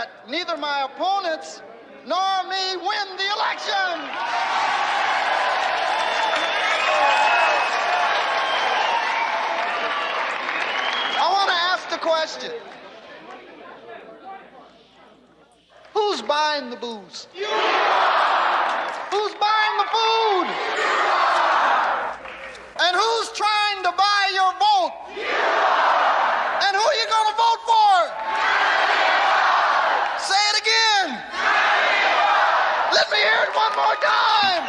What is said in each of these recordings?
that neither my opponents nor me win the election. I want to ask the question. Who's buying the booze? You are! Who's buying the food? You are! And who's trying to buy your vote? You are! And who are you going to vote for? You are! Say it again. You are! Let me hear it one more time.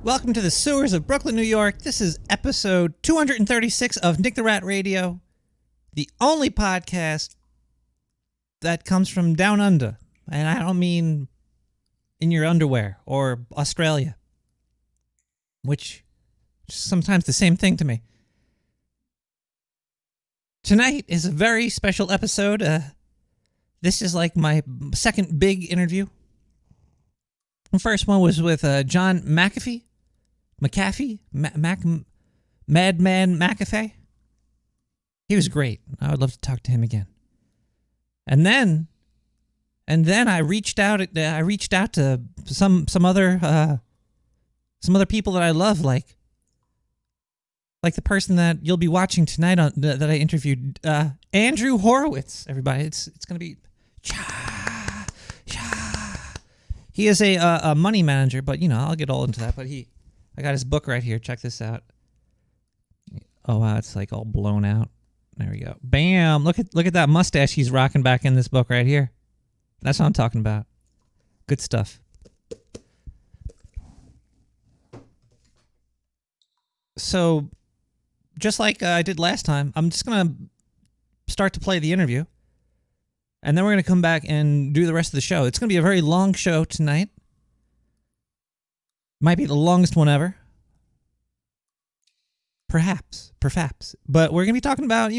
Welcome to the sewers of Brooklyn, New York. This is episode 236 of Nick the Rat Radio, the only podcast that comes from down under. And I don't mean in your underwear or Australia, which is sometimes the same thing to me. Tonight is a very special episode. This is like my second big interview. The first one was with John McAfee. Madman McAfee. He was great. I would love to talk to him again. And then I reached out to some other people that I love, like the person that you'll be watching tonight that I interviewed, Andrew Horowitz. Everybody, it's gonna be. He is a money manager, but I'll get all into that. But I got his book right here. Check this out. Oh wow, it's like all blown out. There we go. Bam! Look at that mustache he's rocking back in this book right here. That's what I'm talking about. Good stuff. So, just like I did last time, I'm just gonna start to play the interview, and then we're gonna come back and do the rest of the show. It's gonna be a very long show tonight. Might be the longest one ever. Perhaps. But we're going to be talking about,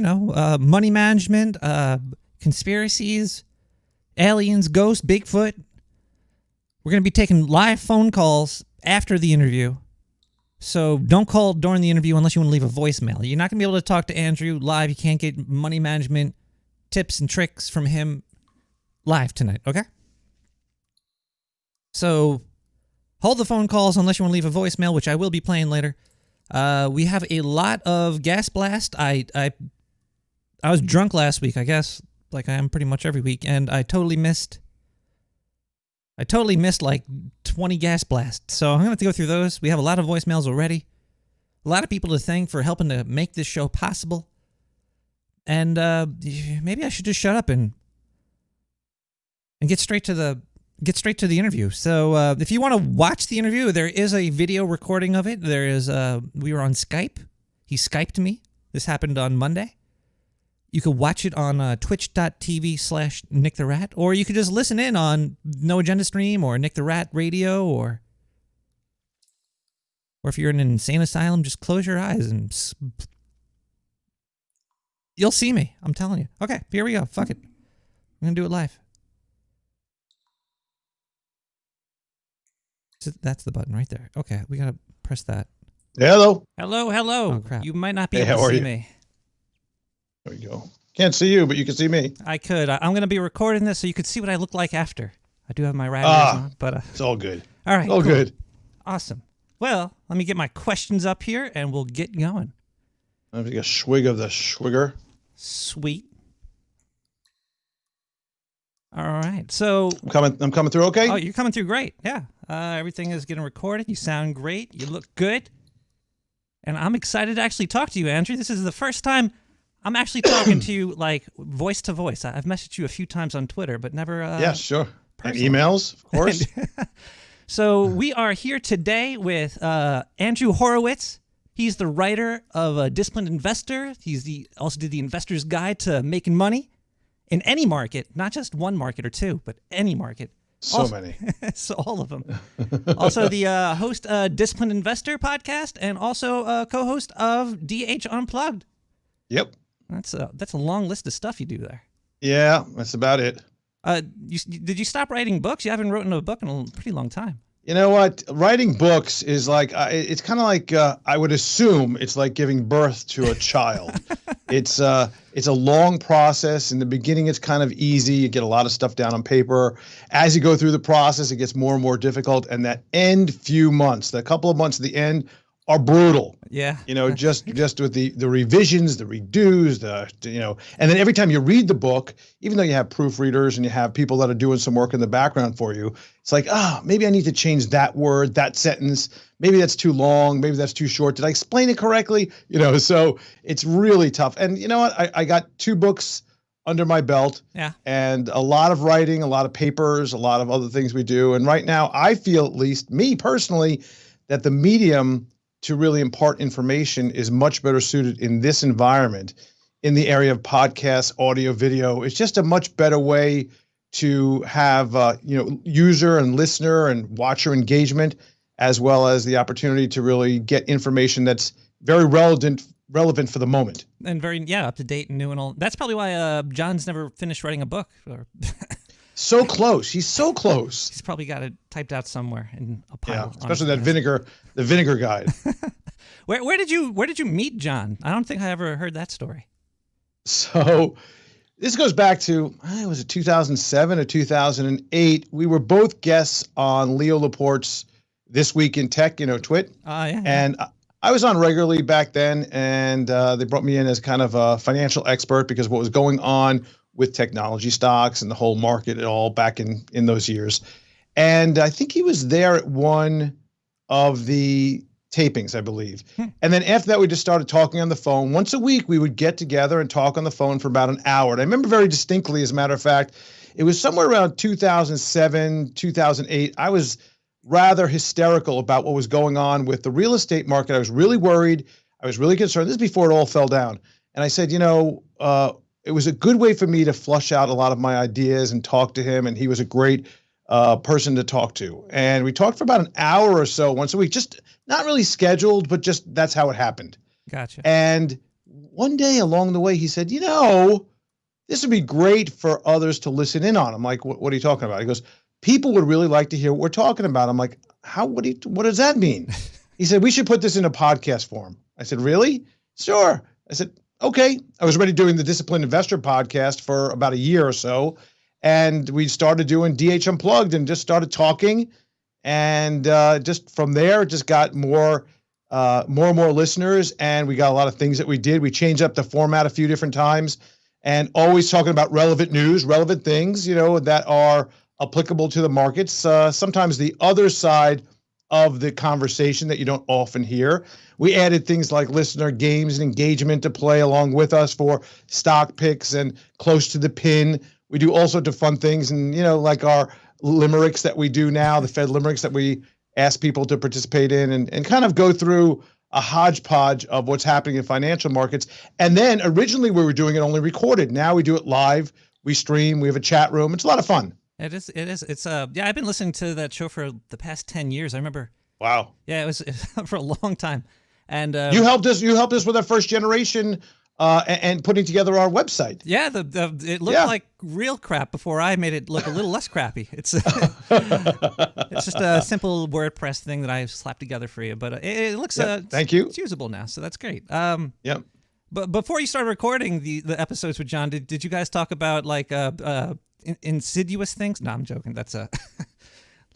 money management, conspiracies, aliens, ghosts, Bigfoot. We're going to be taking live phone calls after the interview. So don't call during the interview unless you want to leave a voicemail. You're not going to be able to talk to Andrew live. You can't get money management tips and tricks from him live tonight, okay? So hold the phone calls unless you want to leave a voicemail, which I will be playing later. We have a lot of Gas Blast. I was drunk last week, I guess, like I am pretty much every week, and I totally missed like 20 Gas Blasts. So I'm going to have to go through those. We have a lot of voicemails already. A lot of people to thank for helping to make this show possible. And maybe I should just shut up and get straight to the interview. So if you want to watch the interview, there is a video recording of it. There is we were on Skype. He Skyped me. This happened on Monday. You could watch it on twitch.tv/Nick the Rat, or you could just listen in on No Agenda Stream or Nick the Rat Radio, or if you're in an insane asylum, just close your eyes and you'll see me. I'm telling you. Okay, here we go. Fuck it. I'm going to do it live. That's the button right there. Okay, we gotta press that. Hello. Hello. Oh, crap. You might not be able to see me. There we go. Can't see you, but you can see me. I could. I'm gonna be recording this so you could see what I look like after. I do have my rat ears on, but it's all good. All right. All good. Awesome. Well, let me get my questions up here, and we'll get going. I'll take a swig of the swigger. Sweet. All right, so I'm coming through okay? Oh, you're coming through great. Yeah, everything is getting recorded. You sound great. You look good, and I'm excited to actually talk to you, Andrew. This is the first time I'm actually talking to you, like voice to voice. I've messaged you a few times on Twitter, but never. Yeah, sure. Personally. And emails, of course. So we are here today with Andrew Horowitz. He's the writer of A Disciplined Investor. Also did the Investor's Guide to Making Money. In any market, not just one market or two, but any market. So many. So all of them. Also the host Disciplined Investor podcast, and also co-host of DH Unplugged. Yep. That's a long list of stuff you do there. Yeah, that's about it. Did you stop writing books? You haven't written a book in a pretty long time. You know what? Writing books is like, it's kind of like, I would assume it's like giving birth to a child. It's a long process. In the beginning, it's kind of easy. You get a lot of stuff down on paper. As you go through the process, it gets more and more difficult. And that end few months, the couple of months at the end, are brutal. Yeah. You know, just with the revisions, the redos, and then every time you read the book, even though you have proofreaders and you have people that are doing some work in the background for you, it's like, maybe I need to change that word, that sentence. Maybe that's too long. Maybe that's too short. Did I explain it correctly? You know, so it's really tough. And you know what? I got 2 books under my belt. Yeah. And a lot of writing, a lot of papers, a lot of other things we do. And right now, I feel, at least me personally, that the medium to really impart information is much better suited in this environment, in the area of podcasts, audio, video. It's just a much better way to have user and listener and watcher engagement, as well as the opportunity to really get information that's very relevant for the moment. And very, up to date and new and all. That's probably why John's never finished writing a book. So close. He's so close. He's probably got it typed out somewhere in a pile. Yeah, especially that the vinegar guide. Where did you meet John? I don't think I ever heard that story. So this goes back to, was it 2007 or 2008? We were both guests on Leo Laporte's This Week in Tech, Twit. Yeah. And I was on regularly back then, and they brought me in as kind of a financial expert because what was going on with technology stocks and the whole market and all back in those years. And I think he was there at one of the tapings, I believe. And then after that, we just started talking on the phone. Once a week, we would get together and talk on the phone for about an hour. And I remember very distinctly, as a matter of fact, it was somewhere around 2007, 2008. I was rather hysterical about what was going on with the real estate market. I was really worried. I was really concerned. This is before it all fell down. And I said, it was a good way for me to flush out a lot of my ideas and talk to him. And he was a great person to talk to. And we talked for about an hour or so once a week, just not really scheduled, but just that's how it happened. Gotcha. And one day along the way, he said, this would be great for others to listen in on. I'm like, what are you talking about? He goes, people would really like to hear what we're talking about. I'm like, what does that mean? He said, we should put this in a podcast form. I said, really? Sure. I said, okay. I was already doing the Disciplined Investor podcast for about a year or so. And we started doing DH Unplugged and just started talking. And just from there, it just got more and more listeners. And we got a lot of things that we did. We changed up the format a few different times and always talking about relevant news, relevant things, that are applicable to the markets. Sometimes the other side of the conversation that you don't often hear. We added things like listener games and engagement to play along with us for stock picks and close to the pin. We do all sorts of fun things, and like our limericks that we do now, the Fed limericks that we ask people to participate in, and kind of go through a hodgepodge of what's happening in financial markets. And then originally we were doing it only recorded. Now we do it live. We stream. We have a chat room. It's a lot of fun. It is. It's I've been listening to that show for the past 10 years. I remember. Wow. Yeah, it was for a long time. And you helped us with our first generation and putting together our website. Yeah, it looked like real crap before I made it look a little less crappy. It's it's just a simple WordPress thing that I slapped together for you, but it looks thank you. It's usable now, so that's great. Yep. But before you started recording the episodes with John, did you guys talk about like insidious things? No, I'm joking. That's a.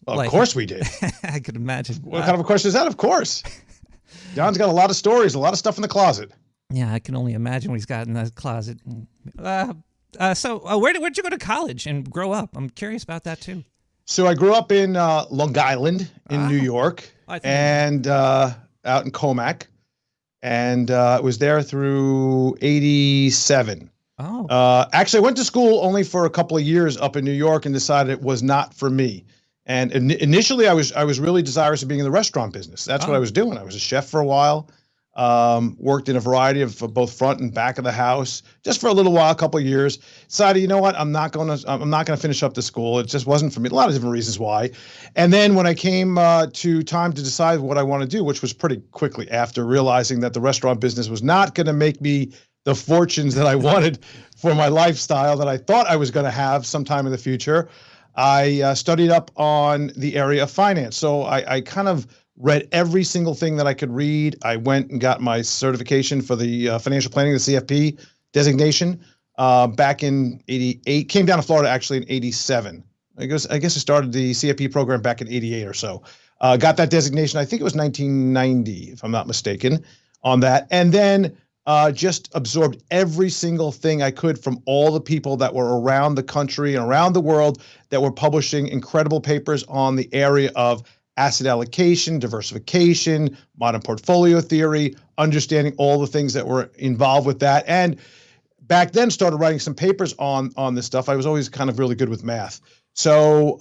Well, of course we did. I could imagine. What kind of a question is that? Of course. John's got a lot of stories, a lot of stuff in the closet. Yeah, I can only imagine what he's got in that closet. So where'd you go to college and grow up? I'm curious about that too. So I grew up in Long Island in New York and out in Comac, and was there through 87. Oh. Actually, I went to school only for a couple of years up in New York and decided it was not for me. And initially, I was really desirous of being in the restaurant business. That's what I was doing. I was a chef for a while. Worked in a variety of both front and back of the house, just for a little while, a couple of years. Decided, you know what, I'm not gonna finish up the school. It just wasn't for me. A lot of different reasons why. And then when I came to time to decide what I want to do, which was pretty quickly after realizing that the restaurant business was not going to make me the fortunes that I wanted for my lifestyle that I thought I was going to have sometime in the future. I studied up on the area of finance. So I kind of read every single thing that I could read. I went and got my certification for the financial planning, the CFP designation, back in 88. Came down to Florida actually in 87. I guess I started the CFP program back in 88 or so. Got that designation, I think it was 1990, if I'm not mistaken, on that. And then just absorbed every single thing I could from all the people that were around the country and around the world that were publishing incredible papers on the area of asset allocation, diversification, modern portfolio theory, understanding all the things that were involved with that. And back then started writing some papers on this stuff. I was always kind of really good with math. So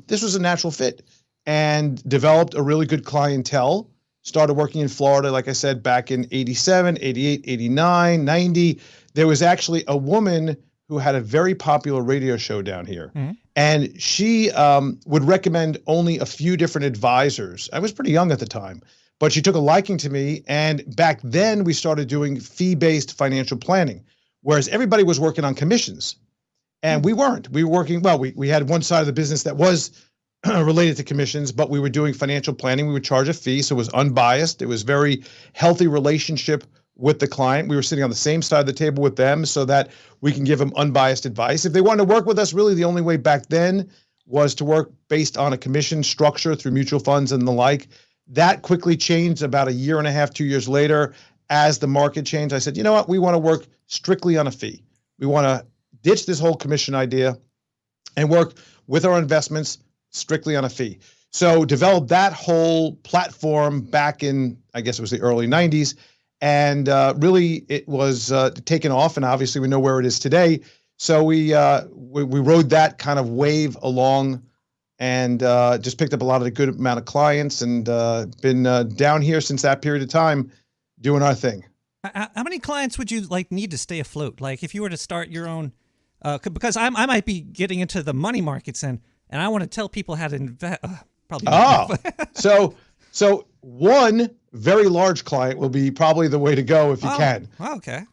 this was a natural fit and developed a really good clientele. Started working in Florida, like I said, back in 87, 88, 89, 90. There was actually a woman who had a very popular radio show down here. Mm-hmm. And she would recommend only a few different advisors. I was pretty young at the time, but she took a liking to me. And back then we started doing fee-based financial planning, whereas everybody was working on commissions. And we weren't. We were working, well, we had one side of the business that was related to commissions, but we were doing financial planning. We would charge a fee, so it was unbiased. It was very healthy relationship with the client. We were sitting on the same side of the table with them so that we can give them unbiased advice. If they wanted to work with us, really the only way back then was to work based on a commission structure through mutual funds and the like. That quickly changed about a year and a half, 2 years later. As the market changed, I said, you know what? We want to work strictly on a fee. We want to ditch this whole commission idea and work with our investments strictly on a fee. So developed that whole platform back in, I guess it was the early 90s. And really it was taken off, and obviously we know where it is today. So we rode that kind of wave along and just picked up a lot of the good amount of clients and been down here since that period of time doing our thing. How many clients would you need to stay afloat? Like if you were to start your own, because I might be getting into the money markets and I want to tell people how to invest. Probably. Oh, so one very large client will be probably the way to go if you can. Okay.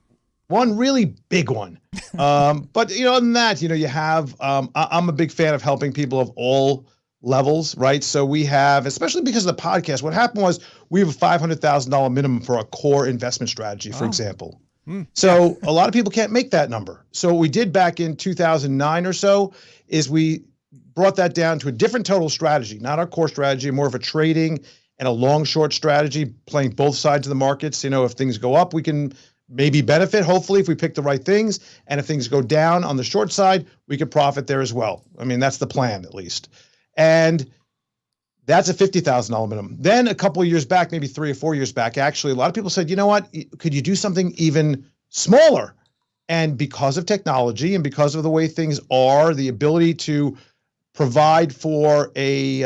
One really big one. But other than that, you have, I'm a big fan of helping people of all levels, right? So we have, especially because of the podcast, what happened was we have a $500,000 minimum for a core investment strategy, for example. So a lot of people can't make that number. So what we did back in 2009 or so is we brought that down to a different total strategy, not our core strategy, more of a trading and a long short strategy, playing both sides of the markets. If things go up, we can maybe benefit, hopefully, if we pick the right things. And if things go down on the short side, we could profit there as well. I mean, that's the plan, at least. And that's a $50,000 minimum. Then a couple of years back, maybe 3 or 4 years back, actually, a lot of people said, you know what, could you do something even smaller? And because of technology and because of the way things are, the ability to provide for a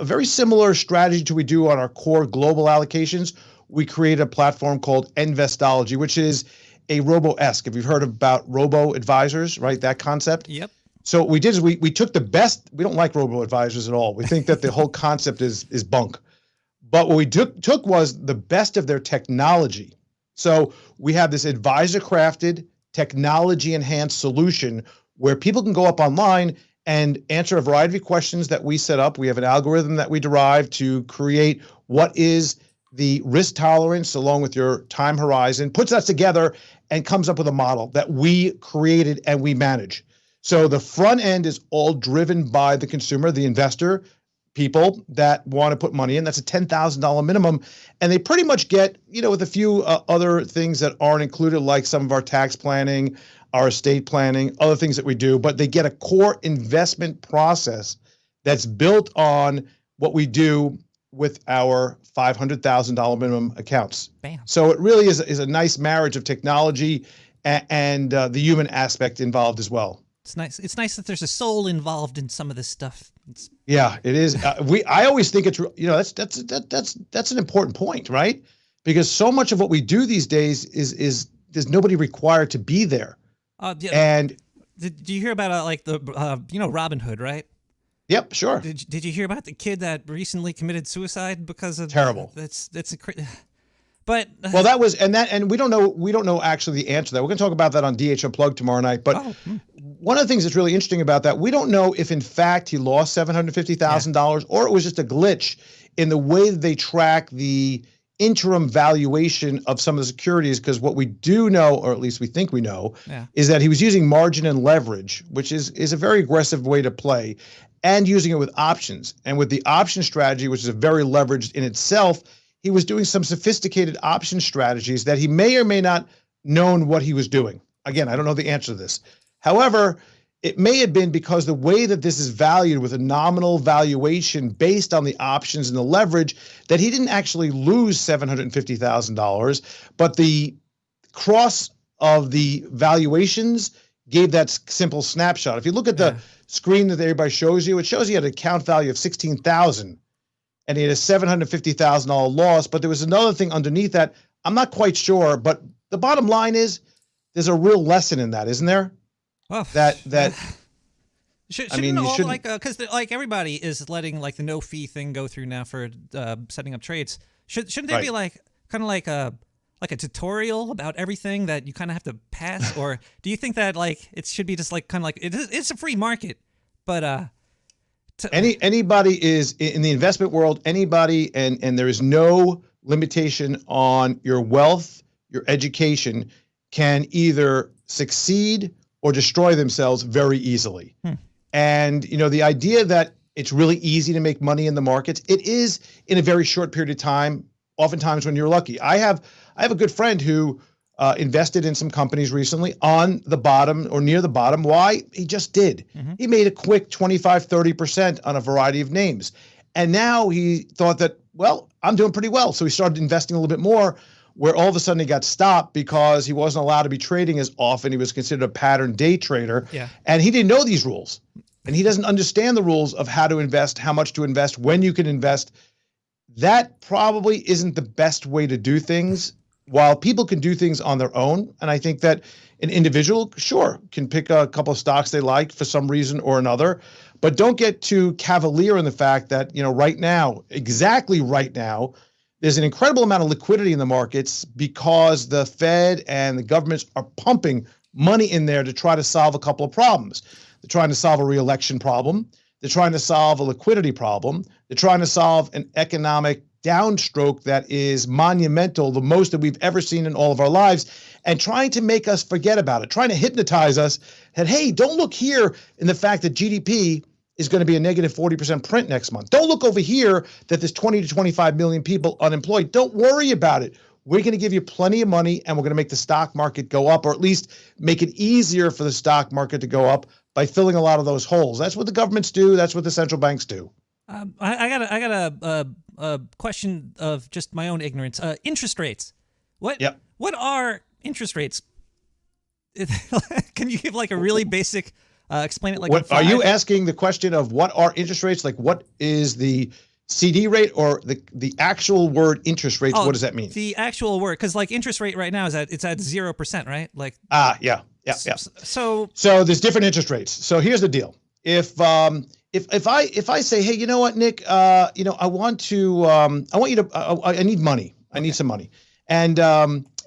very similar strategy to we do on our core global allocations, we created a platform called Investology, which is a robo-esque. If you've heard about robo-advisors, right, that concept? Yep. So what we did is we took the best. We don't like robo-advisors at all. We think that the whole concept is bunk. But what we took was the best of their technology. So we have this advisor-crafted, technology-enhanced solution where people can go up online and answer a variety of questions that we set up. We have an algorithm that we derive to create what is the risk tolerance along with your time horizon, puts that together and comes up with a model that we created and we manage. So the front end is all driven by the consumer, the investor, people that want to put money in. That's a $10,000 minimum. And they pretty much get, with a few other things that aren't included, like some of our tax planning, our estate planning, other things that we do, but they get a core investment process that's built on what we do with our $500,000 minimum accounts. Bam. So it really is a nice marriage of technology and the human aspect involved as well. It's nice. It's nice that there's a soul involved in some of this stuff. Yeah, it is. I always think it's that's an important point, right? Because so much of what we do these days is there's nobody required to be there. Yeah, and did you hear about Robin Hood, right? Yep, sure. Did you hear about the kid that recently committed suicide because of terrible? But But well, and we don't know actually the answer to that. We're going to talk about that on DH Unplugged tomorrow night. But one of the things that's really interesting about that, we don't know if in fact he lost $750,000 or it was just a glitch in the way that they track the interim valuation of some of the securities. Because what we do know, or at least we think we know, is that he was using margin and leverage, which is a very aggressive way to play, and using it with options. And with the option strategy, which is a very leveraged in itself, he was doing some sophisticated option strategies that he may or may not known what he was doing. Again, I don't know the answer to this. However, it may have been because the way that this is valued with a nominal valuation based on the options and the leverage, that he didn't actually lose $750,000, but the cross of the valuations gave that simple snapshot. If you look at the screen that everybody shows you, it shows you had an account value of $16,000. And he had a $750,000 loss, but there was another thing underneath that. I'm not quite sure, but the bottom line is there's a real lesson in that, isn't there? Well, because like everybody is letting like the no fee thing go through now for setting up trades. Shouldn't there be like kind of like a tutorial about everything that you kind of have to pass, or do you think that like it should be just like kind of like it's a free market, but anybody is in the investment world, anybody, and there is no limitation on your wealth, your education, can either succeed or destroy themselves very easily. And the idea that it's really easy to make money in the markets, it is in a very short period of time, oftentimes when you're lucky. I have a good friend who invested in some companies recently on the bottom or near the bottom. Why? He just did. He made a quick 25, 30% on a variety of names. And now he thought that, well, I'm doing pretty well. So he started investing a little bit more, where all of a sudden he got stopped because he wasn't allowed to be trading as often. He was considered a pattern day trader. And he didn't know these rules. And he doesn't understand the rules of how to invest, how much to invest, when you can invest. That probably isn't the best way to do things. While people can do things on their own, and I think that an individual, sure, can pick a couple of stocks they like for some reason or another, but don't get too cavalier in the fact that, right now, exactly right now, there's an incredible amount of liquidity in the markets because the Fed and the governments are pumping money in there to try to solve a couple of problems. They're trying to solve a re-election problem. They're trying to solve a liquidity problem. They're trying to solve an economic downstroke that is monumental, the most that we've ever seen in all of our lives, and trying to make us forget about it, trying to hypnotize us that, hey, don't look here in the fact that GDP is going to be a negative 40% print next month. Don't look over here that there's 20 to 25 million people unemployed. Don't worry about it. We're going to give you plenty of money, and we're going to make the stock market go up, or at least make it easier for the stock market to go up by filling a lot of those holes. That's what the governments do. That's what the central banks do. I got a question of just my own ignorance. Interest rates. What are interest rates? Can you give like a really basic explain it like what are you asking the question of what are interest rates? Like what is the CD rate or the actual word interest rates? What does that mean? The actual word, because like interest rate right now is at 0%, right? Like yeah. So there's different interest rates. So here's the deal. If I say, hey, you know what, Nick, I want you to, I need money. I need some money. And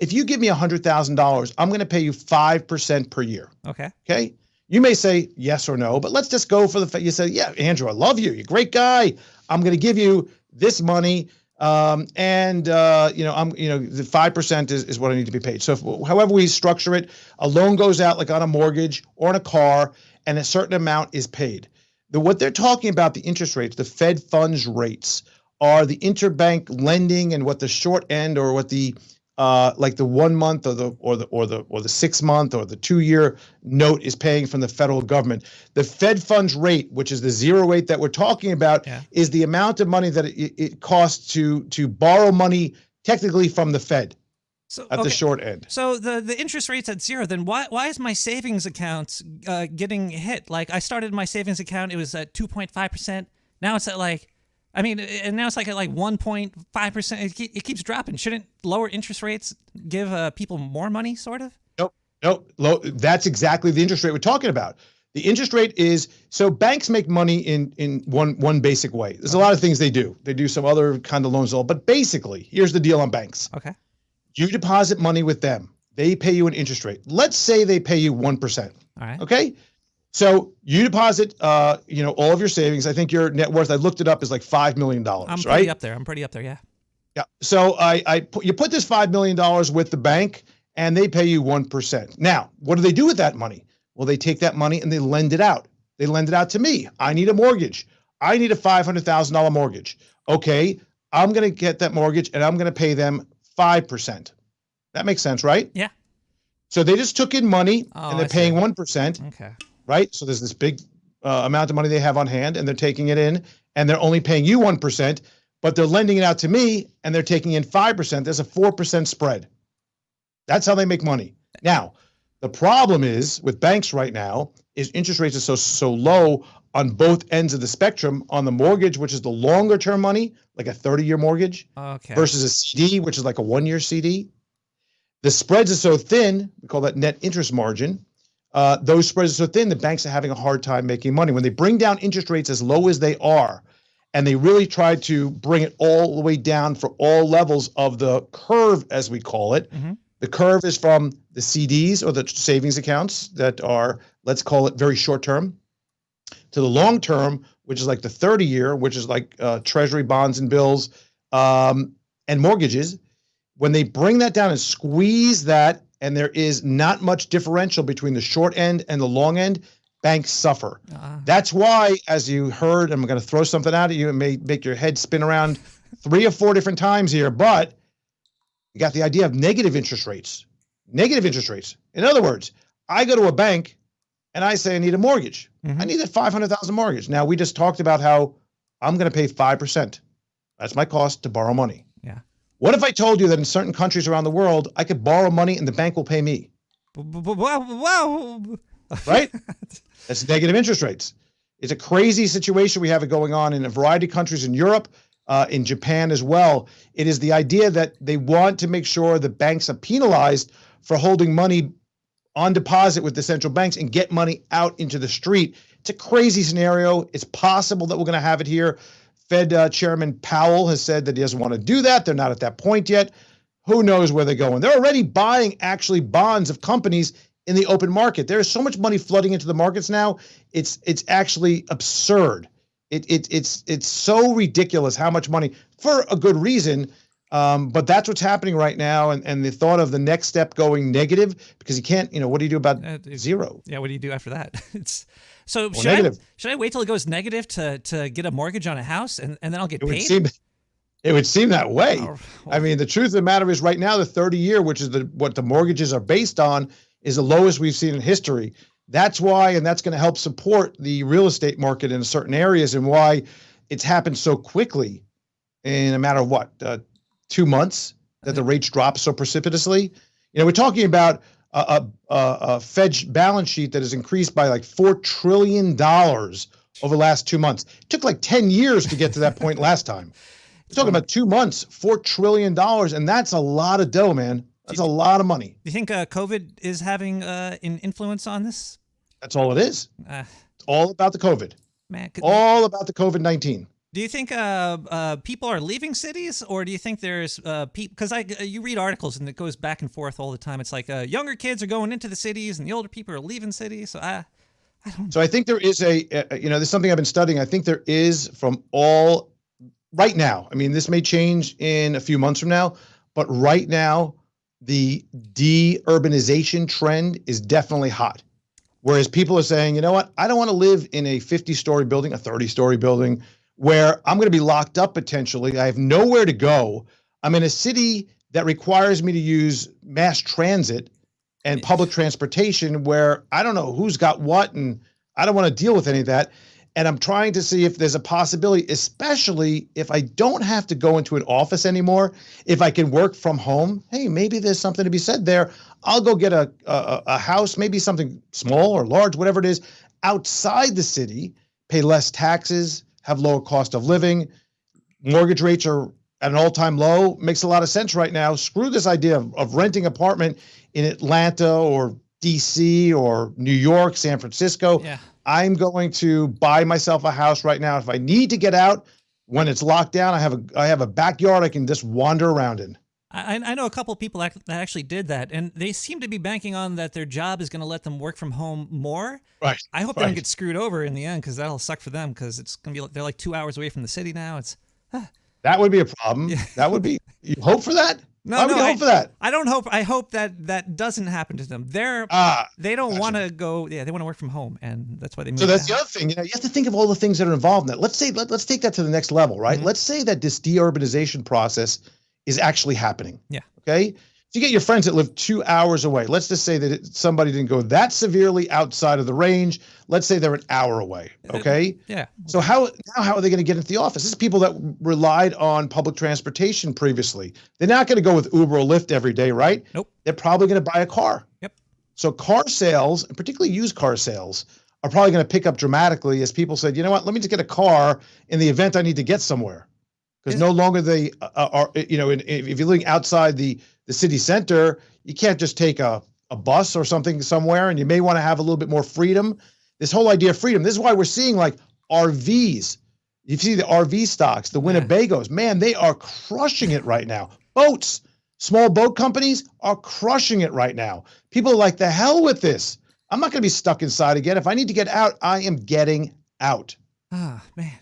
if you give me $100,000, I'm going to pay you 5% per year. Okay. You may say yes or no, but let's just go for you say, yeah, Andrew, I love you. You're a great guy. I'm going to give you this money. The 5% is what I need to be paid. So however we structure it, a loan goes out like on a mortgage or on a car, and a certain amount is paid. What they're talking about, the interest rates, the Fed funds rates, are the interbank lending and what the short end or what the like the 1 month or the 6 month or the 2 year note is paying from the federal government. The Fed funds rate, which is the zero rate that we're talking about, is the amount of money that it costs to borrow money technically from the Fed. At the short end. So the interest rate's at zero. Then why is my savings account getting hit? Like I started my savings account, it was at 2.5%. Now it's at and now it's like at 1.5%. It keeps dropping. Shouldn't lower interest rates give people more money, sort of? Nope. That's exactly the interest rate we're talking about. The interest rate is, so banks make money in one basic way. There's a lot of things they do. They do some other kind of loans, but basically, here's the deal on banks. Okay. You deposit money with them. They pay you an interest rate. Let's say they pay you 1%. All right. Okay. So you deposit, all of your savings. I think your net worth, I looked it up, is like $5 million, I'm right? pretty up there. I'm pretty up there. Yeah. Yeah. So you put this $5 million with the bank and they pay you 1%. Now, what do they do with that money? Well, they take that money and they lend it out. They lend it out to me. I need a mortgage. I need a $500,000 mortgage. Okay. I'm going to get that mortgage and I'm going to pay them 5%. That makes sense, right? Yeah. So they just took in money and they're paying 1%. Okay. Right? So there's this big amount of money they have on hand and they're taking it in and they're only paying you 1%, but they're lending it out to me and they're taking in 5%. There's a 4% spread. That's how they make money. Now, the problem is with banks right now is interest rates are so low on both ends of the spectrum. On the mortgage, which is the longer term money, like a 30-year mortgage, versus a CD, which is like a 1-year CD. The spreads are so thin, we call that net interest margin. Those spreads are so thin, the banks are having a hard time making money. When they bring down interest rates as low as they are, and they really try to bring it all the way down for all levels of the curve, as we call it. Mm-hmm. The curve is from the CDs or the savings accounts that are, let's call it very short term, to the long term, which is like the 30-year, which is like treasury bonds and bills and mortgages. When they bring that down and squeeze that, and there is not much differential between the short end and the long end, banks suffer. That's why, as you heard, I'm going to throw something out at you and may make your head spin around 3 or 4 different times here, but you got the idea of negative interest rates. Negative interest rates. In other words, I go to a bank and I say I need a mortgage. Mm-hmm. I need that $500,000 mortgage. Now, we just talked about how I'm going to pay 5%. That's my cost to borrow money. Yeah. What if I told you that in certain countries around the world, I could borrow money and the bank will pay me? Wow. Right? That's negative interest rates. It's a crazy situation we have it going on in a variety of countries in Europe, in Japan as well. It is the idea that they want to make sure the banks are penalized for holding money on deposit with the central banks and get money out into the street. It's a crazy scenario. It's possible that we're going to have it here. Fed Chairman Powell has said that he doesn't want to do that. They're not at that point yet. Who knows where they're going? They're already buying actually bonds of companies in the open market. There is so much money flooding into the markets now. It's actually absurd. It's so ridiculous how much money, for a good reason. But that's what's happening right now. And the thought of the next step going negative, because you can't, what do you do about zero? Yeah, what do you do after that? Negative. Should I wait till it goes negative to get a mortgage on a house and then I'll get paid? It would seem that way. Oh, I mean, the truth of the matter is right now, the 30-year, which is what the mortgages are based on, is the lowest we've seen in history. That's why, and that's going to help support the real estate market in certain areas, and why it's happened so quickly in a matter of 2 months that the rates dropped so precipitously. We're talking about a Fed balance sheet that has increased by like $4 trillion over the last 2 months. It took like 10 years to get to that point last time. We're talking about 2 months, $4 trillion, and that's a lot of dough, man. That's a lot of money. Do you think COVID is having an influence on this? That's all it is. It's all about the COVID. Man, all about the COVID-19. Do you think people are leaving cities, or do you think there's people? Because you read articles and it goes back and forth all the time. It's like younger kids are going into the cities and the older people are leaving cities. So I don't. So I think there is there's something I've been studying. I think there is from all right now. I mean, this may change in a few months from now, but right now the de-urbanization trend is definitely hot. Whereas people are saying, you know what, I don't want to live in a 50-story building, a 30-story building, where I'm going to be locked up potentially. I have nowhere to go. I'm in a city that requires me to use mass transit and public transportation where I don't know who's got what, and I don't want to deal with any of that. And I'm trying to see if there's a possibility, especially if I don't have to go into an office anymore, if I can work from home. Hey, maybe there's something to be said there. I'll go get a house, maybe something small or large, whatever it is, outside the city, pay less taxes, have lower cost of living. Mortgage rates are at an all-time low. Makes a lot of sense right now. Screw this idea of renting apartment in Atlanta or DC or New York, San Francisco. Yeah. I'm going to buy myself a house right now. If I need to get out when it's locked down, I have a backyard I can just wander around in. I know a couple of people that actually did that, and they seem to be banking on that their job is going to let them work from home more. Right. I hope they don't get screwed over in the end, because that'll suck for them, because it's going to be they're like 2 hours away from the city now. It's That would be a problem. Yeah. That would be. You hope for that? Why would you hope for that? I don't hope. I hope that doesn't happen to them. They don't want to go. Yeah, they want to work from home, and that's why they move. So that's out. the other thing. You have to think of all the things that are involved in that. Let's take that to the next level, right? Mm-hmm. Let's say that this deurbanization process is actually happening. Yeah. Okay. So you get your friends that live 2 hours away. Let's just say that somebody didn't go that severely outside of the range. Let's say they're an hour away. Okay. Yeah. So how are they going to get into the office? This is people that relied on public transportation previously. They're not going to go with Uber or Lyft every day, right? Nope. They're probably going to buy a car. Yep. So car sales, and particularly used car sales, are probably going to pick up dramatically as people said, you know what, let me just get a car in the event I need to get somewhere. Because no longer they are, if you're living outside the city center, you can't just take a bus or something somewhere, and you may want to have a little bit more freedom. This whole idea of freedom, this is why we're seeing like RVs. You see the RV stocks, the Winnebagos, man, they are crushing it right now. Boats, small boat companies are crushing it right now. People are like, the hell with this. I'm not going to be stuck inside again. If I need to get out, I am getting out. Oh, man.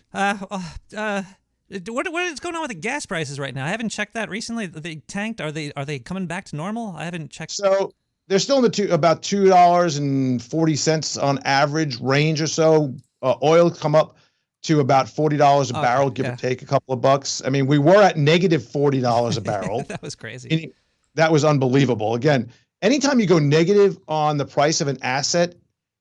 What is going on with the gas prices right now? I haven't checked that recently. They tanked. Are they coming back to normal? I haven't checked. So they're still in the about $2.40 on average range or so. Oil come up to about $40 a barrel, give or take a couple of bucks. I mean, we were at negative $40 a barrel. That was crazy. That was unbelievable. Again, anytime you go negative on the price of an asset,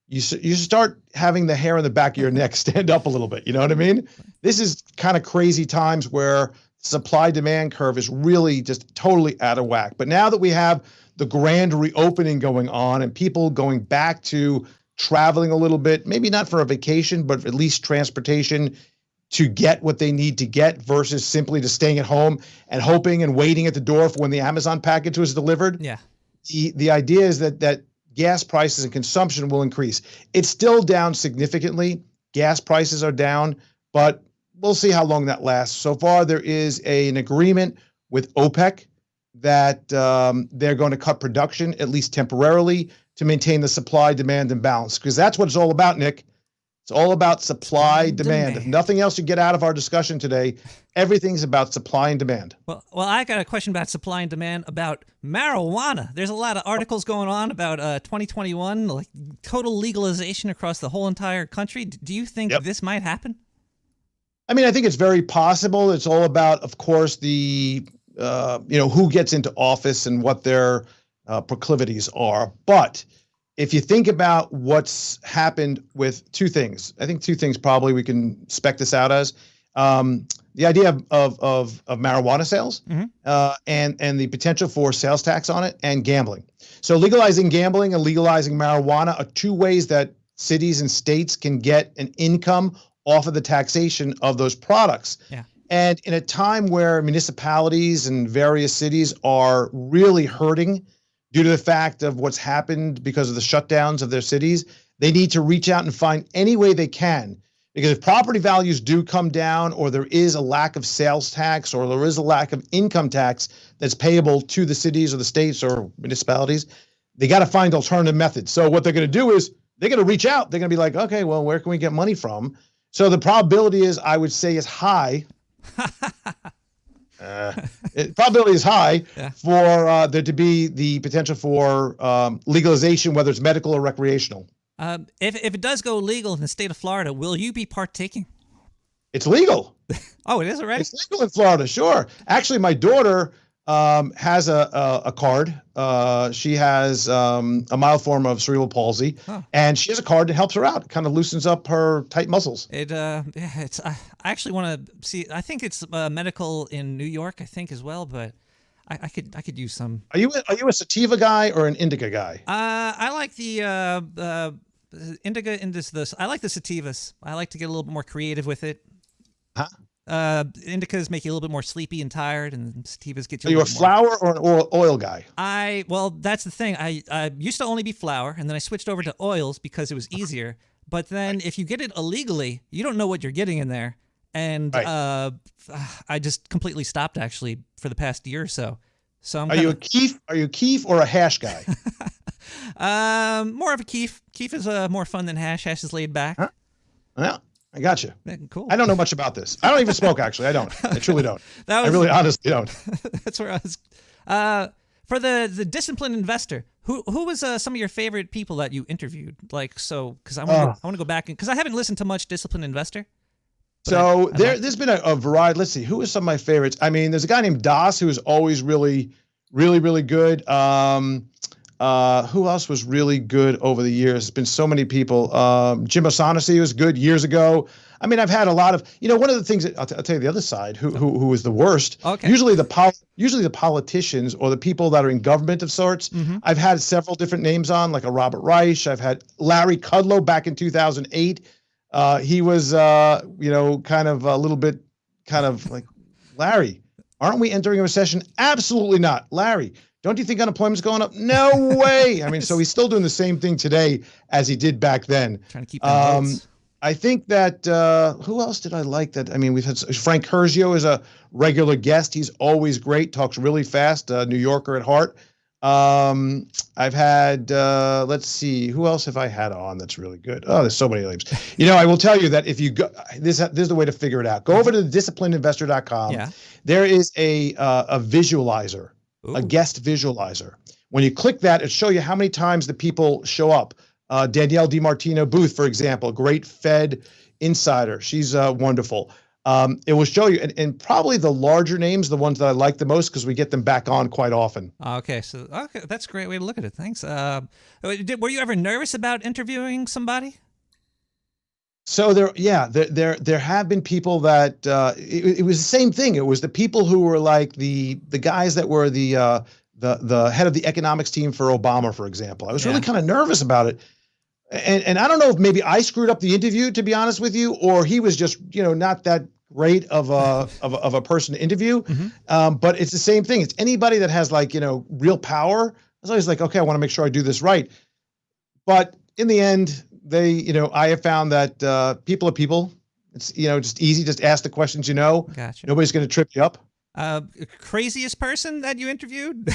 you start having the hair on the back of your neck stand up a little bit. You know what I mean? This is kind of crazy times where supply-demand curve is really just totally out of whack. But now that we have the grand reopening going on and people going back to traveling a little bit, maybe not for a vacation, but at least transportation to get what they need to get versus simply just staying at home and hoping and waiting at the door for when the Amazon package was delivered. Yeah. The idea is that gas prices and consumption will increase. It's still down significantly. Gas prices are down, but we'll see how long that lasts. So far, there is an agreement with OPEC that they're going to cut production, at least temporarily, to maintain the supply-demand imbalance, because that's what it's all about, Nick. It's all about supply, demand. If nothing else you get out of our discussion today, everything's about supply and demand. Well, I got a question about supply and demand about marijuana. There's a lot of articles going on about 2021, like total legalization across the whole entire country. Do you think this might happen? I mean, I think it's very possible. It's all about, of course, the who gets into office and what their proclivities are. But if you think about what's happened with two things, I think two things probably we can spec this out as. The idea of marijuana sales and the potential for sales tax on it, and gambling. So legalizing gambling and legalizing marijuana are two ways that cities and states can get an income off of the taxation of those products. Yeah. And in a time where municipalities and various cities are really hurting due to the fact of what's happened because of the shutdowns of their cities, they need to reach out and find any way they can. Because if property values do come down, or there is a lack of sales tax, or there is a lack of income tax that's payable to the cities or the states or municipalities, they got to find alternative methods. So what they're going to do is they're going to reach out. They're going to be like, okay, well, where can we get money from? So the probability is, I would say, is high. Probability is high for there to be the potential for legalization, whether it's medical or recreational. If it does go legal in the state of Florida, will you be partaking? It's legal. Oh, it is already? It's legal in Florida, sure. Actually, my daughter has a card. She has a mild form of cerebral palsy, and she has a card that helps her out. It kind of loosens up her tight muscles. I actually want to see. I think it's medical in New York, I think, as well, but I could use some. Are you a sativa guy or an indica guy? I like the indica. I like the sativas. I like to get a little bit more creative with it. Huh? Indicas make you a little bit more sleepy and tired, and sativas get you. Are you a flower or an oil guy? Well, that's the thing. I used to only be flower, and then I switched over to oils because it was easier. But then if you get it illegally, you don't know what you're getting in there. And I just completely stopped, actually, for the past year or so. So Are you a Keef or a hash guy? More of a Keef. Keef is more fun than hash. Hash is laid back. Huh? Well, I got you. Cool. I don't know much about this. I don't even smoke, actually. I don't. I truly don't. I really honestly don't. That's where I was. For the disciplined investor, who was some of your favorite people that you interviewed? Like, so, because I want to go back, because I haven't listened to much Disciplined Investor. So there's been a variety. Let's see, who are some of my favorites? I mean, there's a guy named Das who is always really good. Who else was really good over the years? There's been so many people. Jim O'Shaughnessy was good years ago. I mean, I've had a lot of, one of the things that I'll tell you the other side, who was the worst. Okay. Usually the politicians or the people that are in government of sorts. Mm-hmm. I've had several different names on, like a Robert Reich. I've had Larry Kudlow back in 2008. He was, kind of a little bit kind of like, Larry, aren't we entering a recession? Absolutely not. Larry, don't you think unemployment's going up? No way. I mean, so he's still doing the same thing today as he did back then. Trying to keep them votes. I think that, who else did I like that? I mean, we've had Frank Herzio is a regular guest. He's always great, talks really fast, New Yorker at heart. I've had, let's see, who else have I had on that's really good? Oh, there's so many names. I will tell you that if you go, this is the way to figure it out. Go over to disciplinedinvestor.com. Yeah. There is a visualizer, Ooh. a guest visualizer. When you click that, it'll show you how many times the people show up. Danielle DiMartino Booth, for example, great Fed insider. She's wonderful. It will show you, and probably the larger names, the ones that I like the most, because we get them back on quite often. Okay, that's a great way to look at it. Thanks. Were you ever nervous about interviewing somebody? So there have been people that it was the same thing. It was the people who were like the guys that were the head of the economics team for Obama, for example. I was really kind of nervous about it. And I don't know if maybe I screwed up the interview, to be honest with you, or he was just, not that great of a person to interview. Mm-hmm. But it's the same thing. It's anybody that has real power. I was always like, okay, I want to make sure I do this right. But in the end, I have found that people are people. It's, just easy. Just ask the questions, Gotcha. Nobody's going to trip you up. Craziest person that you interviewed?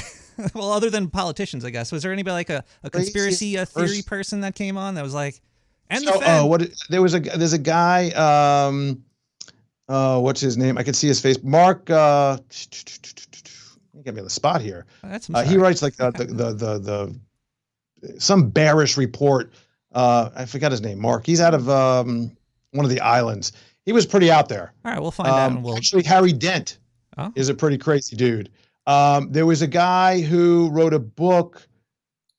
Well, other than politicians, I guess. Was there anybody like a conspiracy theory person that came on that was like, there's a guy, what's his name? I can see his face. Mark, you get me on the spot here. He writes like the some bearish report. I forgot his name. Mark. He's out of one of the islands. He was pretty out there. All right, we'll find out. Actually, Harry Dent is a pretty crazy dude. There was a guy who wrote a book.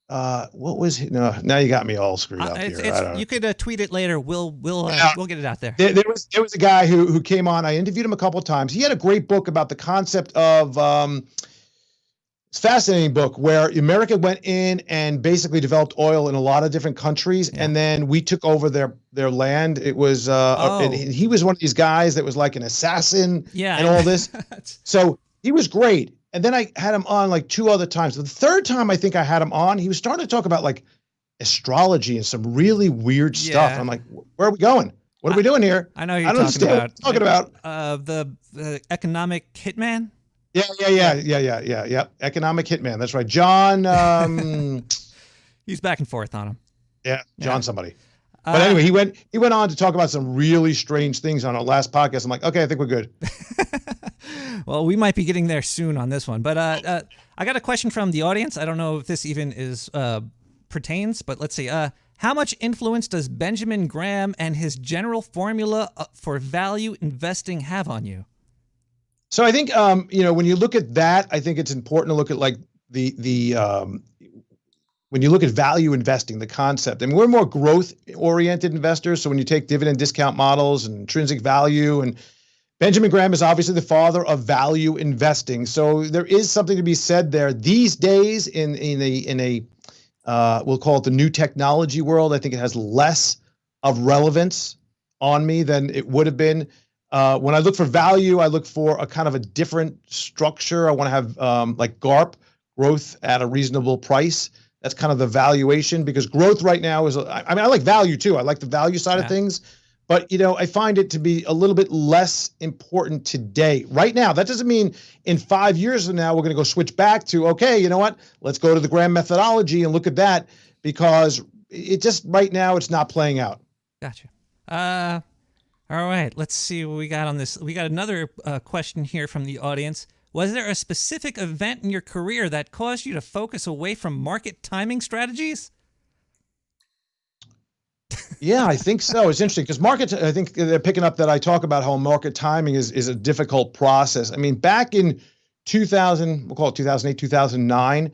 What was he? No, now you got me all screwed up here. You could tweet it later. We'll get it out there. There was a guy who came on. I interviewed him a couple of times. He had a great book about the concept of it's a fascinating book where America went in and basically developed oil in a lot of different countries, and then we took over their land. It was and he was one of these guys that was like an assassin and all this. So he was great. And then I had him on like 2 other times. The third time I think I had him on, he was starting to talk about like astrology and some really weird stuff. And I'm like, where are we going? What are we doing here? I know you're talking about the economic hitman. Yeah. Economic hitman. That's right. John. He's back and forth on him. Yeah, John somebody. But anyway, he went on to talk about some really strange things on our last podcast. I'm like, okay, I think we're good. Well, we might be getting there soon on this one. But I got a question from the audience. I don't know if this even is pertains, but let's see. How much influence does Benjamin Graham and his general formula for value investing have on you? So I think, when you look at that, I think it's important to look at like when you look at value investing, the concept. I mean, we're more growth-oriented investors. So when you take dividend discount models and intrinsic value, and Benjamin Graham is obviously the father of value investing. So there is something to be said there. These days, in a we'll call it the new technology world, I think it has less of relevance on me than it would have been. When I look for value, I look for a kind of a different structure. I want to have like GARP, growth at a reasonable price. That's kind of the valuation, because growth right now is, I like value too. I like the value side of things, But, I find it to be a little bit less important today. Right now, that doesn't mean in 5 years from now, we're going to go switch back to, okay, you know what? Let's go to the Graham methodology and look at that, because it just right now it's not playing out. Gotcha. All right, let's see what we got on this. We got another question here from the audience. Was there a specific event in your career that caused you to focus away from market timing strategies? Yeah, I think so. It's interesting because markets, I think they're picking up that I talk about how market timing is a difficult process. I mean, back in 2000, we'll call it 2008, 2009,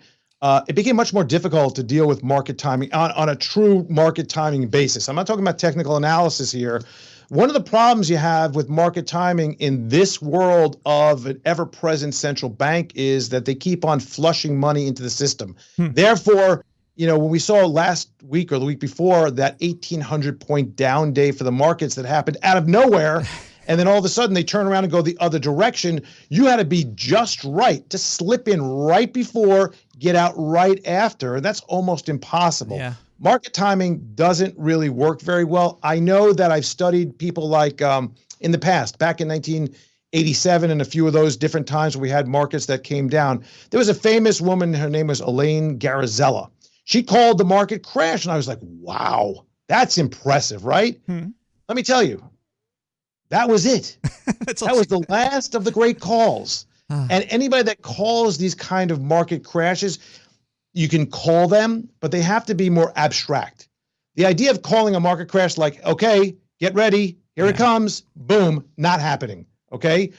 it became much more difficult to deal with market timing on a true market timing basis. I'm not talking about technical analysis here. One of the problems you have with market timing in this world of an ever-present central bank is that they keep on flushing money into the system. Therefore, when we saw last week or the week before that 1,800 point down day for the markets that happened out of nowhere, and then all of a sudden they turn around and go the other direction, you had to be just right to slip in right before, get out right after. That's almost impossible. Yeah. Market timing doesn't really work very well. I know that I've studied people like in the past, back in 1987 and a few of those different times when we had markets that came down. There was a famous woman, her name was Elaine Garizella. She called the market crash, and I was like, wow, that's impressive, right? Let me tell you, that was it. That was the last of the great calls. And anybody that calls these kind of market crashes, you can call them, but they have to be more abstract. The idea of calling a market crash like, okay, get ready, here it comes, boom, not happening, okay?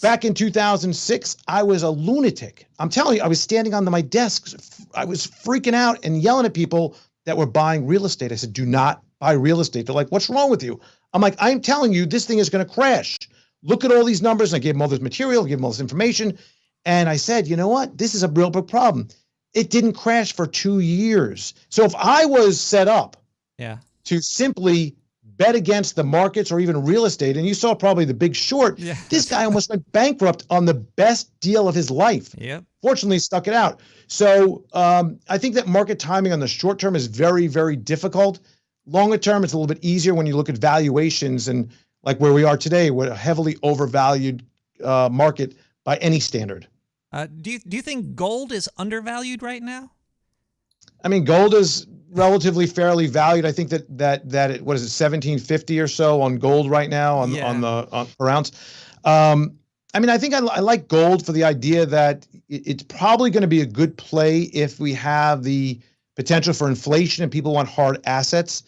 Back in 2006, I was a lunatic. I'm telling you, I was standing on my desk. I was freaking out and yelling at people that were buying real estate. I said, do not buy real estate. They're like, what's wrong with you? I'm like, I'm telling you, this thing is going to crash. Look at all these numbers. And I gave them all this material, gave them all this information. And I said, you know what? This is a real big problem. It didn't crash for 2 years. So if I was set up to simply bet against the markets or even real estate, and you saw probably The Big Short, this guy almost went bankrupt on the best deal of his life. Fortunately, stuck it out. So I think that market timing on the short term is very, very difficult. Longer term, it's a little bit easier when you look at valuations, and like where we are today, we're a heavily overvalued market by any standard. Do you think gold is undervalued right now? I mean, gold is relatively fairly valued. I think that it, what is it, 1750 or so on gold right now on per ounce. I mean, I think I like gold for the idea that it's probably going to be a good play if we have the potential for inflation and people want hard assets.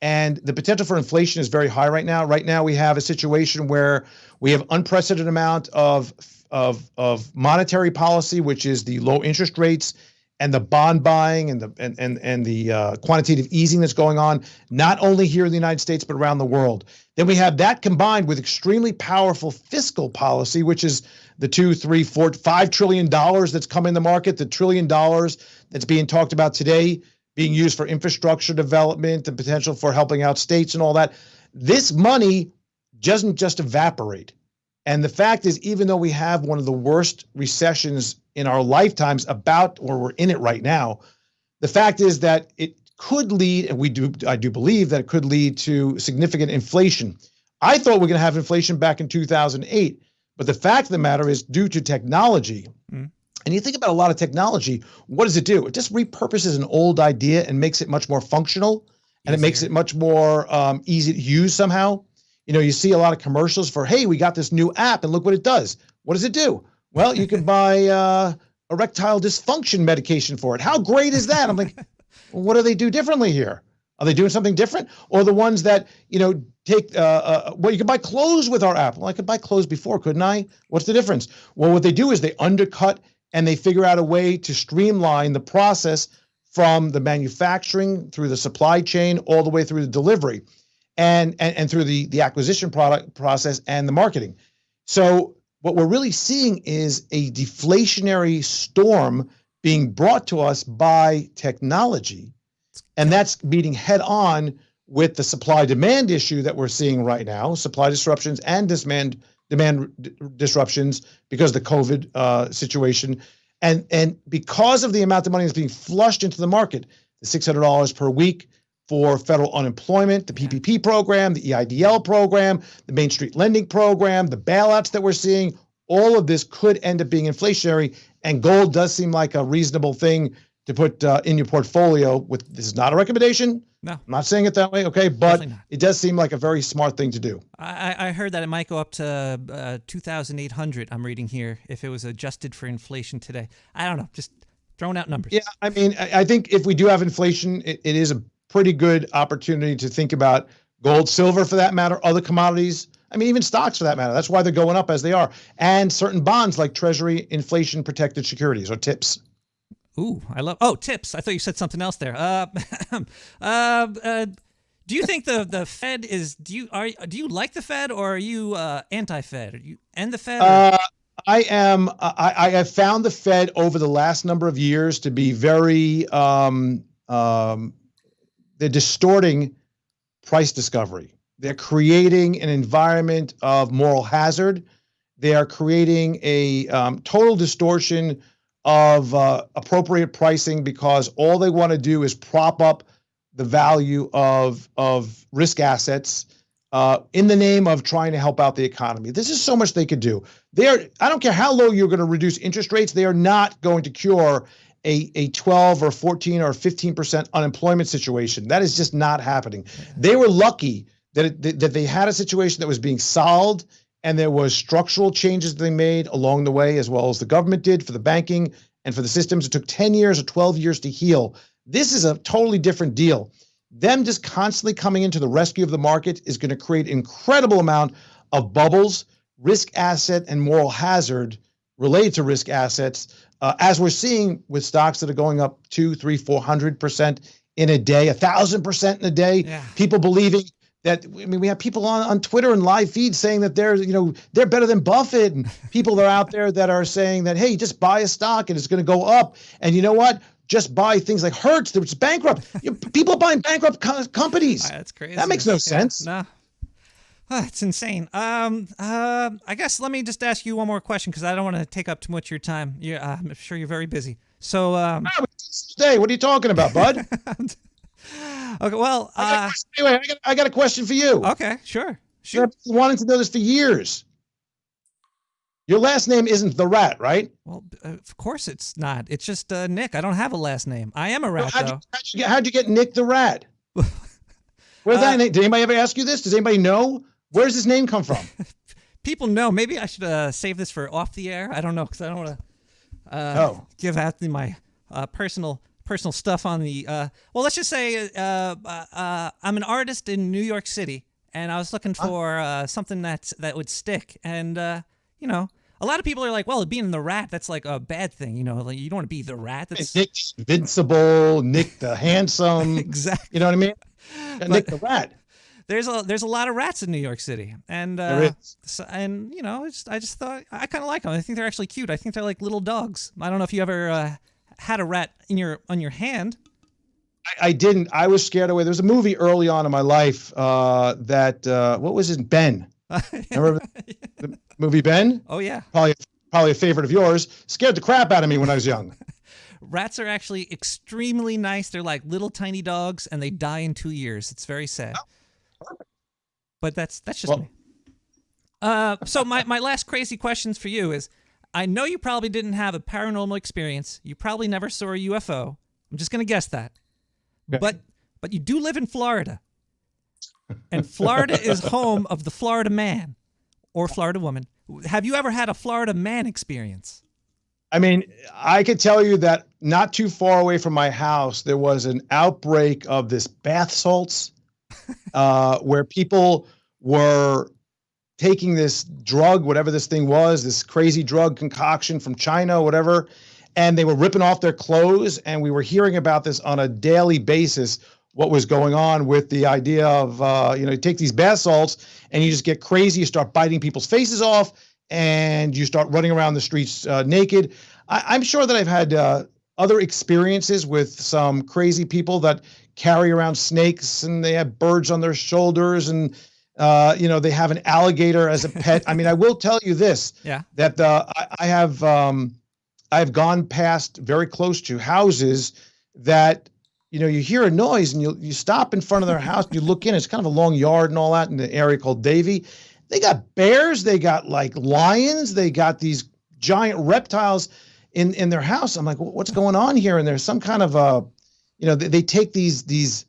And the potential for inflation is very high right now. Right now, we have a situation where we have unprecedented amount of monetary policy, which is the low interest rates and the bond buying and the quantitative easing that's going on, not only here in the United States, but around the world. Then we have that combined with extremely powerful fiscal policy, which is the $2, $3, $4, $5 trillion that's come in the market, the $1 trillion that's being talked about today, being used for infrastructure development, the potential for helping out states and all that. This money doesn't just evaporate. And the fact is, even though we have one of the worst recessions in our lifetimes or we're in it right now, the fact is that it could lead, and I do believe that it could lead to significant inflation. I thought we were going to have inflation back in 2008, but the fact of the matter is due to technology. And you think about a lot of technology, what does it do? It just repurposes an old idea and makes it much more functional, and it makes it much more easy to use somehow. You see a lot of commercials for, hey, we got this new app and look what it does. What does it do? Well, you can buy erectile dysfunction medication for it. How great is that? I'm like, well, what do they do differently here? Are they doing something different? Or the ones that, take, well, you can buy clothes with our app. Well, I could buy clothes before, couldn't I? What's the difference? Well, what they do is they undercut and they figure out a way to streamline the process from the manufacturing through the supply chain all the way through the delivery and through the acquisition product process and the marketing. So what we're really seeing is a deflationary storm being brought to us by technology. And that's meeting head on with the supply demand issue that we're seeing right now, supply disruptions and demand disruptions because of the COVID situation. And because of the amount of money that's being flushed into the market, the $600 per week, for federal unemployment, the PPP program, the EIDL program, the Main Street lending program, the bailouts that we're seeing. All of this could end up being inflationary, and gold does seem like a reasonable thing to put in your portfolio. This is not a recommendation. No, I'm not saying it that way, okay? But it does seem like a very smart thing to do. I heard that it might go up to 2,800. I'm reading here if it was adjusted for inflation today. I don't know, just throwing out numbers. Yeah, I mean, I think if we do have inflation, it is a pretty good opportunity to think about gold, silver for that matter, other commodities. I mean, even stocks for that matter. That's why they're going up as they are. And certain bonds like Treasury inflation protected securities or TIPS. Ooh, I love. Oh, TIPS. I thought you said something else there. Do you think the Fed is? Do you like the Fed, or are you anti-Fed? Are you and the Fed? I am. I have found the Fed over the last number of years to be very. They're distorting price discovery. They're creating an environment of moral hazard. They are creating a total distortion of appropriate pricing because all they want to do is prop up the value of risk assets in the name of trying to help out the economy. This is so much they could do. I don't care how low you're going to reduce interest rates. They are not going to cure a 12 or 14 or 15% unemployment situation. That is just not happening. They were lucky that they had a situation that was being solved, and there was structural changes they made along the way, as well as the government did for the banking and for the systems. It took 10 years or 12 years to heal. This is a totally different deal. Them just constantly coming into the rescue of the market is going to create an incredible amount of bubbles, risk asset, and moral hazard related to risk assets, as we're seeing with stocks that are going up 200, 300, 400% in a day, 1,000% in a day. Yeah. People believing that, I mean, we have people on Twitter and live feeds saying that they're better than Buffett, and people that are out there that are saying that, hey, just buy a stock and it's going to go up. And you know what? Just buy things like Hertz, that was bankrupt. People are buying bankrupt companies. That's crazy. That makes no sense. No. It's insane. I guess let me just ask you one more question because I don't want to take up too much of your time. I'm sure you're very busy. So, hey, what are you talking about, bud? Okay, well, anyway, I got a question for you. Okay, sure. I've been wanting to know this for years. Your last name isn't the Rat, right? Well, of course it's not. It's just Nick. I don't have a last name. I am a rat, though. How'd you get Nick the Rat? Where's that name? Did anybody ever ask you this? Does anybody know? Where's this name come from? People know. Maybe I should save this for off the air. I don't know because I don't want to give out my personal stuff on the. Well, let's just say I'm an artist in New York City, and I was looking for something that would stick. And a lot of people are like, well, being the Rat, that's like a bad thing. Like you don't want to be the Rat. That's Nick Invincible, Nick the Handsome. Exactly. You know what I mean? Nick the Rat. There's a lot of rats in New York City, and there is. I just thought I kind of like them. I think they're actually cute. I think they're like little dogs. I don't know if you ever had a rat on your hand. I didn't. I was scared away. There was a movie early on in my life that what was it? Ben. Remember the movie Ben? Oh yeah. Probably a favorite of yours. Scared the crap out of me when I was young. Rats are actually extremely nice. They're like little tiny dogs, and they die in 2 years. It's very sad. Oh, but that's just me. So my last crazy questions for you is, I know you probably didn't have a paranormal experience. You probably never saw a UFO. I'm just gonna guess that. Okay. But you do live in Florida. And Florida is home of the Florida man or Florida woman. Have you ever had a Florida man experience? I mean, I could tell you that not too far away from my house, there was an outbreak of this bath salts where people were taking this drug, whatever this thing was, this crazy drug concoction from China, whatever, and they were ripping off their clothes. And we were hearing about this on a daily basis, what was going on with the idea of, you take these bath salts and you just get crazy. You start biting people's faces off and you start running around the streets naked. I'm sure that I've had other experiences with some crazy people that carry around snakes and they have birds on their shoulders and, they have an alligator as a pet. I mean, I will tell you this, that I've gone past very close to houses that, you hear a noise and you stop in front of their house, you look in, it's kind of a long yard and all that in the area called Davie. They got bears, they got like lions, they got these giant reptiles in their house. I'm like, what's going on here? And there's some kind of they take these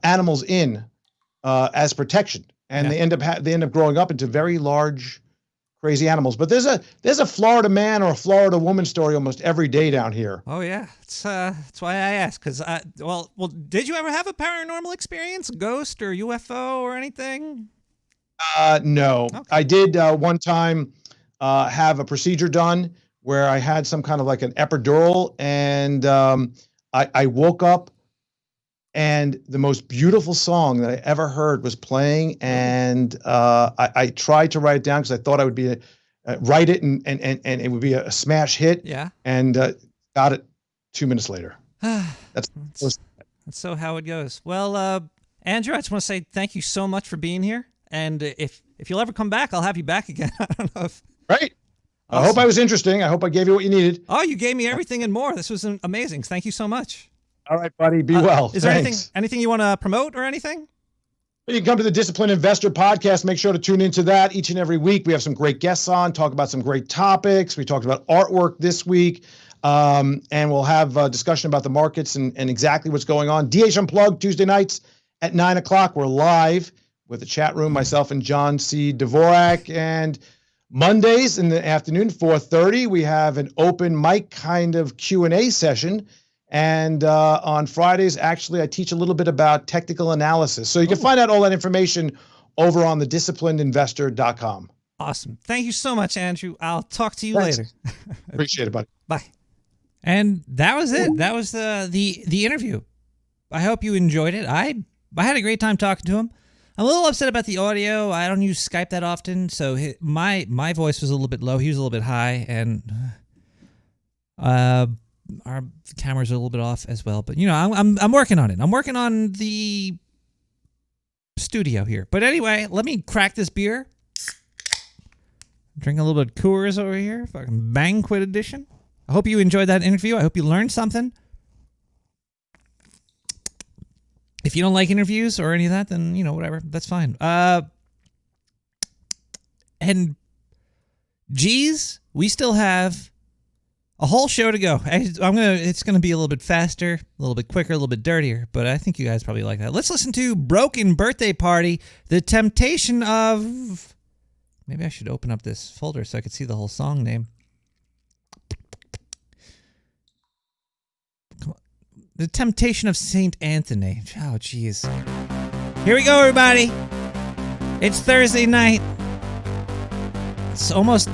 animals in as protection, and they end up growing up into very large, crazy animals. But there's a Florida man or a Florida woman story almost every day down here. Oh yeah, that's why I asked. Because well, did you ever have a paranormal experience, ghost or UFO or anything? No, okay. I did one time have a procedure done where I had some kind of like an epidural, and I woke up and the most beautiful song that I ever heard was playing, and I tried to write it down because I thought I would be write it and it would be a smash hit. Yeah. And got it 2 minutes later. That's so how it goes. Well, Andrew, I just want to say thank you so much for being here. And if you'll ever come back, I'll have you back again. I don't know if... Right. Awesome. I hope I was interesting. I hope I gave you what you needed. Oh, you gave me everything and more. This was amazing. Thank you so much. All right, buddy. Be well. Is there anything you want to promote or anything? You can come to the Disciplined Investor Podcast. Make sure to tune into that each and every week. We have some great guests on, talk about some great topics. We talked about artwork this week, and we'll have a discussion about the markets and exactly what's going on. DH Unplugged, Tuesday nights at 9 o'clock. We're live with the chat room, myself and John C. Dvorak. And Mondays in the afternoon, 4:30, we have an open mic kind of Q&A session. And on Fridays, actually, I teach a little bit about technical analysis. So you can find out all that information over on thedisciplinedinvestor.com. Awesome. Thank you so much, Andrew. I'll talk to you later. Appreciate it, buddy. Bye. And that was it. That was the interview. I hope you enjoyed it. I had a great time talking to him. I'm a little upset about the audio. I don't use Skype that often, so my voice was a little bit low. He was a little bit high, and our cameras are a little bit off as well. But I'm working on it. I'm working on the studio here. But anyway, let me crack this beer. Drink a little bit of Coors over here, fucking banquet edition. I hope you enjoyed that interview. I hope you learned something. If you don't like interviews or any of that, then, whatever. That's fine. And, geez, we still have a whole show to go. It's gonna be a little bit faster, a little bit quicker, a little bit dirtier, but I think you guys probably like that. Let's listen to Broken Birthday Party, The Temptation of... Maybe I should open up this folder so I could see the whole song name. The Temptation of St. Anthony. Oh, jeez. Here we go, everybody. It's Thursday night. It's almost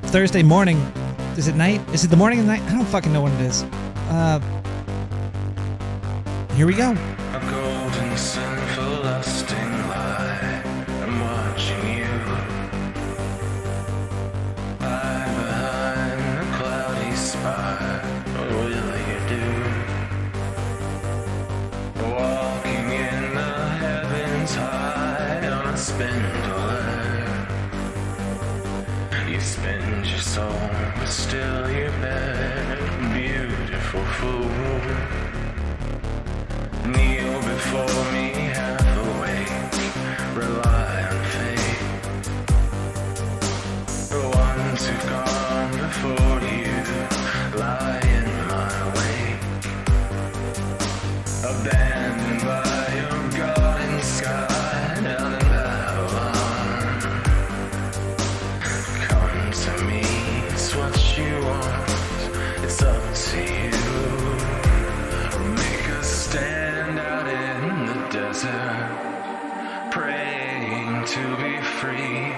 Thursday morning. Is it night? Is it the morning and night? I don't fucking know what it is. Here we go. A golden sinful lusting lie. I'm watching you. Hide behind a cloudy spire. What will you do? Walking in the heavens high on a spindle. You spend your soul, but still you're bad. Beautiful fool. Kneel before me half awake. Rely on fate. The ones who've gone before you lie in my wake. Abandoned by your garden sky down in Babylon. Come to me, it's what you want. It's up to you. Make a stand out in the desert, praying to be free,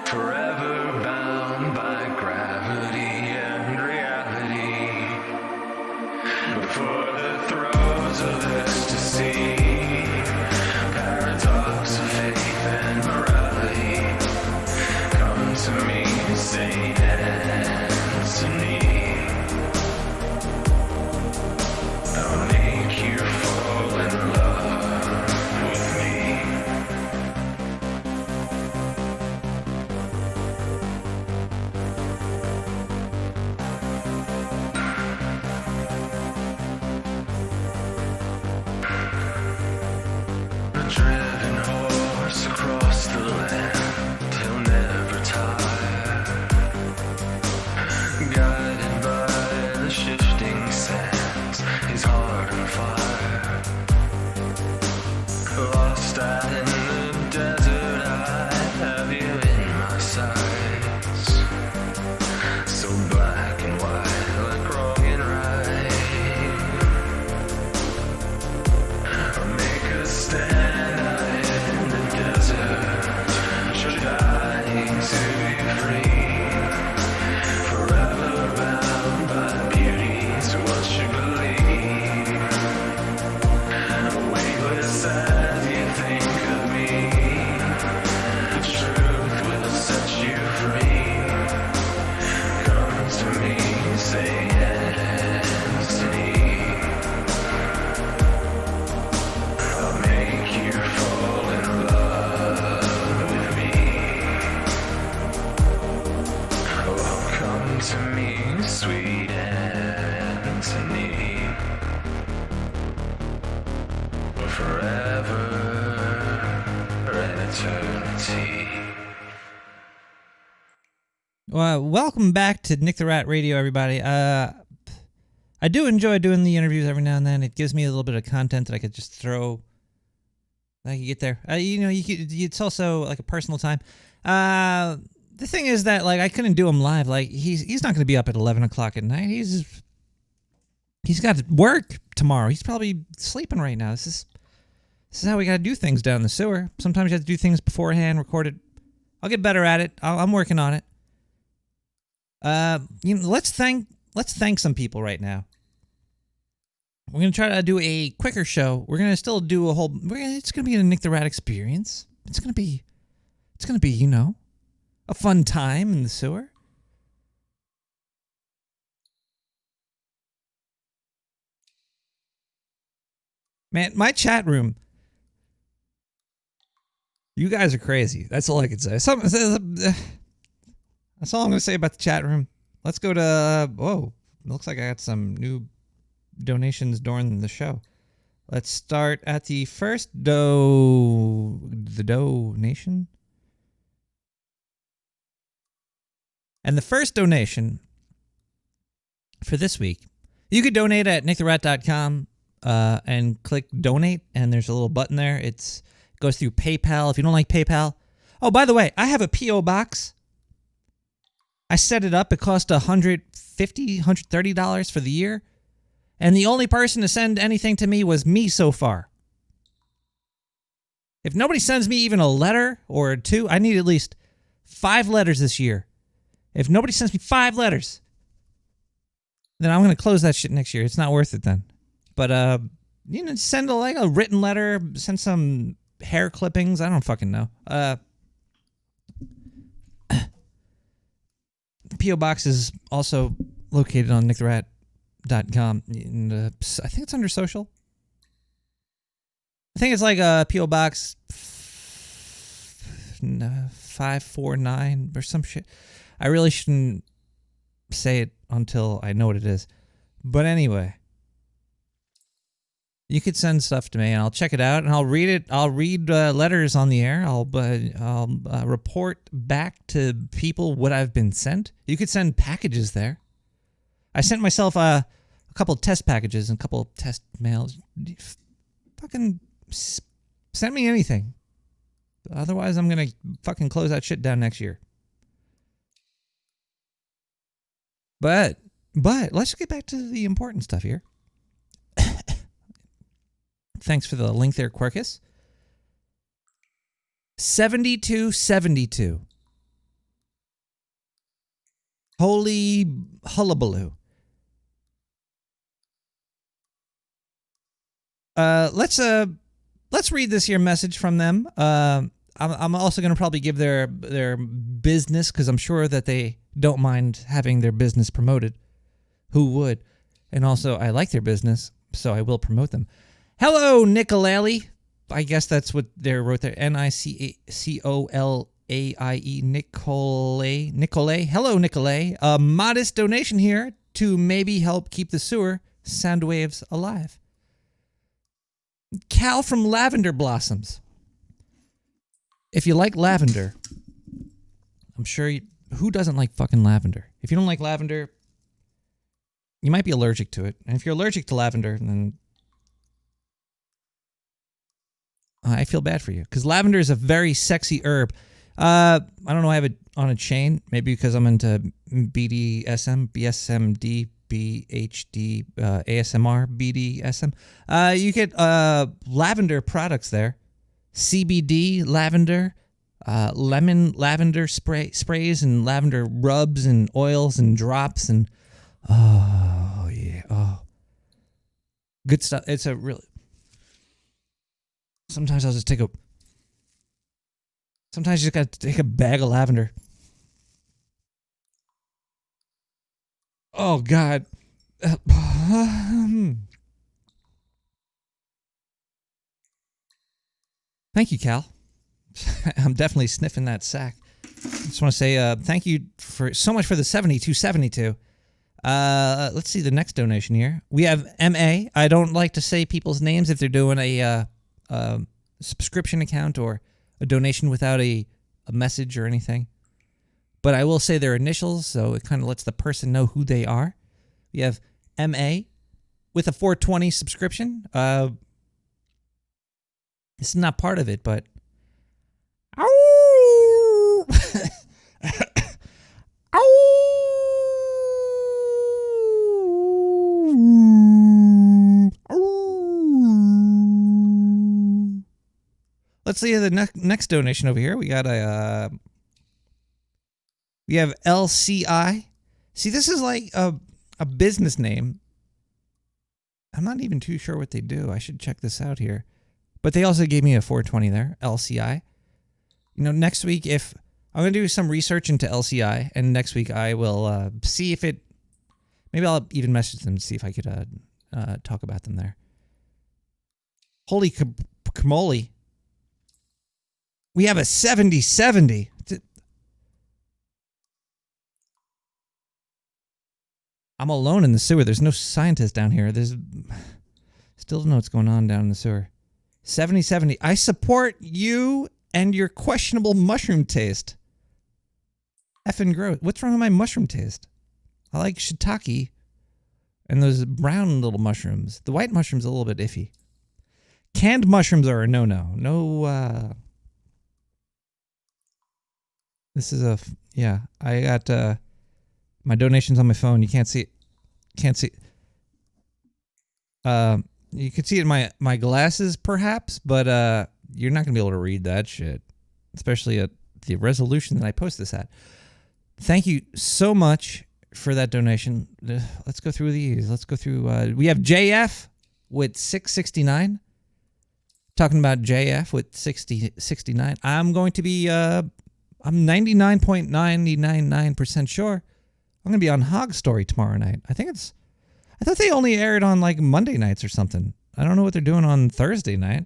forever bound by gravity and reality. Before the throes of ecstasy, paradox of faith and morality. Come to me, Saint Anthony. I'll make you fall in love with me. guided by the shifting sands, his heart on fire. Lost out in the desert, I have you in my sights. So black and white, like wrong and right. Make a stand out in the desert, trying to be free. Forever bound by beauty's what you believe. Weightless as you think of me, truth will set you free. Come to me, say yes to me. I'll make you fall in love with me. Oh, come to me, sweet Anthony. Forever and eternity. Well, welcome back to Nick the Rat Radio, everybody. I do enjoy doing the interviews every now and then. It gives me a little bit of content that I could just throw. I could get there. It's also like a personal time. The thing is that like I couldn't do him live. Like he's not going to be up at 11 o'clock at night. He's got work tomorrow. He's probably sleeping right now. This is how we got to do things down the sewer. Sometimes you have to do things beforehand, record it. I'll get better at it. I'm working on it. Let's thank some people right now. We're gonna try to do a quicker show. We're gonna still do a whole. It's gonna be a Nick the Rat experience. It's gonna be, a fun time in the sewer. Man, my chat room. You guys are crazy. That's all I can say. That's all I'm going to say about the chat room. Let's go to... Whoa. Looks like I got some new donations during the show. Let's start at the first donation. And the first donation for this week, you could donate at nicktherat.com and click donate, and there's a little button there. It goes through PayPal if you don't like PayPal. Oh, by the way, I have a P.O. box. I set it up. It cost $150, $130 for the year. And the only person to send anything to me was me so far. If nobody sends me even a letter or two, I need at least 5 letters this year. If nobody sends me 5 letters, then I'm going to close that shit next year. It's not worth it then. But, send a written letter, send some hair clippings. I don't fucking know. The P.O. Box is also located on nicktherat.com. And, I think it's under social. I think it's like a P.O. Box 549 or some shit. I really shouldn't say it until I know what it is. But anyway, you could send stuff to me, and I'll check it out, and I'll read it. I'll read letters on the air. I'll report back to people what I've been sent. You could send packages there. I sent myself a couple of test packages and a couple of test mails. Fucking send me anything. Otherwise, I'm going to fucking close that shit down next year. But let's get back to the important stuff here. Thanks for the link there, Quirkus. 7272. Holy hullabaloo. Let's read this here message from them. I'm also going to probably give their business, because I'm sure that they don't mind having their business promoted. Who would? And also, I like their business, so I will promote them. Hello, Nicolale. I guess that's what they wrote there. Nicolaie. Nicolay. Hello, Nicolay. A modest donation here to maybe help keep the sewer sound waves alive. Cal from Lavender Blossoms. If you like lavender, I'm sure who doesn't like fucking lavender? If you don't like lavender, you might be allergic to it. And if you're allergic to lavender, then I feel bad for you. Because lavender is a very sexy herb. I don't know, I have it on a chain. Maybe because I'm into BDSM, BSMD, BHD, ASMR, BDSM. You get lavender products there. CBD, lavender, lemon lavender sprays and lavender rubs and oils and drops and oh yeah, oh, good stuff. It's a really. Sometimes I'll just take a. Sometimes you just gotta take a bag of lavender. Oh God. Thank you, Cal. I'm definitely sniffing that sack. I just want to say thank you for so much for the 7272. Let's see the next donation here. We have MA. I don't like to say people's names if they're doing a subscription account or a donation without a message or anything. But I will say their initials, so it kind of lets the person know who they are. We have MA with a 420 subscription. This is not part of it, but ow! Let's see the next donation over here. We got we have LCI. See, this is like a business name. I'm not even too sure what they do. I should check this out here. But they also gave me a 420 there, LCI. You know, next week, if I'm going to do some research into LCI, and next week I will see if it, maybe I'll even message them to see if I could talk about them there. Holy camoli. We have a 7070. I'm alone in the sewer. There's no scientist down here. Still don't know what's going on down in the sewer. 7070. I support you and your questionable mushroom taste. Effing gross. What's wrong with my mushroom taste? I like shiitake and those brown little mushrooms. The white mushroom's a little bit iffy. Canned mushrooms are a no-no. No, this is a, yeah, I got my donations on my phone. You can't see it. Can't see. You can see it in my glasses, perhaps, but you're not going to be able to read that shit, especially at the resolution that I post this at. Thank you so much for that donation. Let's go through these. Let's go through. We have JF with 669. Talking about JF with 69. I'm going to be, I'm 99.999% sure I'm going to be on Hog Story tomorrow night. I thought they only aired on like Monday nights or something. I don't know what they're doing on Thursday night.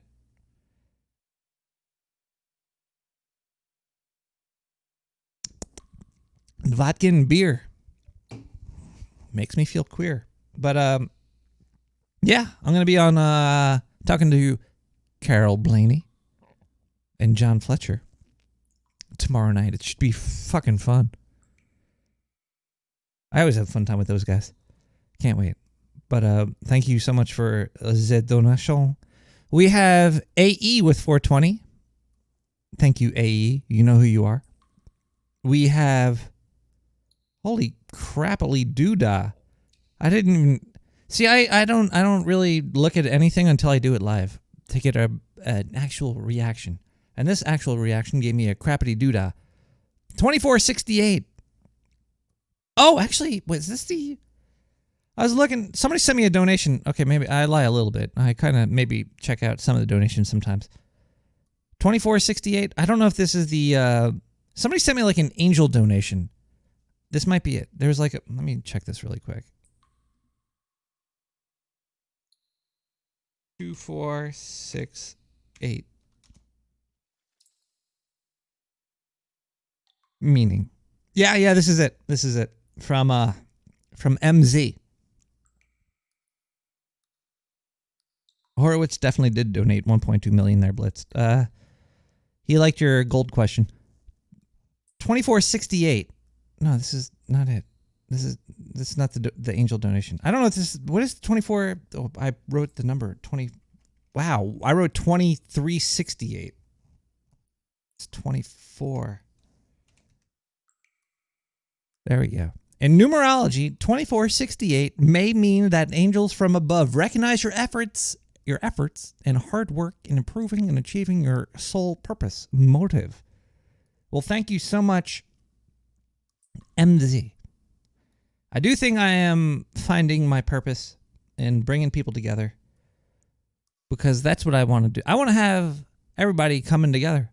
Vodka and beer makes me feel queer. But yeah, I'm going to be on talking to Carol Blaney and John Fletcher tomorrow night. It should be fucking fun. I always have a fun time with those guys. Can't wait. But thank you so much for the donation. We have AE with 420. Thank you, AE. You know who you are. We have, holy crappily doodah. I didn't even see. I don't really look at anything until I do it live to get an actual reaction. And this actual reaction gave me a crappity doodah. 2468. Oh, actually, was this the? I was looking. Somebody sent me a donation. Okay, maybe I lie a little bit. I kind of maybe check out some of the donations sometimes. 2468. I don't know if this is the. Somebody sent me like an angel donation. This might be it. There's like a. Let me check this really quick. 2468. Meaning. Yeah, this is it. This is it. From MZ. Horowitz definitely did donate 1.2 million there, Blitz. He liked your gold question. 2468. No, this is not it. This is not the angel donation. I don't know if this is, what is 24? Oh, I wrote the number 20. Wow, I wrote 2368. It's 24. There we go. In numerology, 2468 may mean that angels from above recognize your efforts and hard work in improving and achieving your soul purpose, motive. Well, thank you so much, MZ. I do think I am finding my purpose in bringing people together because that's what I want to do. I want to have everybody coming together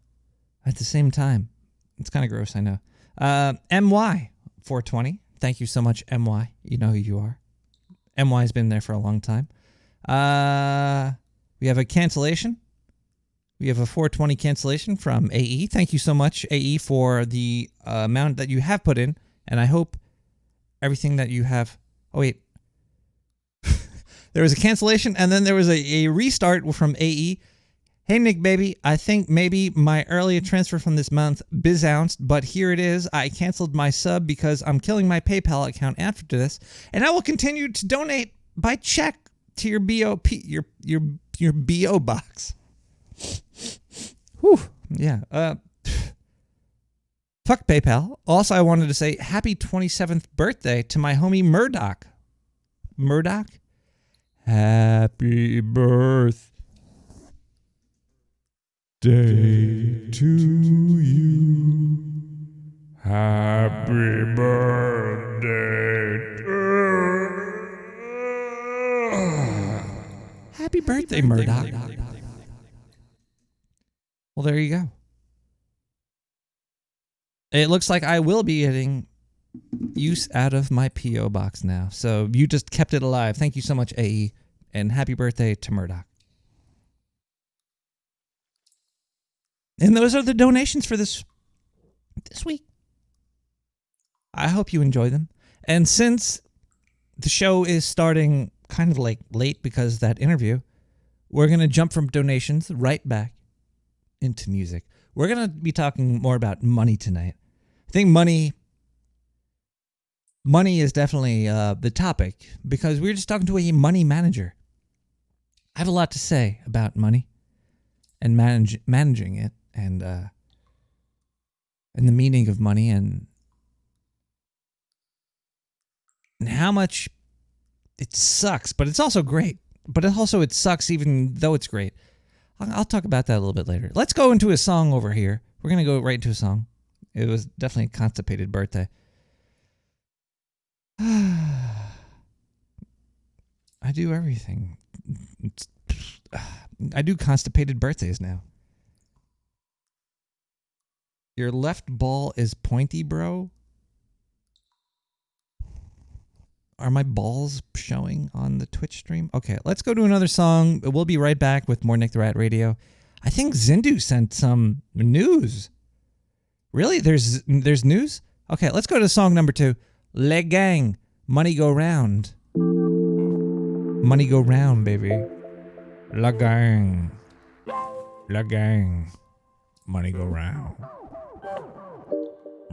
at the same time. It's kind of gross, I know. MY420. Thank you so much, MY. You know who you are. MY's been there for a long time. We have a cancellation. We have a 420 cancellation from AE. Thank you so much, AE, for the amount that you have put in. And I hope everything that you have... Oh, wait. There was a cancellation, and then there was a restart from AE. Hey, Nick, baby, I think maybe my earlier transfer from this month bizounced, but here it is. I canceled my sub because I'm killing my PayPal account after this, and I will continue to donate by check to your BOP, your BO box. Whew. Yeah. Fuck PayPal. Also, I wanted to say happy 27th birthday to my homie Murdoch. Murdoch? Happy birthday to you. Happy birthday. Happy birthday, Murdoch. Well, there you go. It looks like I will be getting use out of my P.O. box now. So you just kept it alive. Thank you so much, AE. And happy birthday to Murdoch. And those are the donations for this week. I hope you enjoy them. And since the show is starting kind of like late because of that interview, we're going to jump from donations right back into music. We're going to be talking more about money tonight. I think money is definitely the topic because we were just talking to a money manager. I have a lot to say about money and managing it and the meaning of money and how much it sucks, but it's also great. But it sucks even though it's great. I'll talk about that a little bit later. Let's go into a song over here. We're going to go right into a song. It was definitely a constipated birthday. I do everything. I do constipated birthdays now. Your left ball is pointy, bro. Are my balls showing on the Twitch stream? Okay, let's go to another song. We'll be right back with more Nick the Rat Radio. I think Zindu sent some news. Really? There's news? Okay, let's go to song number 2. Le Gang, Money Go Round. Money Go Round, baby. La Gang. La Gang, Money Go Round.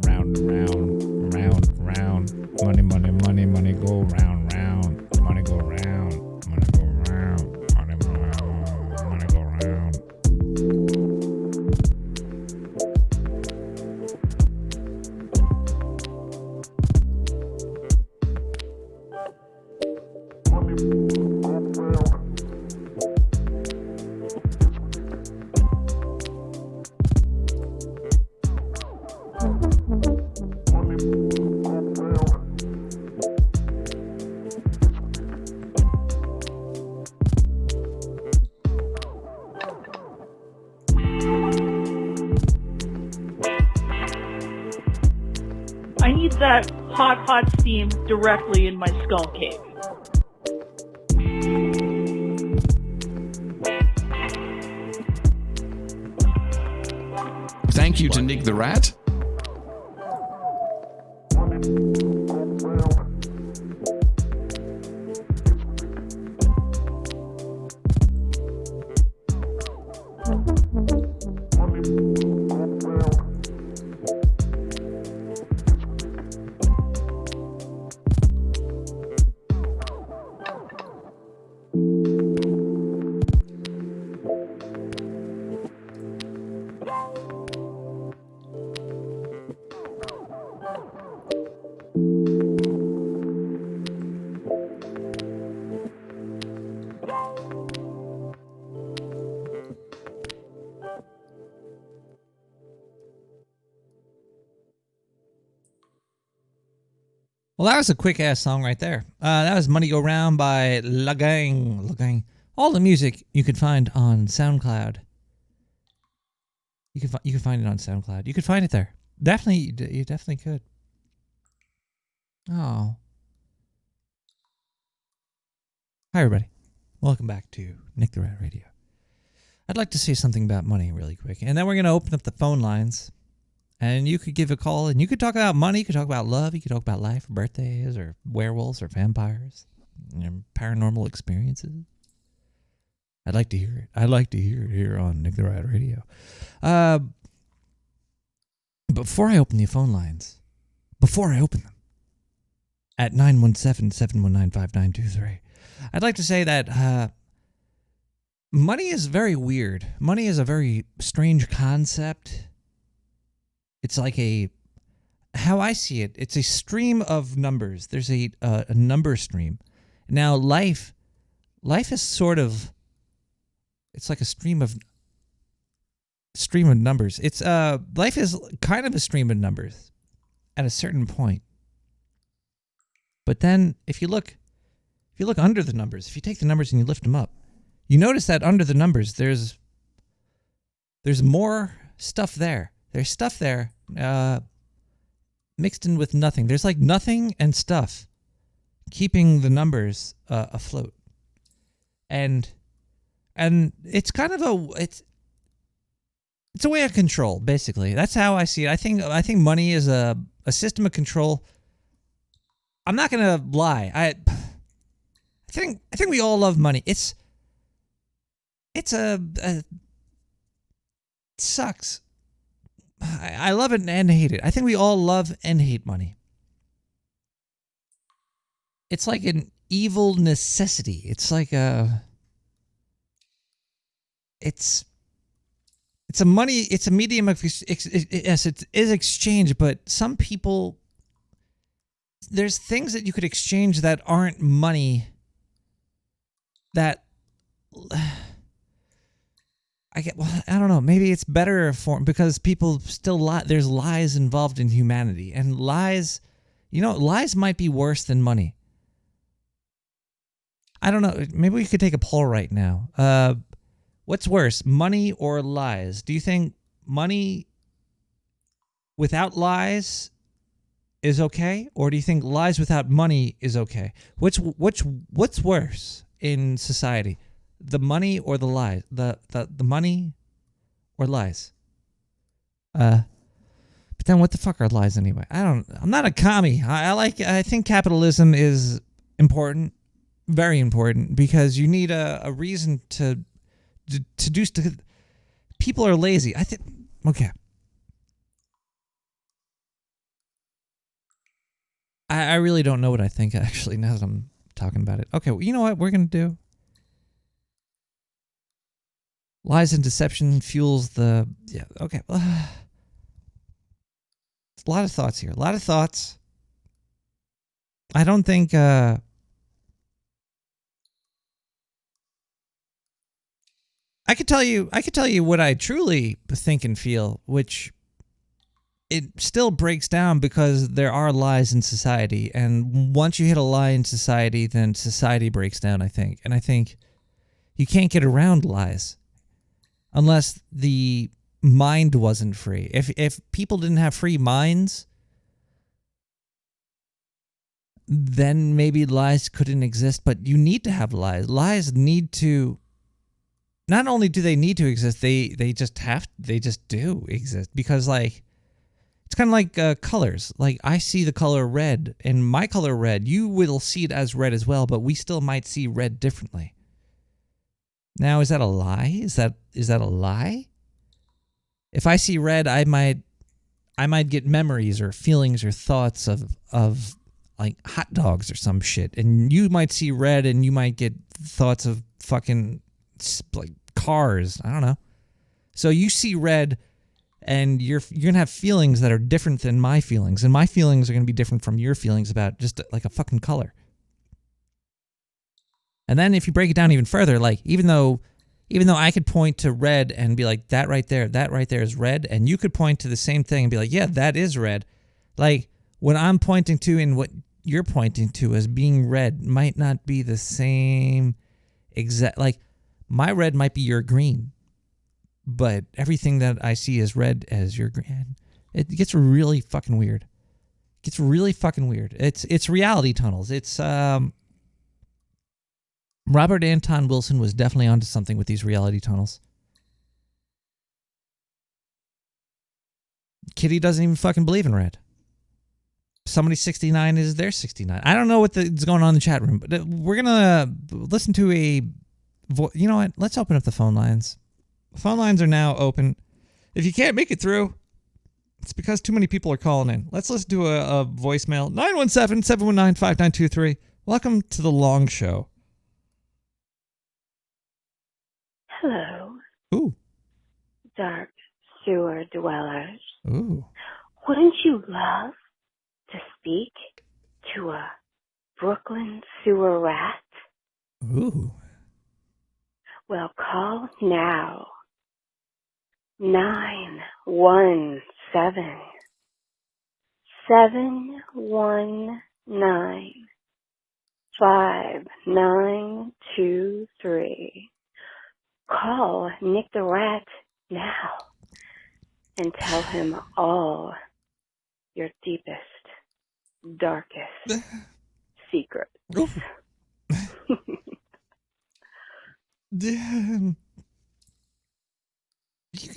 Round, round, round, round. Money, money, money, money go round, round. Money go round, money go round. Money go round, money go round. I need that hot steam directly in my skull cave. Thank you to Nick the Rat. Well, that was a quick ass song right there. That was "Money Go Round" by La Gang. La Gang. All the music you could find on SoundCloud. You can find it on SoundCloud. You could find it there. Definitely, you definitely could. Oh. Hi, everybody. Welcome back to Nick the Rat Radio. I'd like to say something about money really quick, and then we're going to open up the phone lines, and you could give a call, and you could talk about money, you could talk about love, you could talk about life, or birthdays, or werewolves, or vampires, paranormal experiences. I'd like to hear it. I'd like to hear it here on Nick the Rat Radio. Before I open the phone lines, at 917-719-5923, I'd like to say that money is very weird. Money is a very strange concept. It's like how I see it, it's a stream of numbers. There's a number stream. Now, life is sort of, it's like a stream of numbers. It's life is kind of a stream of numbers at a certain point. But then if you look under the numbers, if you take the numbers and you lift them up, you notice that under the numbers there's more stuff there. There's stuff there mixed in with nothing. There's like nothing and stuff keeping the numbers afloat. And it's kind of it's a way of control, basically. That's how I see it. I think money is a system of control. I'm not gonna lie. I think we all love money. It sucks. I love it and hate it. I think we all love and hate money. It's like an evil necessity. It's like it's a medium of yes, it is exchange, but some people, there's things that you could exchange that aren't money that I don't know, maybe it's better because people still lie. There's lies involved in humanity, and lies might be worse than money. I don't know, maybe we could take a poll right now. What's worse, money or lies? Do you think money without lies is okay, or do you think lies without money is okay? What's worse in society, the money or the lies? The money or lies? But then what the fuck are lies anyway? I'm not a commie. I think capitalism is important, very important, because you need a reason to do stuff. People are lazy. I think. Okay. I really don't know what I think, actually, now that I'm talking about it. Okay, well, you know what we're going to do? Lies and deception fuels the... Yeah, okay. It's a lot of thoughts here. A lot of thoughts. I don't think... I could tell you what I truly think and feel, which... it still breaks down because there are lies in society. And once you hit a lie in society, then society breaks down, I think. And I think you can't get around lies unless the mind wasn't free. If people didn't have free minds, then maybe lies couldn't exist. But you need to have lies. Lies need to... Not only do they need to exist, they just do exist. Because, like... It's kind of like colors. Like, I see the color red, and my color red, you will see it as red as well, but we still might see red differently. Now, is that a lie? Is that a lie? If I see red, I might get memories or feelings or thoughts of like hot dogs or some shit, and you might see red and you might get thoughts of fucking like cars. I don't know. So you see red, and you're going to have feelings that are different than my feelings. And my feelings are going to be different from your feelings about just like a fucking color. And then if you break it down even further, like even though I could point to red and be like, that right there is red. And you could point to the same thing and be like, yeah, that is red. Like what I'm pointing to and what you're pointing to as being red might not be the same exact. Like, my red might be your green, but everything that I see as red as your green. It gets really fucking weird. It's reality tunnels. It's Robert Anton Wilson was definitely onto something with these reality tunnels. Kitty doesn't even fucking believe in red. Somebody 69 is their 69. I don't know what's going on in the chat room, but we're gonna listen to a. You know what? Let's open up the phone lines. The phone lines are now open. If you can't make it through, it's because too many people are calling in. Let's listen to a voicemail. 917-719-5923. Welcome to the Long Show. Hello. Ooh. Dark sewer dwellers. Ooh. Wouldn't you love to speak to a Brooklyn sewer rat? Ooh. Well, call now. 917-719-5923. Call Nick the Rat now and tell him all your deepest, darkest secrets.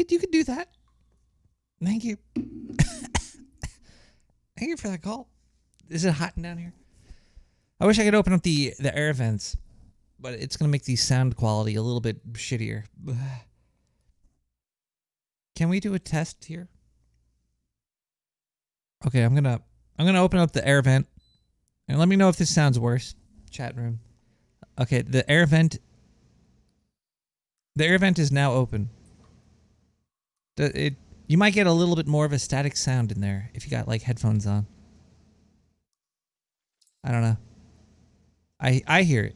You could do that. Thank you. Thank you for that call. Is it hot down here? I wish I could open up the air vents, but it's gonna make the sound quality a little bit shittier. Can we do a test here? Okay, I'm gonna open up the air vent and let me know if this sounds worse. Chat room. Okay, the air vent is now open. You might get a little bit more of a static sound in there if you got like headphones on. I don't know. I hear it.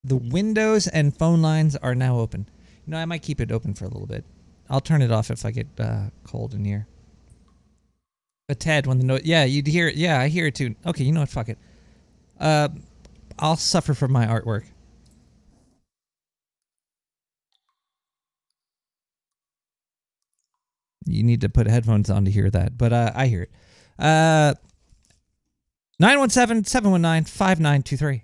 The windows and phone lines are now open. You know, I might keep it open for a little bit. I'll turn it off if I get cold in here. But Ted, when the note, yeah, you'd hear it. Yeah, I hear it too. Okay, you know what? Fuck it. I'll suffer for my artwork. You need to put headphones on to hear that, but I hear it. 917-719-5923.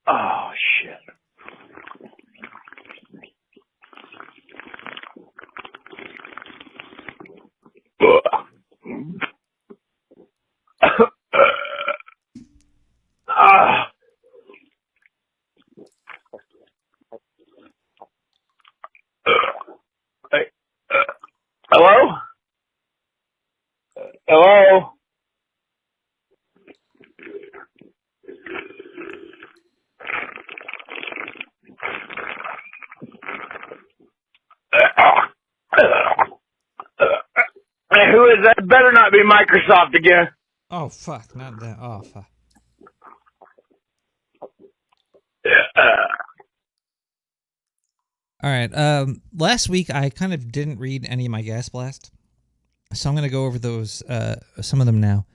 Oh, shit. Hey, hello? Hello? Hey, who is that? Better not be Microsoft again. Oh, fuck. Not that. Oh, fuck. All right. Last week, I kind of didn't read any of my Gas Blast. So I'm going to go over those, some of them now.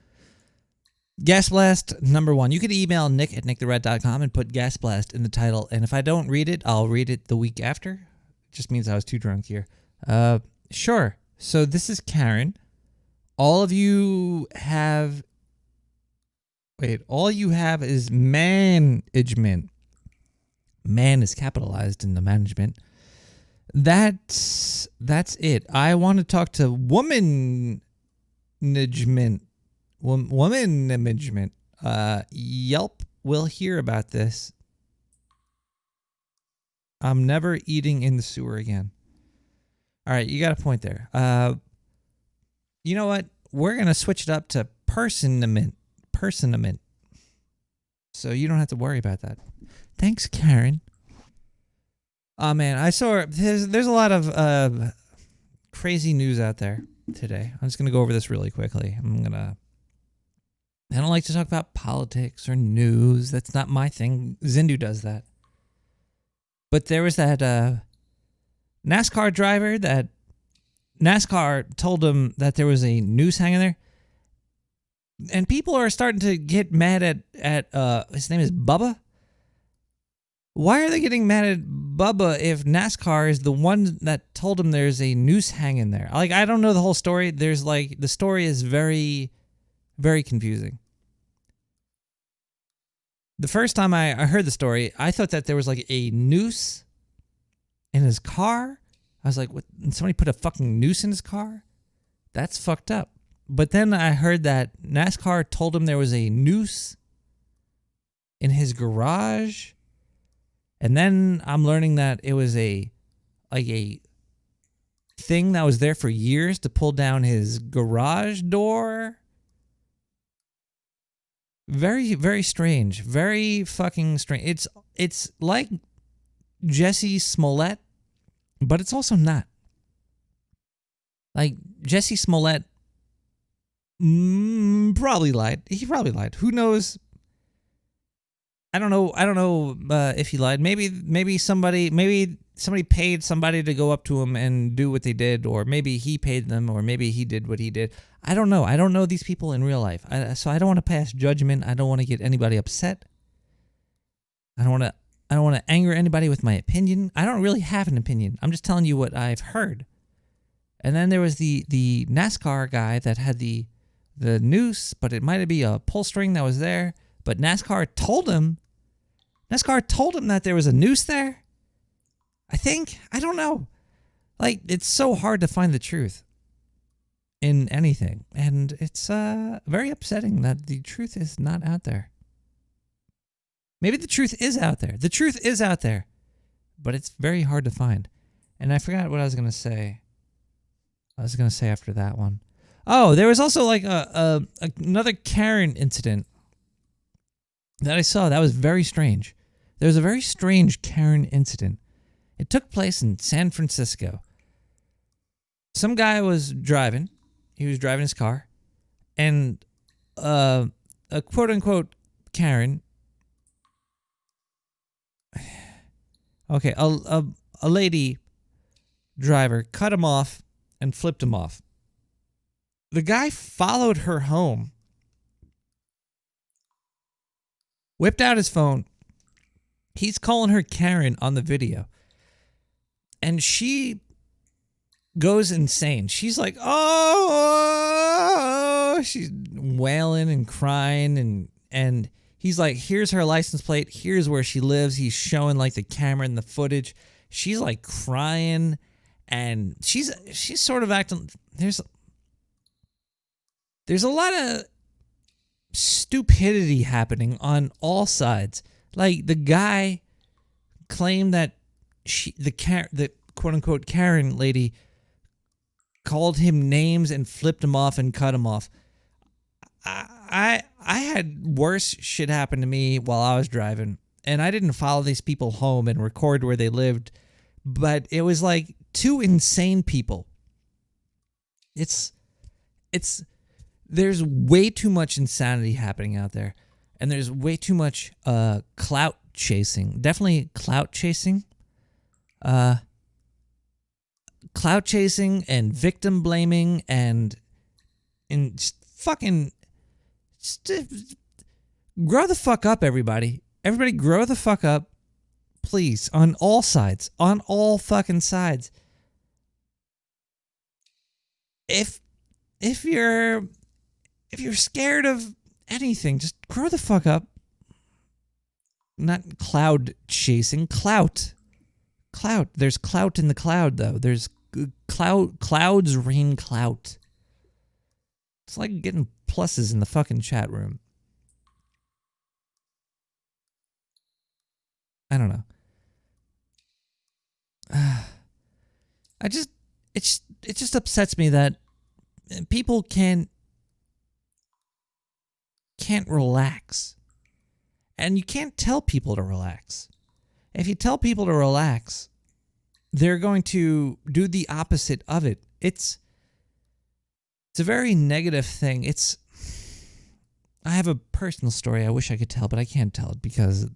Gas Blast number 1. You could email nick@nickthered.com and put Gas Blast in the title. And if I don't read it, I'll read it the week after. It just means I was too drunk here. Sure. So this is Karen. All you have is management. Man is capitalized in the management. That's it. I want to talk to woman management. Woman management. Yelp will hear about this. I'm never eating in the sewer again. All right, you got a point there. You know what? We're going to switch it up to personament. So you don't have to worry about that. Thanks, Karen. Oh, man, I saw there's a lot of crazy news out there today. I'm just going to go over this really quickly. I don't like to talk about politics or news. That's not my thing. Zindu does that. But there was that NASCAR driver that NASCAR told him that there was a noose hanging there. And people are starting to get mad at his name is Bubba. Why are they getting mad at Bubba if NASCAR is the one that told him there's a noose hanging there? Like, I don't know the whole story. There's like, the story is very, very confusing. The first time I heard the story, I thought that there was like a noose in his car. I was like, what? Somebody put a fucking noose in his car? That's fucked up. But then I heard that NASCAR told him there was a noose in his garage. And then I'm learning that it was a thing that was there for years to pull down his garage door. Very, very strange. Very fucking strange. It's like Jesse Smollett, but it's also not. Like, Jesse Smollett probably lied. He probably lied. Who knows? I don't know if he lied. Maybe somebody paid somebody to go up to him and do what they did, or maybe he paid them, or maybe he did what he did. I don't know. I don't know these people in real life, so I don't want to pass judgment. I don't want to get anybody upset. I don't want to anger anybody with my opinion. I don't really have an opinion. I'm just telling you what I've heard. And then there was the NASCAR guy that had the noose, but it might be a pull string that was there. But NASCAR told him that there was a noose there. I think. I don't know. Like, it's so hard to find the truth in anything. And it's very upsetting that the truth is not out there. Maybe the truth is out there. The truth is out there. But it's very hard to find. And I forgot what I was going to say. I was going to say after that one. Oh, there was also like another Karen incident that I saw. That was very strange. There was a very strange Karen incident. It took place in San Francisco. Some guy was driving. He was driving his car. And a quote-unquote Karen. Okay, a lady driver cut him off and flipped him off. The guy followed her home, whipped out his phone. He's calling her Karen on the video. And she goes insane. She's like, oh, she's wailing and crying. And he's like, here's her license plate. Here's where she lives. He's showing like the camera and the footage. She's like crying. And she's sort of acting. There's a lot of stupidity happening on all sides. Like, the guy claimed that the quote unquote Karen lady called him names and flipped him off and cut him off. I had worse shit happen to me while I was driving, and I didn't follow these people home and record where they lived, but it was like two insane people. There's way too much insanity happening out there, and there's way too much clout chasing. Definitely clout chasing. Clout chasing and victim blaming and just fucking grow the fuck up, everybody. Everybody grow the fuck up, please, on all sides, on all fucking sides. If you're scared of anything, just grow the fuck up. Not cloud chasing, clout. Clout. There's clout in the cloud, though. There's clouds rain clout. It's like getting pluses in the fucking chat room. I don't know. It just upsets me that people can't relax. And you can't tell people to relax. If you tell people to relax, they're going to do the opposite of it. It's a very negative thing. I have a personal story I wish I could tell, but I can't tell it because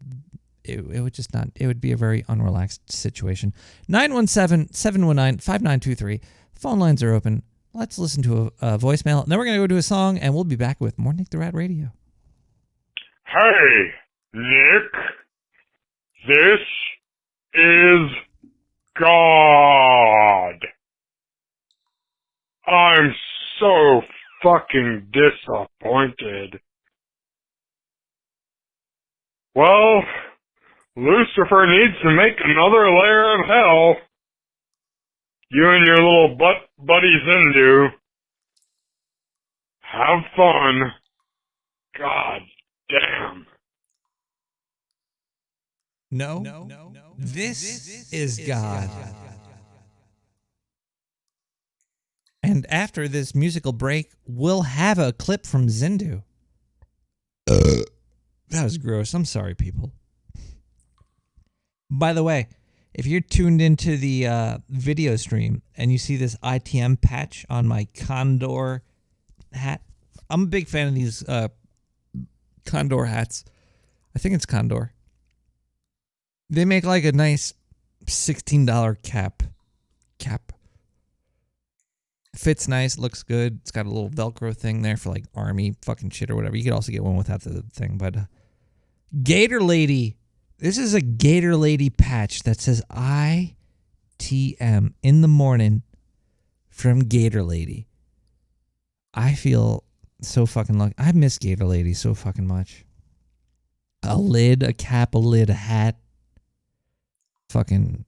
it would just not, it would be a very unrelaxed situation. 917-719-5923. Phone lines are open. Let's listen to a voicemail. And then we're going to go to a song, and we'll be back with more Nick the Rat Radio. Hey, Nick. This is God. I'm so fucking disappointed. Well, Lucifer needs to make another layer of hell. You and your little buddy Zindu. Have fun. God damn. No. This is God. And after this musical break, we'll have a clip from Zindu. That was gross. I'm sorry, people. By the way, if you're tuned into the video stream and you see this ITM patch on my Condor hat, I'm a big fan of these Condor hats. I think it's Condor. They make like a nice $16 cap. Fits nice, looks good. It's got a little Velcro thing there for like army fucking shit or whatever. You could also get one without the thing, but Gator Lady. This is a Gator Lady patch that says ITM in the morning from Gator Lady. I feel so fucking lucky. I miss Gator Lady so fucking much. A lid, a cap, a lid, a hat. Fucking.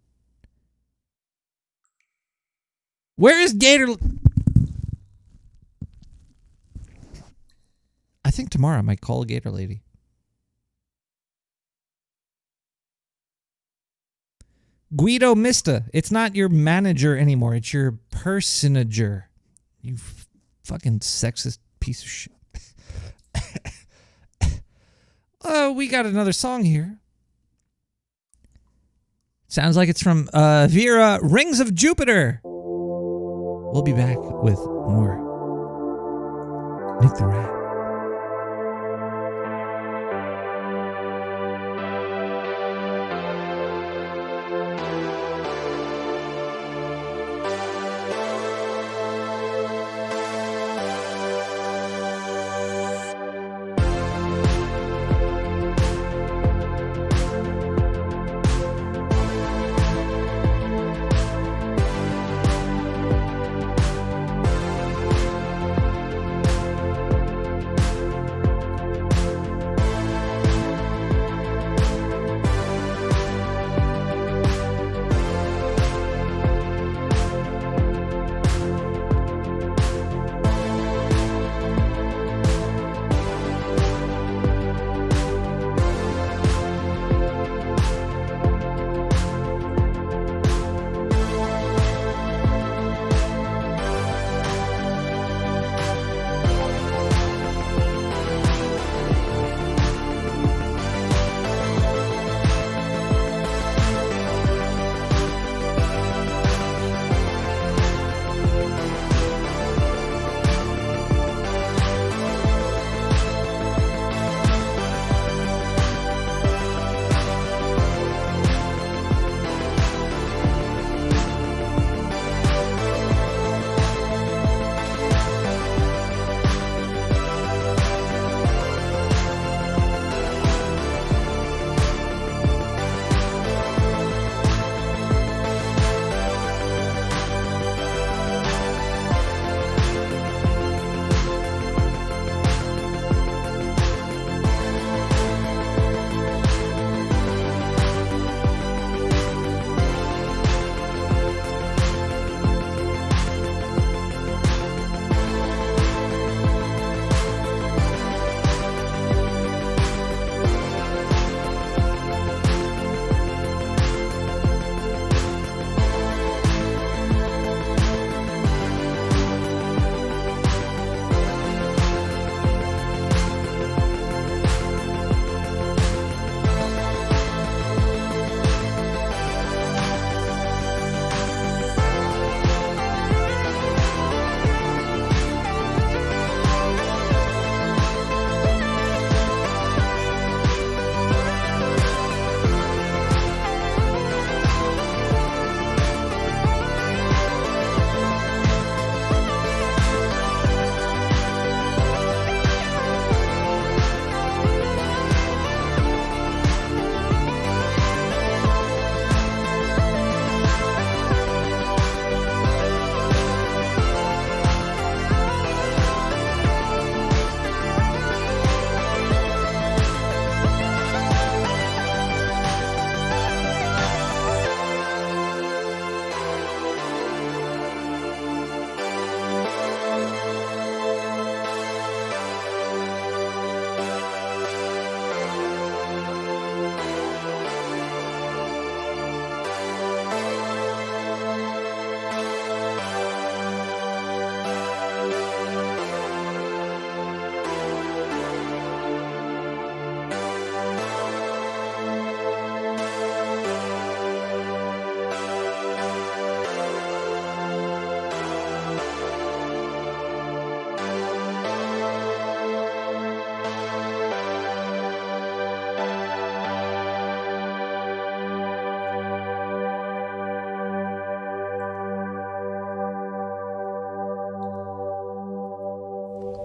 Where is Gator? I think tomorrow I might call a Gator Lady. Guido Mista. It's not your manager anymore. It's your personager. You fucking sexist piece of shit. We got another song here. Sounds like it's from Vera, Rings of Jupiter. We'll be back with more Nick the Rat.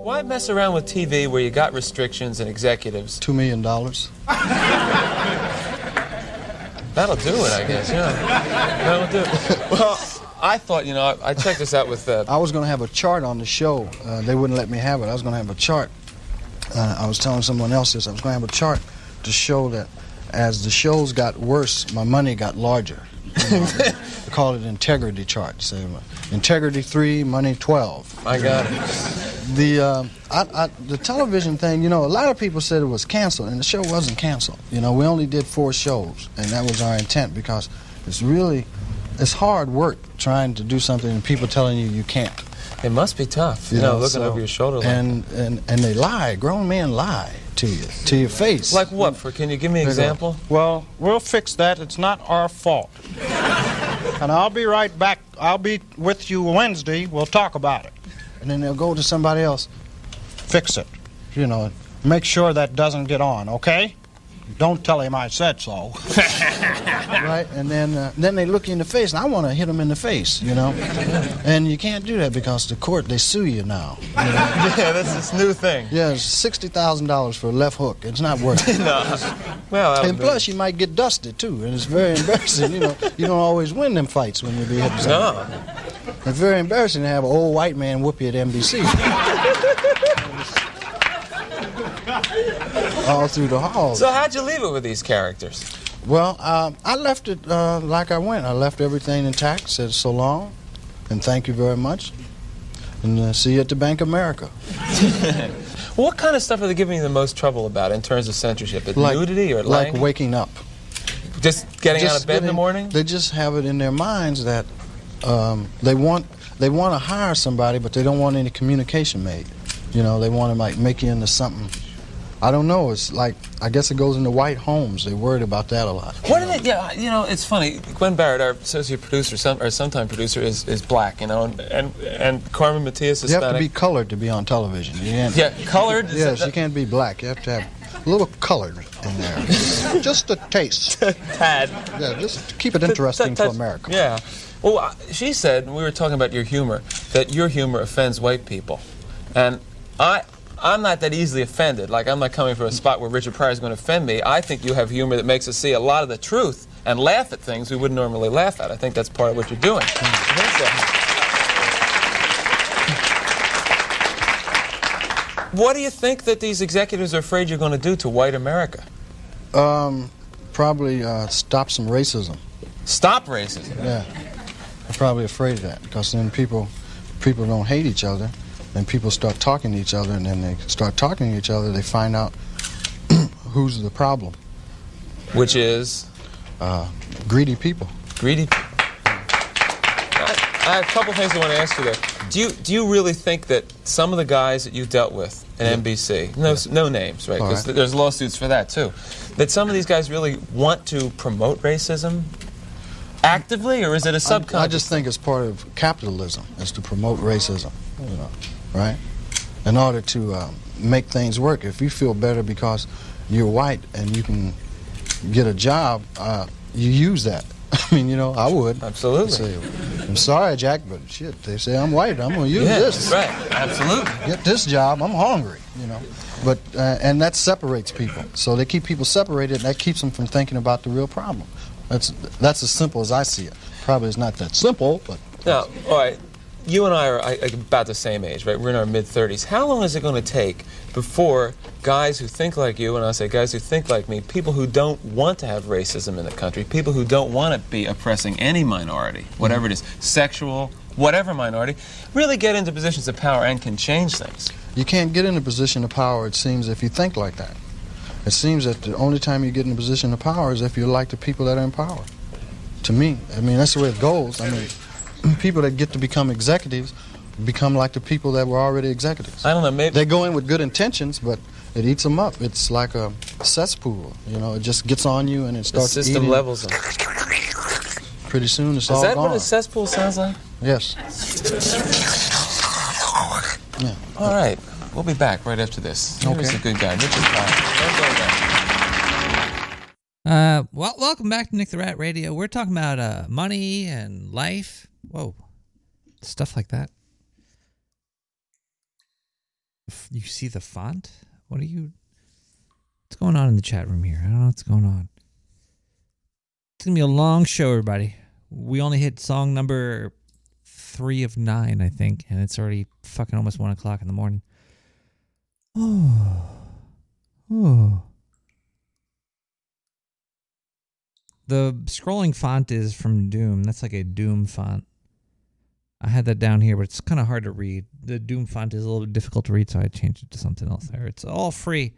Why mess around with TV where you got restrictions and executives? $2 million. That'll do it, I guess, yeah. That'll do it. Well, I thought, I checked this out with... I was going to have a chart on the show. They wouldn't let me have it. I was going to have a chart. I was telling someone else this. I was going to have a chart to show that as the shows got worse, my money got larger. They call it integrity chart. Say, integrity 3, money 12. I got it. The television thing, a lot of people said it was canceled, and the show wasn't canceled. We only did 4 shows, and that was our intent because it's hard work trying to do something and people telling you can't. It must be tough, looking over your shoulder like and they lie. Grown men lie to you, to your face. Like what? Can you give me an example? Well, we'll fix that. It's not our fault. And I'll be right back. I'll be with you Wednesday. We'll talk about it. And then they'll go to somebody else. Fix it. Make sure that doesn't get on, okay? Don't tell him I said so. Right? And then they look you in the face, and I want to hit them in the face, And you can't do that because the court, they sue you now. Yeah, that's this new thing. Yeah, it's $60,000 for a left hook. It's not worth it. No. Well, and plus, you might get dusted, too, and it's very embarrassing. You don't always win them fights when you be hit. No. It's very embarrassing to have an old white man whoop you at NBC. All through the halls. So how'd you leave it with these characters? Well, I left it like I went. I left everything intact, said so long, and thank you very much, and see you at the Bank of America. What kind of stuff are they giving you the most trouble about in terms of censorship? Nudity or like lying? Waking up. Just getting out of bed in the morning? They just have it in their minds that they want to hire somebody, but they don't want any communication made. They want to make you into something. I don't know. It's like, I guess it goes into white homes. They're worried about that a lot. What are they? Yeah, it's funny. Gwen Barrett, our associate producer, or sometime producer, is black. And Carmen Matias is Hispanic. You have to be colored to be on television. Colored. Yes, you can't be black. You have to have a little colored in there, just a taste. Tad. Yeah, just to keep it interesting for America. Yeah. Well, she said, when we were talking about your humor, that your humor offends white people, and I'm not that easily offended. Like, I'm not coming from a spot where Richard Pryor is going to offend me. I think you have humor that makes us see a lot of the truth and laugh at things we wouldn't normally laugh at. I think that's part of what you're doing. What do you think that these executives are afraid you're going to do to white America? Probably stop some racism. Stop racism? Yeah. I'm probably afraid of that because then people don't hate each other. And people start talking to each other, and then they start talking to each other, they find out who's the problem. Which is? Greedy people. Greedy people. I have a couple things I want to ask you there. Do you really think that some of the guys that you dealt with at NBC, no names, right? Because there's lawsuits for that, too, that some of these guys really want to promote racism actively, or is it a subconscious? I just think it's part of capitalism, is to promote racism. Right? In order to make things work. If you feel better because you're white and you can get a job, you use that. I mean, I would. Absolutely. Say, I'm sorry, Jack, but shit, they say I'm white. I'm going to use this. Right. Absolutely. Get this job. I'm hungry, But, and that separates people. So they keep people separated, and that keeps them from thinking about the real problem. That's as simple as I see it. Probably it's not that simple, but... Now, all right. You and I are about the same age, right? We're in our mid-30s. How long is it going to take before guys who think like you, and I say guys who think like me, people who don't want to have racism in the country, people who don't want to be oppressing any minority, whatever it is, sexual, whatever minority, really get into positions of power and can change things? You can't get in a position of power, it seems, if you think like that. It seems that the only time you get in a position of power is if you're like the people that are in power. To me, I mean, that's the way it goes. I mean, people that get to become executives become like the people that were already executives. I don't know, maybe... They go in with good intentions, but it eats them up. It's like a cesspool, it just gets on you and it starts eating. The system levels them. Pretty soon it's all gone. Is that what a cesspool sounds like? Yes. Yeah. All right. We'll be back right after this. Here's a good guy, Richard Pryor. Don't go back. Well, welcome back to Nick the Rat Radio. We're talking about money and life. Whoa. Stuff like that. You see the font? What are you... What's going on in the chat room here? I don't know what's going on. It's going to be a long show, everybody. We only hit song number 3 of 9, I think, and it's already fucking almost 1 o'clock in the morning. Oh. The scrolling font is from Doom. That's like a Doom font. I had that down here, but it's kind of hard to read. The Doom font is a little bit difficult to read, so I changed it to something else there. It's all free.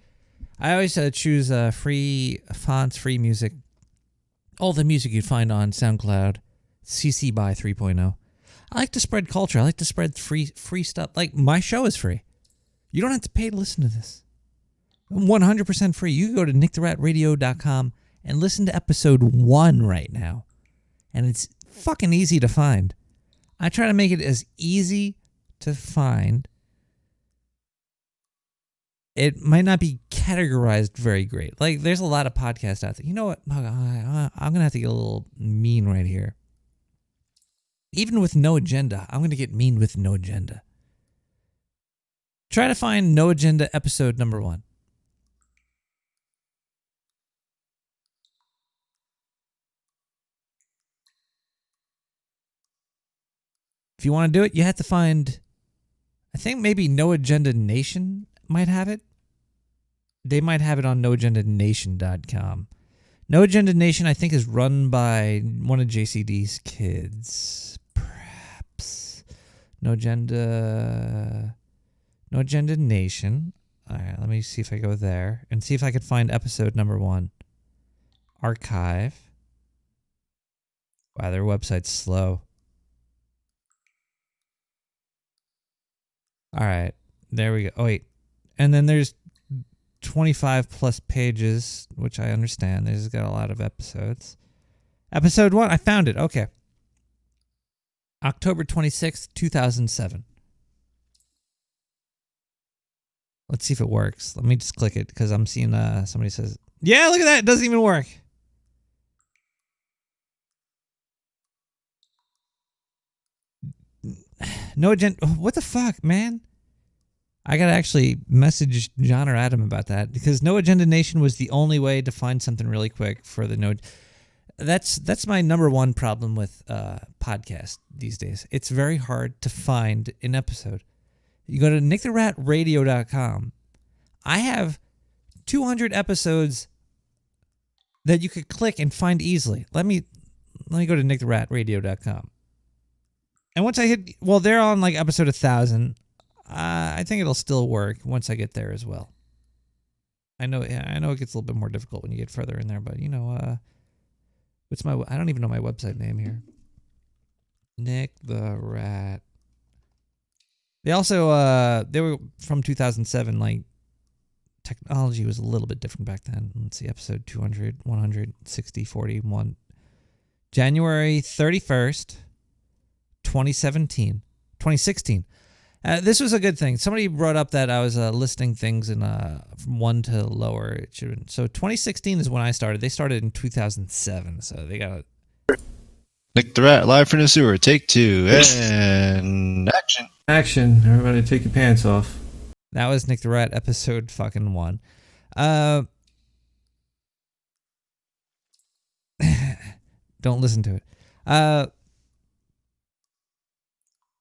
I always choose free fonts, free music. All the music you'd find on SoundCloud, CC BY 3.0. I like to spread culture. I like to spread free stuff. Like, my show is free. You don't have to pay to listen to this. 100% free. You can go to nicktheratradio.com and listen to episode 1 right now. And it's fucking easy to find. I try to make it as easy to find. It might not be categorized very great. Like, there's a lot of podcasts out there. You know what? I'm going to have to get a little mean right here. Even with No Agenda, I'm going to get mean with No Agenda. Try to find No Agenda episode number 1. If you want to do it, you have to find, I think maybe No Agenda Nation might have it. They might have it on noagendanation.com. No Agenda Nation, I think, is run by one of JCD's kids. Perhaps. No Agenda Nation. All right, let me see if I go there and see if I could find episode number 1. Archive. Wow, their website's slow. All right, there we go. Oh, wait. And then there's 25 plus pages, which I understand. There's got a lot of episodes. Episode 1, I found it. Okay. October 26th, 2007. Let's see if it works. Let me just click it because I'm seeing somebody says, yeah, look at that. It doesn't even work. No agenda. What the fuck, man? I gotta actually message John or Adam about that because No Agenda Nation was the only way to find something really quick for the no. That's my number one problem with podcasts these days. It's very hard to find an episode. You go to nicktheratradio.com. I have 200 episodes that you could click and find easily. Let me go to nicktheratradio.com. And once I hit, well, they're on like episode 1000. I think it'll still work once I get there as well. I know it gets a little bit more difficult when you get further in there, but you know, I don't even know my website name here. Nick the Rat. They also, they were from 2007, like, technology was a little bit different back then. Let's see, episode 200, 160, 41. January 31st, 2016. This was a good thing. Somebody brought up that I was listing things in from 1 to lower. It should have been. So 2016 is when I started. They started in 2007, so they got it. Nick the Rat, live from the sewer, take 2, and action. Action. Everybody take your pants off. That was Nick the Rat, episode fucking 1. Don't listen to it.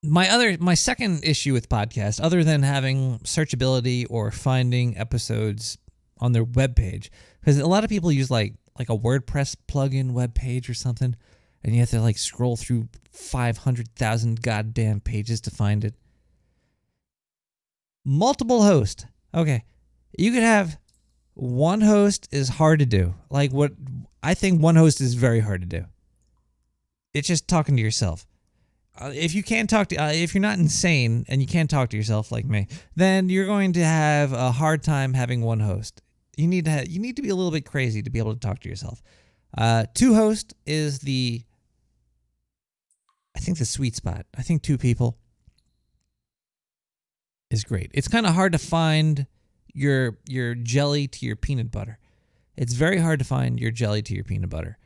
My second issue with podcasts, other than having searchability or finding episodes on their webpage, because a lot of people use like a WordPress plugin webpage or something, and you have to like scroll through 500,000 goddamn pages to find it. Multiple host. Okay. You could have one host is hard to do. Like what I think one host is very hard to do. It's just talking to yourself. If you can't talk to, if you're not insane and you can't talk to yourself like me, then you're going to have a hard time having one host. You need to be a little bit crazy to be able to talk to yourself. 2 host is I think the sweet spot. I think 2 people is great. It's kind of hard to find your jelly to your peanut butter. It's very hard to find your jelly to your peanut butter.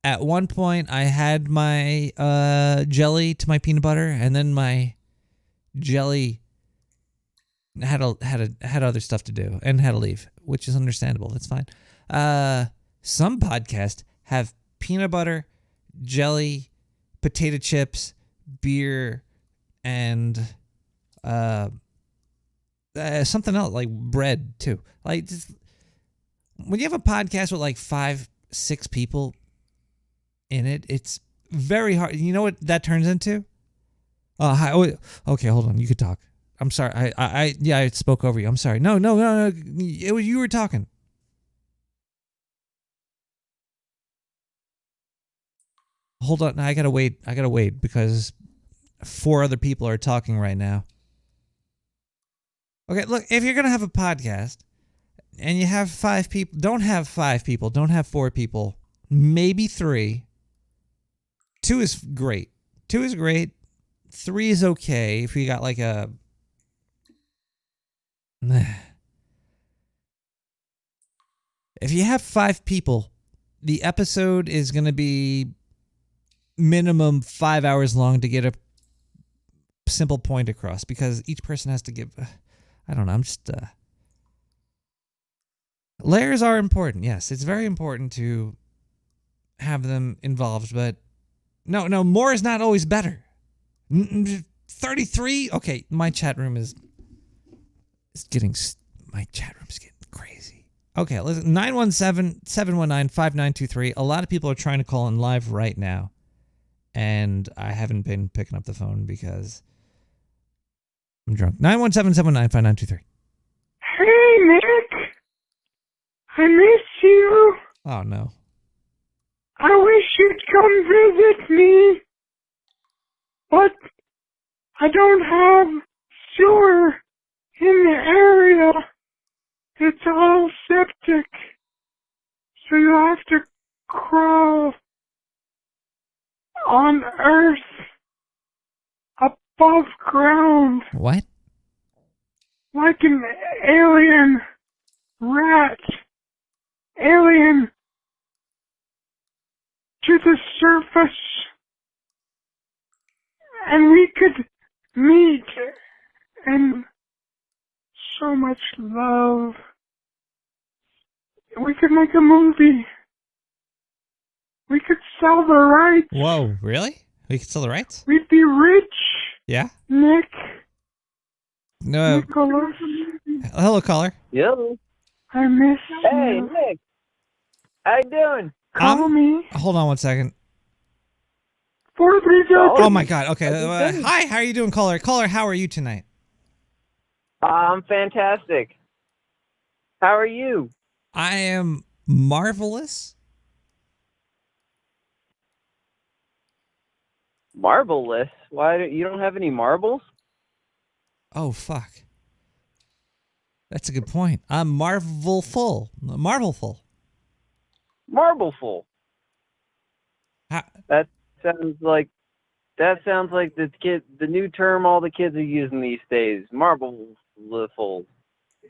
At one point, I had my jelly to my peanut butter, and then my jelly had other stuff to do and had to leave, which is understandable. That's fine. Some podcasts have peanut butter, jelly, potato chips, beer, and something else like bread too. Like when you have a podcast with like 5-6 people in it, it's very hard. You know what that turns into? Okay, hold on. You could talk. I'm sorry. I spoke over you. I'm sorry. No. It was you were talking. Hold on. I gotta wait because 4 other people are talking right now. Okay, look. If you're gonna have a podcast and you have 5 people, don't have 5 people. Don't have 4 people. Maybe 3. 2 is great. 2 is great. 3 is okay if you got like a. If you have 5 people, the episode is going to be minimum 5 hours long to get a simple point across because each person has to give. I don't know. I'm just. Layers are important. Yes, it's very important to have them involved, but no, more is not always better. 33? Okay, my chat room is getting. My chat room's getting crazy. Okay, listen. 917-719-5923. A lot of people are trying to call in live right now, and I haven't been picking up the phone because I'm drunk. 917-719-5923. Hey, Nick. I miss you. Oh, no. I wish you'd come visit me. But I don't have sewer in the area. It's all septic. So you have to crawl on Earth above ground. What? Like an alien rat. Alien to the surface. And we could meet and so much love. We could make a movie. We could sell the rights. Whoa, really? We could sell the rights? We'd be rich. Yeah? Nick. No. Nicholas. Hello, caller. Yo. I miss Hey, you. Nick. How you doing? Call me. Hold on one second. 430. Oh my God. Okay. Hi. How are you doing, caller? Caller, how are you tonight? I'm fantastic. How are you? I am marvelous. Marvelous? Why you don't have any marbles? Oh fuck. That's a good point. I'm marvelful. Marvelful. Marbleful. That sounds like the new term all the kids are using these days. Marbleful.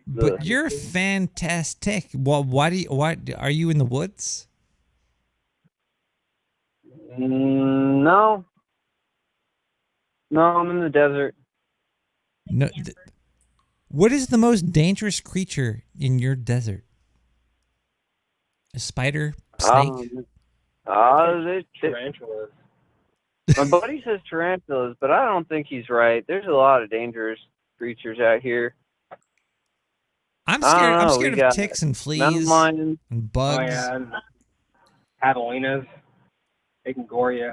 But you're fantastic. Well, why are you in the woods? No. No, I'm in the desert. No. What is the most dangerous creature in your desert? A spider? Snake? Tarantulas. My buddy says tarantulas, but I don't think he's right. There's a lot of dangerous creatures out here. I'm scared of ticks and fleas and bugs. Oh, yeah. Catalinas. They can gore you.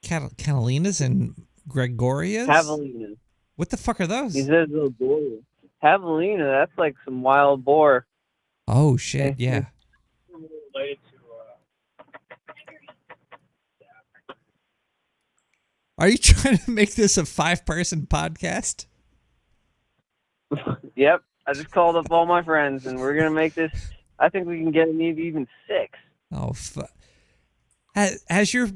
Catalinas and Gregorias? Javelinas. What the fuck are those? He says they'll gore you. Javelina, that's like some wild boar. Oh, shit, yeah. Related Are you trying to make this a 5-person podcast? Yep. I just called up all my friends, and we're going to make this. I think we can get maybe even 6. Oh, fuck. Has your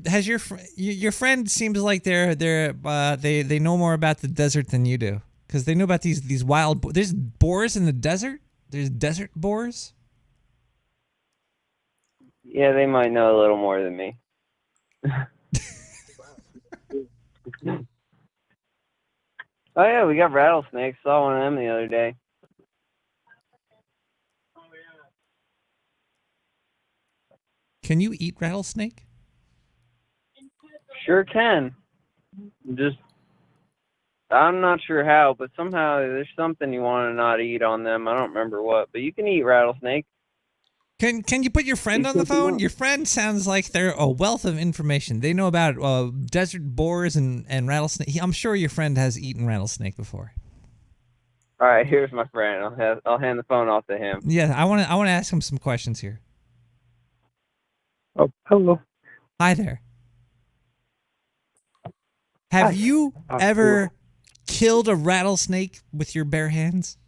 friend seems like they know more about the desert than you do, because they know about these wild there's boars in the desert. There's desert boars. Yeah, they might know a little more than me. Oh yeah, we got rattlesnakes. Saw one of them the other day. Can you eat rattlesnake? Sure can. Just, I'm not sure how, but somehow there's something you want to not eat on them. I don't remember what, but you can eat rattlesnake. Can you put your friend on the phone? Your friend sounds like they're a wealth of information. They know about desert boars and rattlesnake. I'm sure your friend has eaten rattlesnake before. All right, here's my friend. I'll hand the phone off to him. Yeah, I want to ask him some questions here. Oh, hello. Hi there. Have you ever killed a rattlesnake with your bare hands?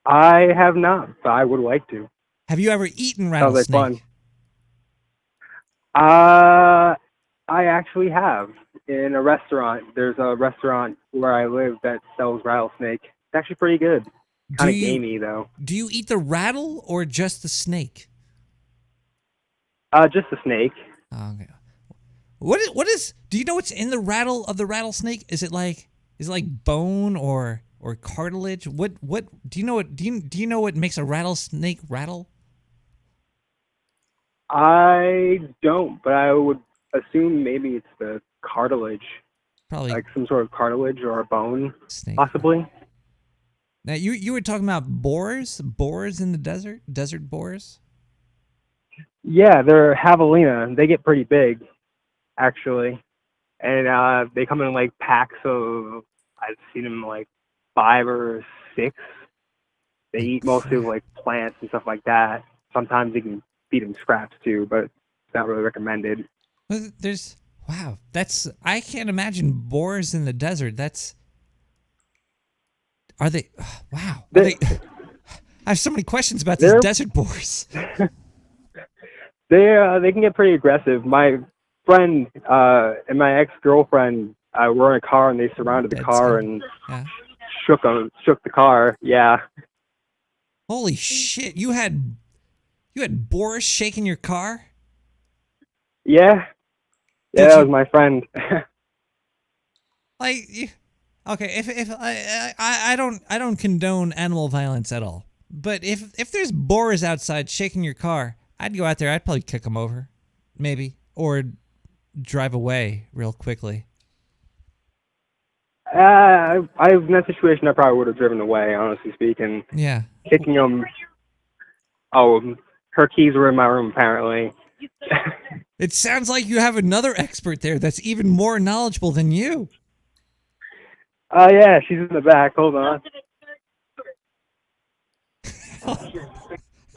I have not, but I would like to. Have you ever eaten Sounds like rattlesnake? fun. I actually have. In a restaurant. There's a restaurant where I live that sells rattlesnake. It's actually pretty good. Kind of gamey, though. Do you eat the rattle or just the snake? Just the snake. Okay. What is? Do you know what's in the rattle of the rattlesnake? Is it like bone or cartilage? What do you know? What do you know what makes a rattlesnake rattle? I don't, but I would assume maybe it's the cartilage. Probably like some sort of cartilage or a bone, possibly. Now you were talking about boars in the desert boars. Yeah, they're javelina. They get pretty big, actually, and they come in like packs of. I've seen them like 5 or 6. They eat mostly like plants and stuff like that. Sometimes you can feed them scraps too, but it's not really recommended. I can't imagine boars in the desert. Are they? Wow. I have so many questions about these desert boars. They can get pretty aggressive. My friend and my ex-girlfriend were in a car and they surrounded the car and shook the car. Yeah. Holy shit! You had boars shaking your car? Yeah. Yeah, that was my friend. Okay, if I don't condone animal violence at all, but if there's boars outside shaking your car, I'd go out there. I'd probably kick them over, maybe, or drive away real quickly. In that situation, I probably would have driven away, honestly speaking. Yeah. Kicking them. Oh, her keys were in my room, apparently. It sounds like you have another expert there that's even more knowledgeable than you. Yeah, she's in the back. Hold on.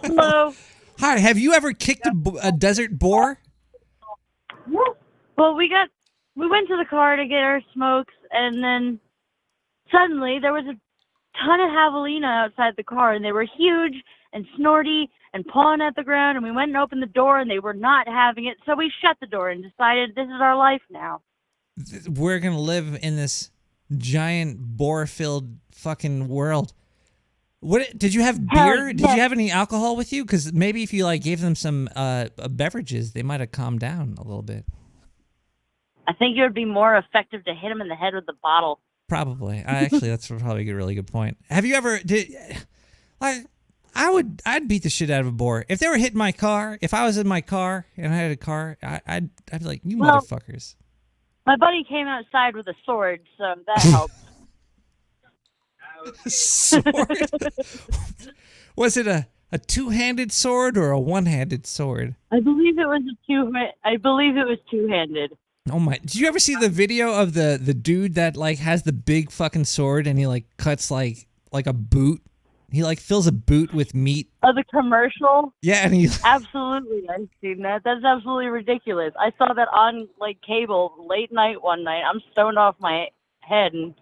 Hello. Hi, have you ever kicked a desert boar? Well, we went to the car to get our smokes, and then suddenly there was a ton of javelina outside the car, and they were huge and snorty and pawing at the ground, and we went and opened the door, and they were not having it, so we shut the door and decided this is our life now. We're going to live in this giant boar-filled fucking world. What did you have beer? Did you have any alcohol with you? Because maybe if you gave them some beverages, they might have calmed down a little bit. I think it would be more effective to hit them in the head with the bottle. Probably. Actually, that's probably a really good point. Have you ever I'd beat the shit out of a boar if they were hitting my car. If I was in my car and I had a car, I'd be like, you motherfuckers. My buddy came outside with a sword, so that helped. Sword? Was it a two-handed sword or a one-handed sword? I believe it was two-handed. Oh my! Did you ever see the video of the dude that has the big fucking sword and he cuts like a boot? He fills a boot with meat. Oh, the commercial? Yeah, and he absolutely. I've seen that. That's absolutely ridiculous. I saw that on cable late night one night. I'm stoned off my head and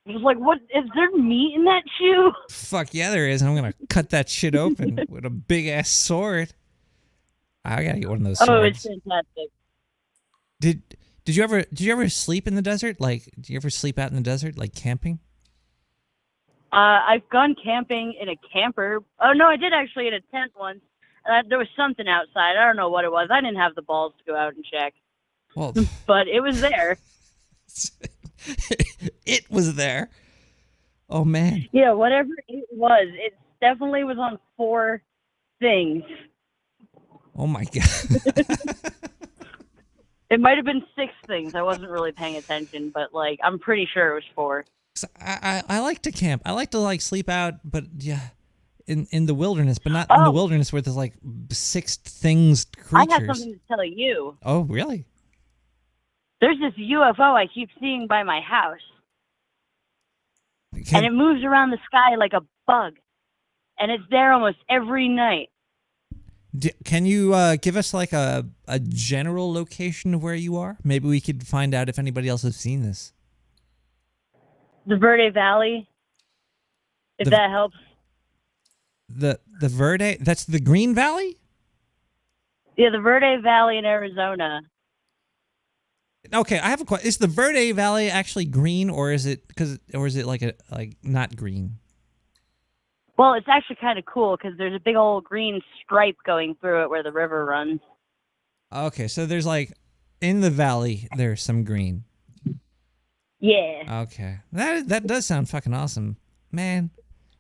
I was like, "What? Is there meat in that shoe?" Fuck yeah, there is. I'm gonna cut that shit open with a big ass sword. I gotta get one of those swords. Oh, it's fantastic. Did you ever sleep in the desert? Did you ever sleep out in the desert, camping? I've gone camping in a camper. Oh no, I did actually in a tent once. There was something outside. I don't know what it was. I didn't have the balls to go out and check. Well, but it was there. It was there. Oh man. Yeah, whatever it was, it definitely was on 4 things. Oh my god. It might have been 6 things. I wasn't really paying attention, but like I'm pretty sure it was 4. I like to camp. I like to like sleep out, but yeah, in the wilderness, but not in the wilderness where there's like 6 things creatures. I have something to tell you. Oh really? There's this UFO I keep seeing by my house. And it moves around the sky like a bug. And it's there almost every night. Can you give us like a general location of where you are? Maybe we could find out if anybody else has seen this. The Verde Valley, if that helps. The Verde, that's the Green Valley? Yeah, the Verde Valley in Arizona. Okay, I have a question. Is the Verde Valley actually green, or is it like not green? Well, it's actually kind of cool because there's a big old green stripe going through it where the river runs. Okay, so there's like in the valley there's some green. Yeah. Okay, that does sound fucking awesome, man.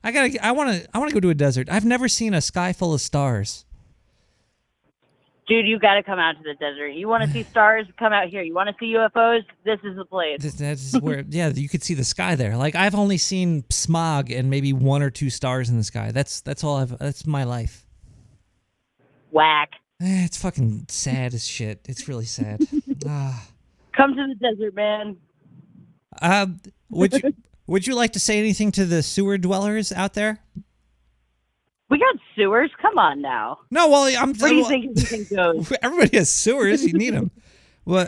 I want to go to a desert. I've never seen a sky full of stars. Dude, you got to come out to the desert. You want to see stars? Come out here. You want to see UFOs? This is the place. That's where, yeah, you could see the sky there. Like I've only seen smog and maybe 1 or 2 stars in the sky. That's all that's my life. Whack. It's fucking sad as shit. It's really sad. Come to the desert, man. Would you like to say anything to the sewer dwellers out there? We got sewers. Come on now. No, well, Where do you think everything goes? Everybody has sewers. You need them. Well,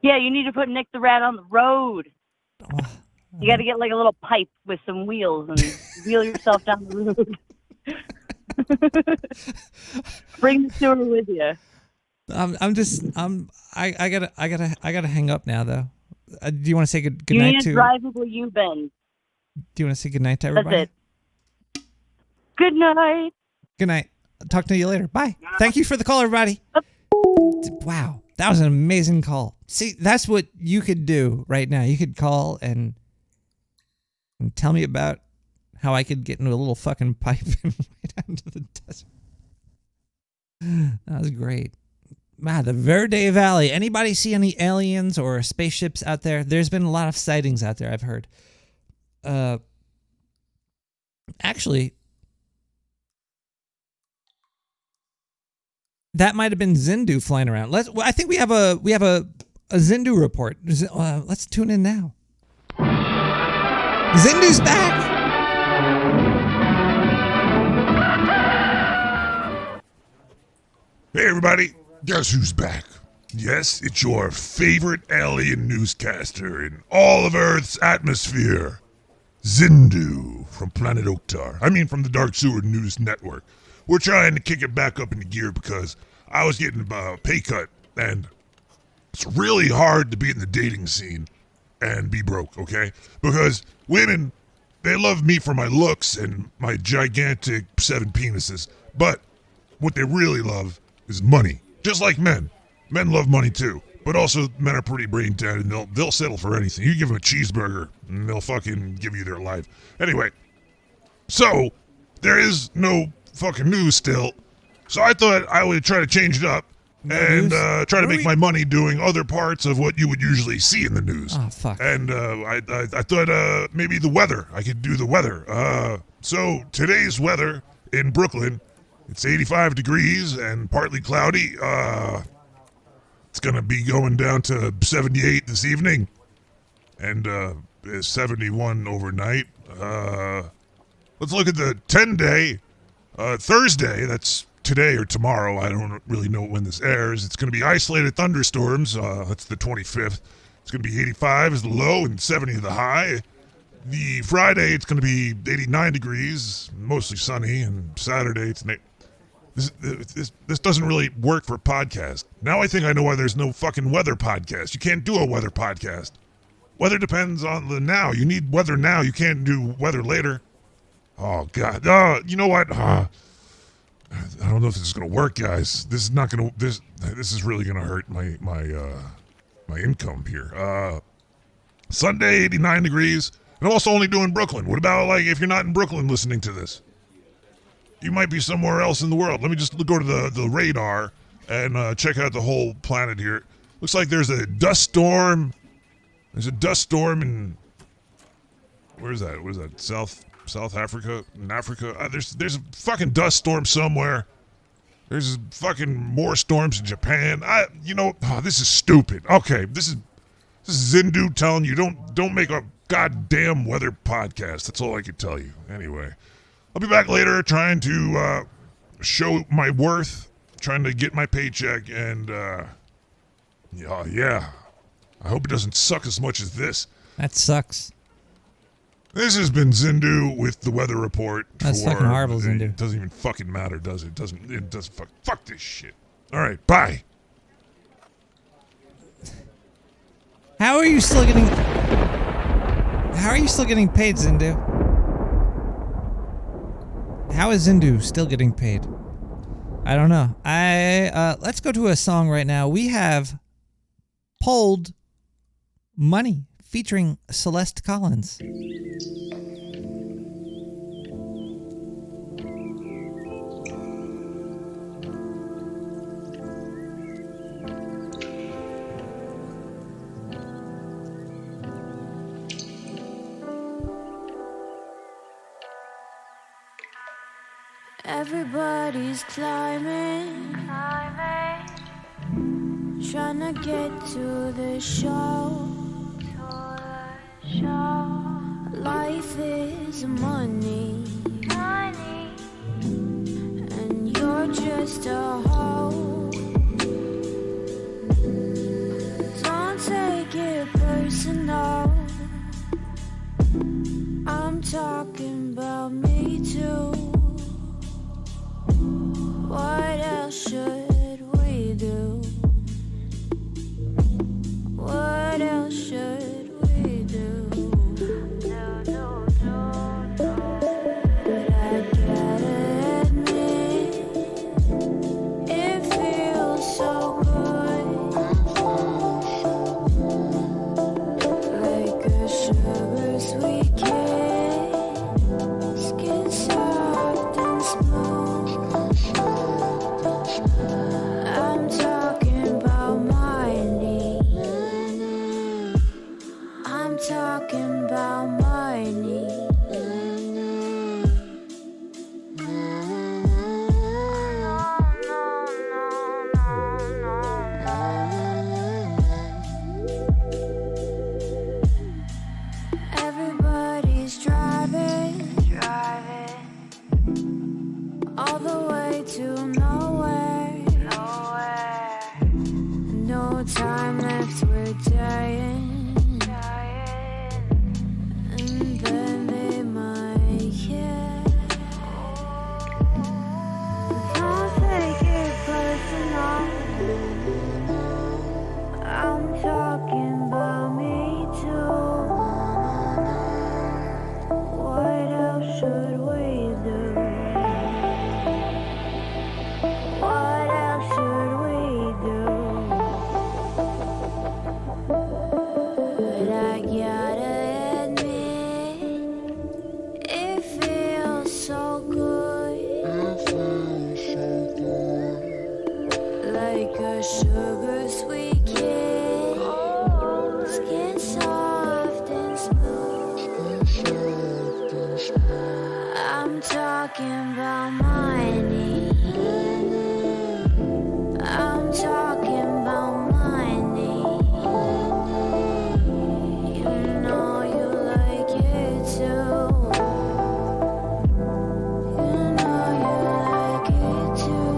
yeah, you need to put Nick the Rat on the road. You got to get like a little pipe with some wheels and wheel yourself down the road. Bring the sewer with you. I gotta hang up now though. Do you want to say good You night need to to? drive where you've been. Do you want to say good night to everybody? That's it. Good night. Good night. Talk to you later. Bye. Thank you for the call, everybody. Wow, that was an amazing call. See, that's what you could do right now. You could call and tell me about how I could get into a little fucking pipe and way down to the desert. That was great. Wow, the Verde Valley. Anybody see any aliens or spaceships out there? There's been a lot of sightings out there, I've heard. Actually, that might have been Zindu flying around. I think we have a Zindu report. Let's tune in now. Zindu's back. Hey everybody, guess who's back? Yes, it's your favorite alien newscaster in all of Earth's atmosphere, Zindu from Planet Oktar. I mean from the Dark Sewer News Network. We're trying to kick it back up into gear because I was getting a pay cut, and it's really hard to be in the dating scene and be broke, okay? Because women, they love me for my looks and my gigantic 7 penises, but what they really love is money. Just like men. Men love money too, but also men are pretty brain dead and they'll settle for anything. You give them a cheeseburger and they'll fucking give you their life. Anyway, so there is no fucking news still, so I thought I would try to change it up and try to make my money doing other parts of what you would usually see in the news. Oh, fuck. And I thought maybe the weather. I could do the weather. So today's weather in Brooklyn, it's 85 degrees and partly cloudy. It's going to be going down to 78 this evening and 71 overnight. Let's look at the 10-day. Thursday, that's today or tomorrow. I don't really know when this airs. It's going to be isolated thunderstorms. That's the 25th. It's going to be 85 is the low and 70 is the high. The Friday, it's going to be 89 degrees, mostly sunny, and Saturday, it's... This doesn't really work for a podcast. Now I think I know why there's no fucking weather podcast. You can't do a weather podcast. Weather depends on the now. You need weather now. You can't do weather later. Oh, God. You know what? I don't know if this is going to work, guys. This is not going to... This is really going to hurt my my income here. Sunday, 89 degrees. And I'm also only doing Brooklyn. What about, like, if you're not in Brooklyn listening to this? You might be somewhere else in the world. Let me just go to the radar and check out the whole planet here. Looks like there's a dust storm. There's a dust storm in... Where is that? What is that? South Africa? In Africa? There's a fucking dust storm somewhere. There's fucking more storms in Japan. This is stupid. Okay, this is Zindu telling you don't make a goddamn weather podcast. That's all I can tell you. Anyway, I'll be back later trying to show my worth, trying to get my paycheck, and yeah. I hope it doesn't suck as much as this. That sucks. This has been Zindu with the weather report. That's fucking horrible, Zindu. It doesn't even fucking matter, does it? It doesn't fuck this shit. All right, bye. How are you still getting paid, Zindu? How is Zindu still getting paid? I don't know. Let's go to a song right now. We have Pulled Money featuring Celeste Collins. Everybody's climbing, trying to get to the show. Life is money, and you're just a hoe. Don't take it personal. I'm talking about me too. What else should we do? What else should we do? But I gotta admit, it feels so good, like a sugar sweet kiss, skin soft and smooth. I'm talking about money. I'm talking about money. Everybody's driving all the way to nowhere. No time left, we're dying. And then they might care. Don't take it personal. I'm talking about me too. What else should we do? What else should we do? But I gotta admit, it feels so good, like a sugar sweet kiss, skin soft and smooth. I'm talking about money. I'm talking about money. You know you like it too. You know you like it too.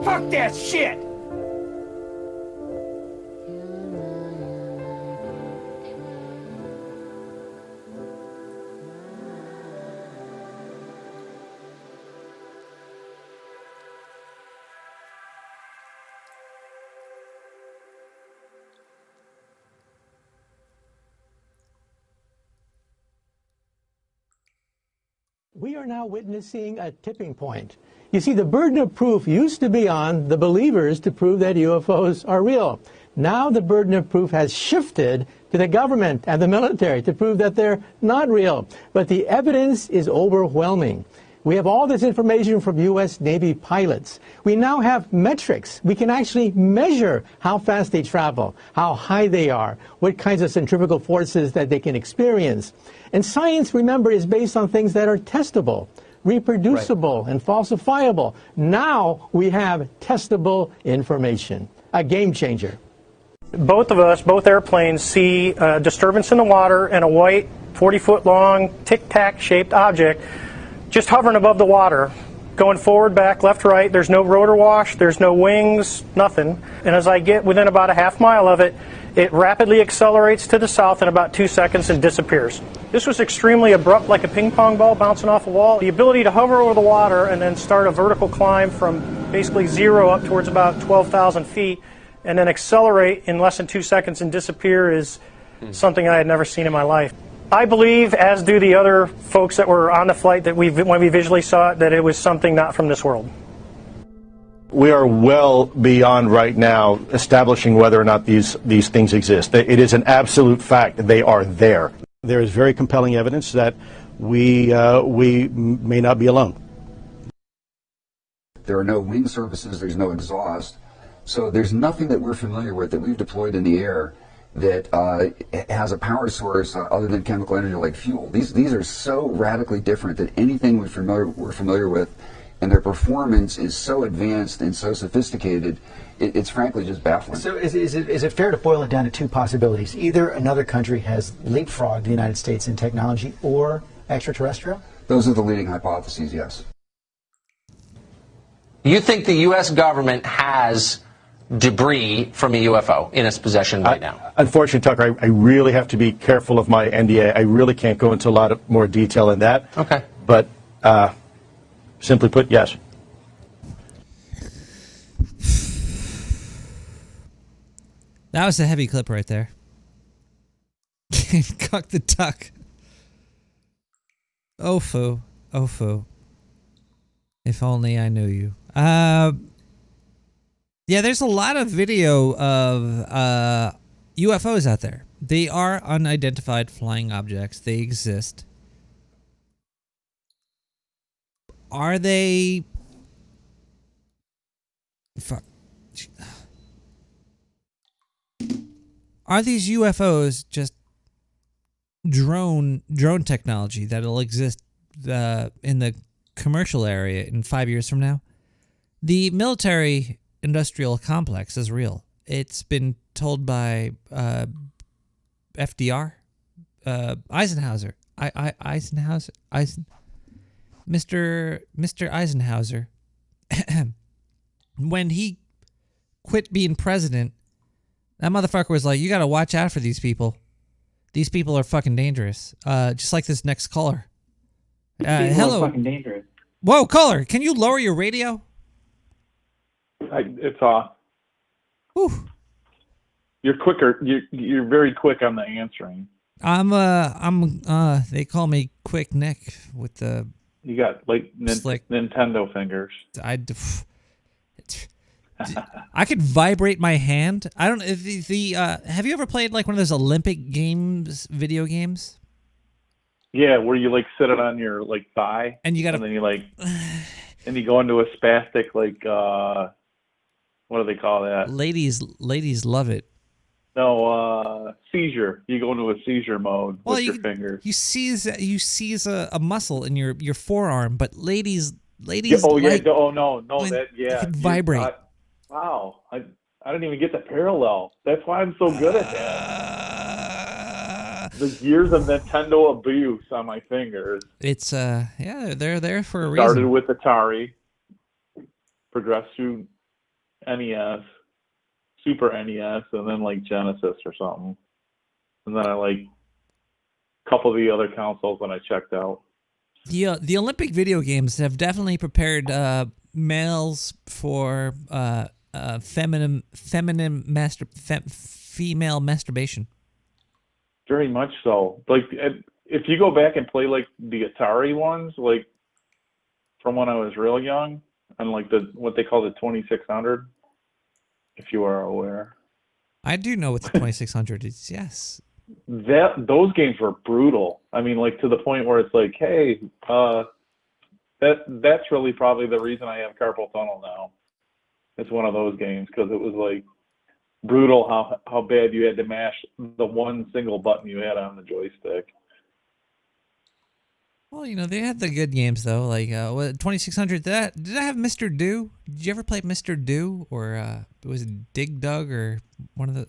Fuck that shit! we are now witnessing a tipping point. You see, the burden of proof used to be on the believers to prove that UFOs are real. Now the burden of proof has shifted to the government and the military to prove that they're not real. But the evidence is overwhelming. We have all this information from U.S. Navy pilots. We now have metrics. We can actually measure how fast they travel, how high they are, what kinds of centrifugal forces that they can experience. And science, remember, is based on things that are testable, reproducible, and falsifiable. Now we have testable information. A game changer. Both of us, both airplanes, see a disturbance in the water and a white 40-foot long tic-tac shaped object just hovering above the water, going forward, back, left, right. There's no rotor wash, there's no wings, nothing. And as I get within about a half mile of it, it rapidly accelerates to the south in about 2 seconds and disappears. This was extremely abrupt, like a ping pong ball bouncing off a wall. The ability to hover over the water and then start a vertical climb from basically zero up towards about 12,000 feet and then accelerate in less than 2 seconds and disappear is something I had never seen in my life. I believe, as do the other folks that were on the flight, that when we visually saw it, that it was something not from this world. We are well beyond right now establishing whether or not these things exist. It is an absolute fact that they are there. There is very compelling evidence that we may not be alone. There are no wing surfaces, there's no exhaust, so there's nothing that we're familiar with that we've deployed in the air that has a power source other than chemical energy like fuel. These are so radically different than anything we're familiar with, and their performance is so advanced and so sophisticated, it's frankly just baffling. So is it fair to boil it down to two possibilities? Either another country has leapfrogged the United States in technology or extraterrestrial? Those are the leading hypotheses, yes. You think the U.S. government has debris from a UFO in its possession right now? Unfortunately, Tucker, I really have to be careful of my NDA. I really can't go into a lot of more detail in that. Okay. But simply put, yes. That was a heavy clip right there. Cock the duck. Oh, foo. Oh, foo. If only I knew you. Yeah, there's a lot of video of UFOs out there. They are unidentified flying objects. They exist. Are they... Fuck. Are these UFOs just drone technology that'll exist in the commercial area in 5 years from now? The military industrial complex is real. It's been told by FDR, Eisenhower, Mr. Eisenhower, when he quit being president, that motherfucker was like, you got to watch out for these people. These people are fucking dangerous. Just like this next caller. Hello. Fucking dangerous. Whoa, caller, can you lower your radio? It's off. Whew. You're quicker. You're very quick on the answering. They call me Quick Nick with the. You got like Nintendo fingers. I could vibrate my hand. I don't. Have you ever played like one of those Olympic games, video games? Yeah, where you like sit it on your like thigh, and you got, and then you like, and you go into a spastic like, what do they call that? Ladies love it. No, seizure. You go into a seizure mode with your fingers. You seize a muscle in your forearm, but ladies. Yeah, oh yeah. Oh no. That yeah. Could vibrate. Wow. I didn't even get the parallel. That's why I'm so good at that. The years of Nintendo abuse on my fingers. It's yeah, they're there for a reason. Started with Atari, progressed through NES, Super NES, and then like Genesis or something. And then I like a couple of the other consoles when I checked out. The Olympic video games have definitely prepared males for female masturbation. Very much so. Like if you go back and play like the Atari ones, like from when I was real young on like what they call the 2600, if you are aware. I do know what the 2600 is. Yes. Those games were brutal. I mean, like to the point where it's like, hey, that's really probably the reason I have carpal tunnel now. It's one of those games because it was like brutal how bad you had to mash the one single button you had on the joystick. Well, they had the good games though. Like 2600. Did that have Mr. Do? Did you ever play Mr. Do or was it Dig Dug or one of the?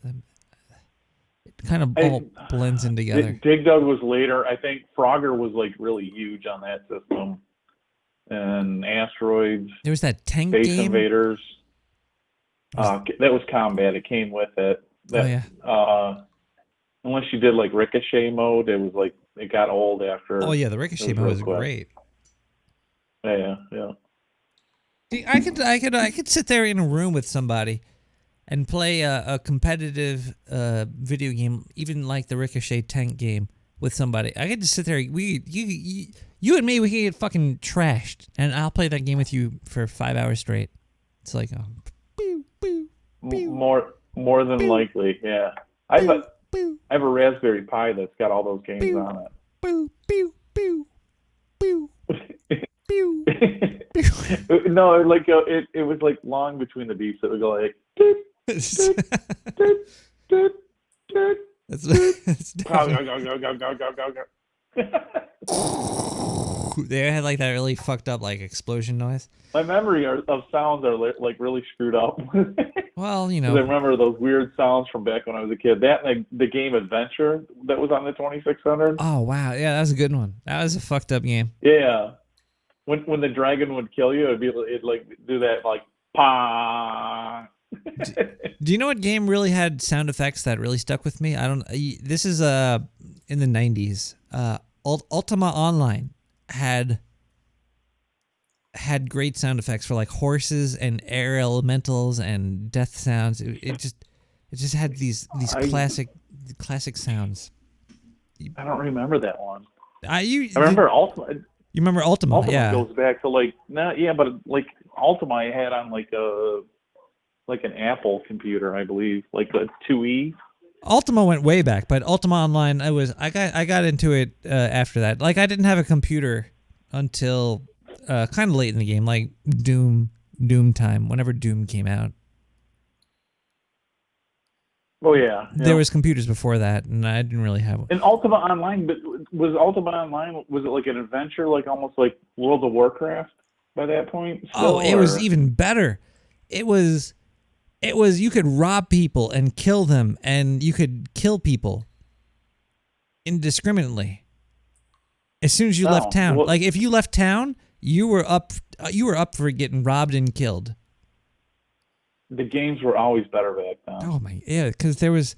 It kind of all blends in together. Dig Dug was later. I think Frogger was like really huge on that system. And Asteroids. There was that tank Space game. Invaders. That was Combat. It came with it. Unless you did like Ricochet mode, it was like it got old after. Oh yeah, the Ricochet mode was great. Yeah. See, I could sit there in a room with somebody and play a competitive video game, even like the Ricochet tank game with somebody. I could just sit there. You and me, we could get fucking trashed, and I'll play that game with you for 5 hours straight. It's like, more than likely, yeah. I have a Raspberry Pi that's got all those games on it. No, like it was like long between the beats. It would go like. They had like that really fucked up like explosion noise. My memory of sounds are like really screwed up. Well, I remember those weird sounds from back when I was a kid. That and the game Adventure that was on the 2600. Oh wow, yeah, that was a good one. That was a fucked up game. Yeah, when the dragon would kill you, it'd like do that like pa. Do you know what game really had sound effects that really stuck with me? This is in the 90s. Ultima Online had great sound effects for like horses and air elementals and death sounds. It just had these classic sounds. I don't remember that one. I remember Ultima. You remember Ultima? Ultima Yeah. goes back to but like Ultima I had on like an Apple computer, I believe, like a 2E. Ultima went way back, but Ultima Online, I got into it after that. Like I didn't have a computer until kind of late in the game, like Doom time, whenever Doom came out. Oh yeah. There was computers before that, and I didn't really have one. And Ultima Online, but was Ultima Online, was it like an adventure, like almost like World of Warcraft by that point? It was even better. It was you could rob people and kill them, and you could kill people indiscriminately as soon as you left town. Like if you left town, you were up for getting robbed and killed. The games were always better back then. Oh my, yeah, because there was,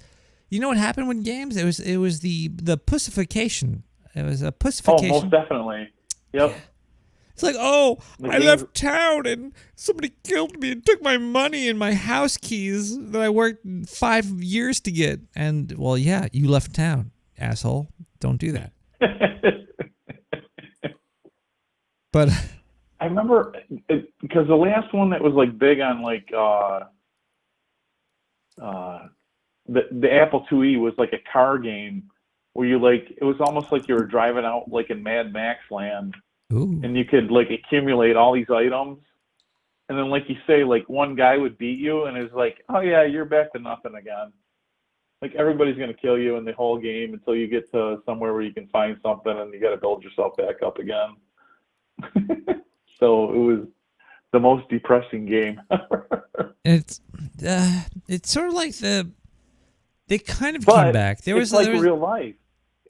you know what happened with games? It was the pussification. It was a pussification. Oh, most definitely. Yep. Yeah. It's like, I left town and somebody killed me and took my money and my house keys that I worked 5 years to get. And, well, yeah, you left town, asshole. Don't do that. But I remember, because the last one that was, like, big on, like, the Apple IIe was, like, a car game where you, like, it was almost like you were driving out, like, in Mad Max land. Ooh. And you could like accumulate all these items, and then like you say, like one guy would beat you, and it's like, oh yeah, you're back to nothing again. Like everybody's gonna kill you in the whole game until you get to somewhere where you can find something, and you got to build yourself back up again. So it was the most depressing game ever. It's sort of like they kind of came back. There's real life.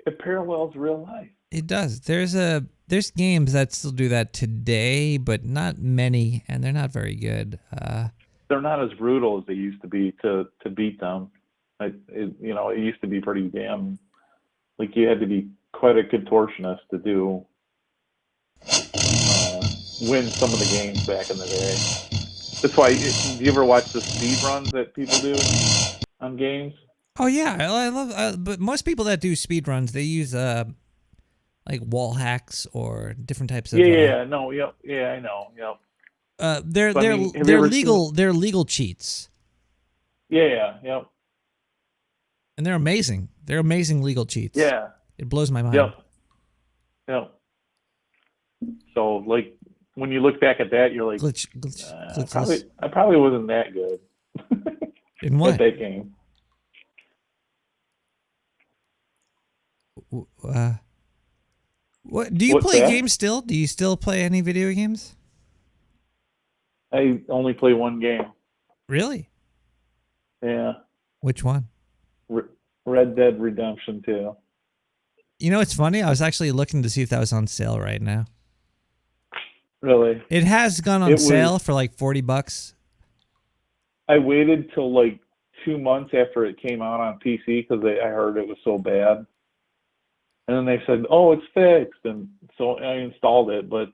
It parallels real life. It does. There's games that still do that today, but not many, and they're not very good. They're not as brutal as they used to be to beat them. It used to be pretty damn. Like you had to be quite a contortionist to win some of the games back in the day. That's why. Do you ever watch the speed runs that people do on games? Oh yeah, I love. But most people that do speed runs, they use like wall hacks or different types of. Yeah, no, yep, yeah, I know, yep. They're But I they're mean, have you they're ever legal. seen- They're legal cheats, Yeah, yep, and they're amazing. They're amazing legal cheats. yeah, It blows my mind. yep, yep. So like when you look back at that, you're like, glitchless. I probably wasn't that good In what? at that game. What do you What's play that? games still? Do you still play any video games? I only play one game. Really? Yeah, Which one? Red Dead Redemption 2. You know, it's funny. I was actually looking to see if that was on sale right now. Really? It has gone on It was- sale for like $40. I waited till like 2 months after it came out on PC because I heard it was so bad. And then they said, "Oh, it's fixed," and so I installed it, but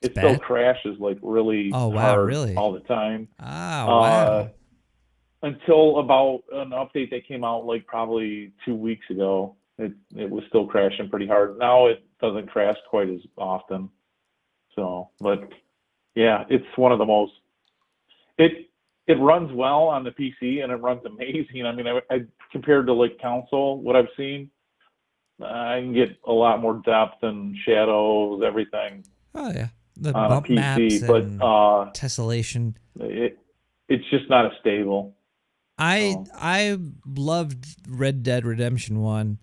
it still bad? crashes like really Oh, wow, hard really? all the time. Ah, wow. Until about an update that came out like probably 2 weeks ago, it was still crashing pretty hard. Now it doesn't crash quite as often. So, but yeah, it's one of the most. It runs well on the PC and it runs amazing. I mean, I compared to like console, what I've seen, I can get a lot more depth and shadows, everything. Oh yeah, the on bump a PC, maps but and tessellation. It's just not as stable. I loved Red Dead Redemption 1.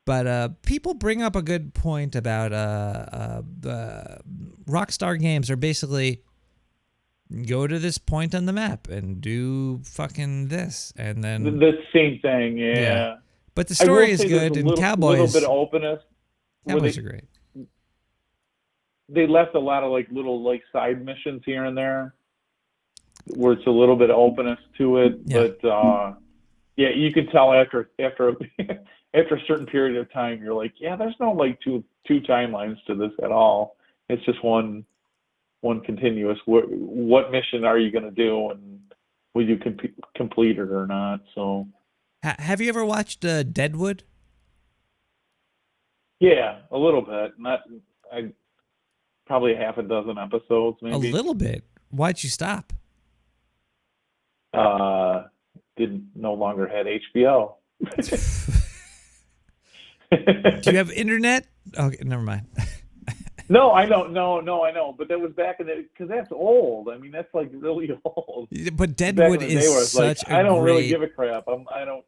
But people bring up a good point about Rockstar games are basically go to this point on the map and do fucking this, and then The same thing, yeah. But the I will story is say there's good, a and little Cowboys. bit of openness. where Cowboys they- are great. They left a lot of like little like side missions here and there, where it's a little bit of openness to it. Yeah. But yeah, you can tell after after a certain period of time, you're like, yeah, there's no like two timelines to this at all. It's just one continuous. What mission are you going to do, and will you complete it or not? So Have you ever watched Deadwood? yeah, a little bit. Not probably half a dozen episodes, maybe. A little bit. Why'd you stop? No longer had HBO. Do you have internet? Okay, never mind. No, I know. No, I know. But that was back in the, because that's old. I mean, that's like really old. But Back in Deadwood the day is where it's like, such a I don't really great- give a crap. I don't.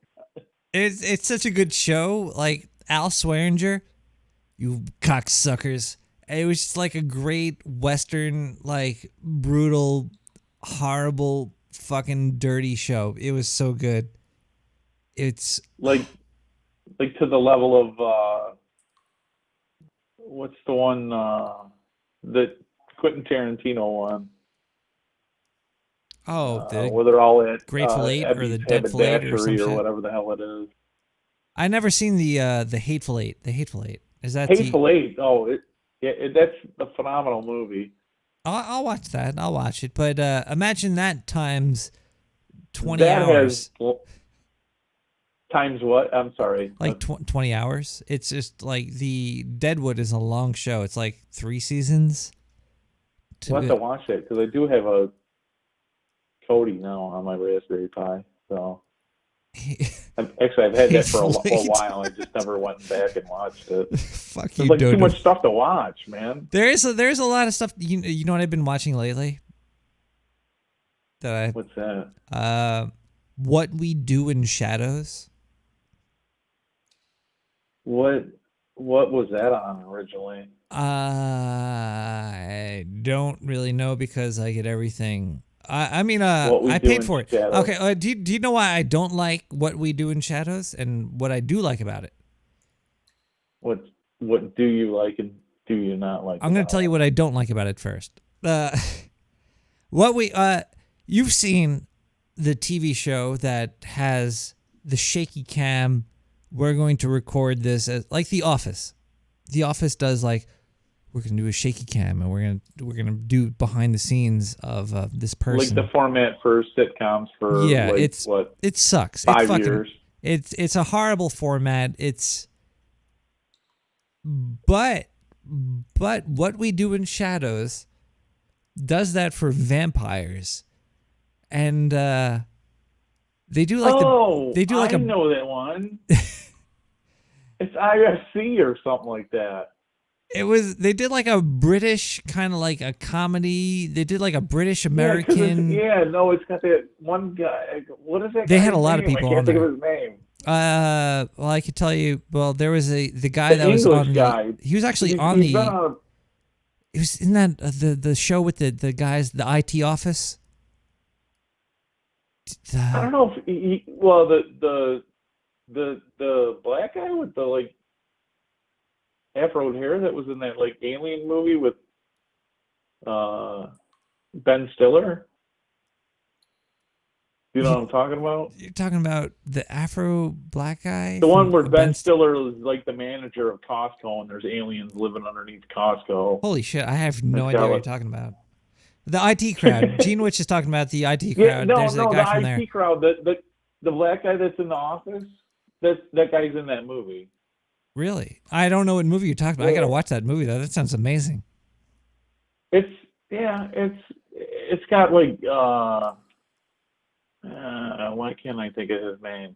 It's such a good show. Like Al Swearinger, you cocksuckers. It was just like a great Western, like brutal, horrible, fucking dirty show. It was so good. It's like to the level of what's the one that Quentin Tarantino one? Where they're all at Grateful Eight or the Deadful Eight or some Haberdashery shit. or whatever the hell it is. I never seen the Hateful Eight. The Hateful Eight. Is that Hateful Eight? Oh, that's a phenomenal movie. I'll watch that. I'll watch it. But imagine that times 20 that hours. Has times what? I'm sorry. Like 20 hours. It's just like the Deadwood is a long show. It's like 3 seasons. I'll have to watch that because I do have a Kodi now on my Raspberry Pi. So actually, I've had that for a while. I just never went back and watched it. Fuck There's like too much stuff to watch, man. There's a lot of stuff. You know what I've been watching lately? What's that? What We Do in Shadows. What was that on originally? I don't really know because I get everything. I mean, What We I Do paid in for it. Shadows. Okay, do you know why I don't like What We Do in Shadows and what I do like about it? What do you like and do you not like? I'm going to tell you what I don't like about it first. You've seen the TV show that has the shaky cam. We're going to record this as like The Office. The Office does like, we're going to do a shaky cam and we're going to do behind the scenes of this person. Like the format for sitcoms for it sucks. 5 years. It's a horrible format. It's But what we do in shadows does that for vampires, and they do like I know that one. It's IFC or something like that. They did like a British kind of like a comedy. They did like a British American. It's got that one guy. What is that? They guy's had a lot of name? people I can't on think there. of his name. Well, I could tell you. Well, there was the guy that was English on. guy. He was actually He's on been the. on He was in that the show with the guys, the IT office. I don't know if the black guy with the like afro hair that was in that like alien movie with Ben Stiller. You know what I'm talking about? You're talking about the Afro black guy? The one where Ben Stiller is like the manager of Costco and there's aliens living underneath Costco. Holy shit, I have no That's idea what how you're talking about. The IT crowd. Gene Witch is talking about the IT crowd. There's a guy from the there. IT crowd. The black guy that's in the office. That guy's in that movie. Really? I don't know what movie you're talking about. I gotta watch that movie though. That sounds amazing. It's got like why can't I think of his name?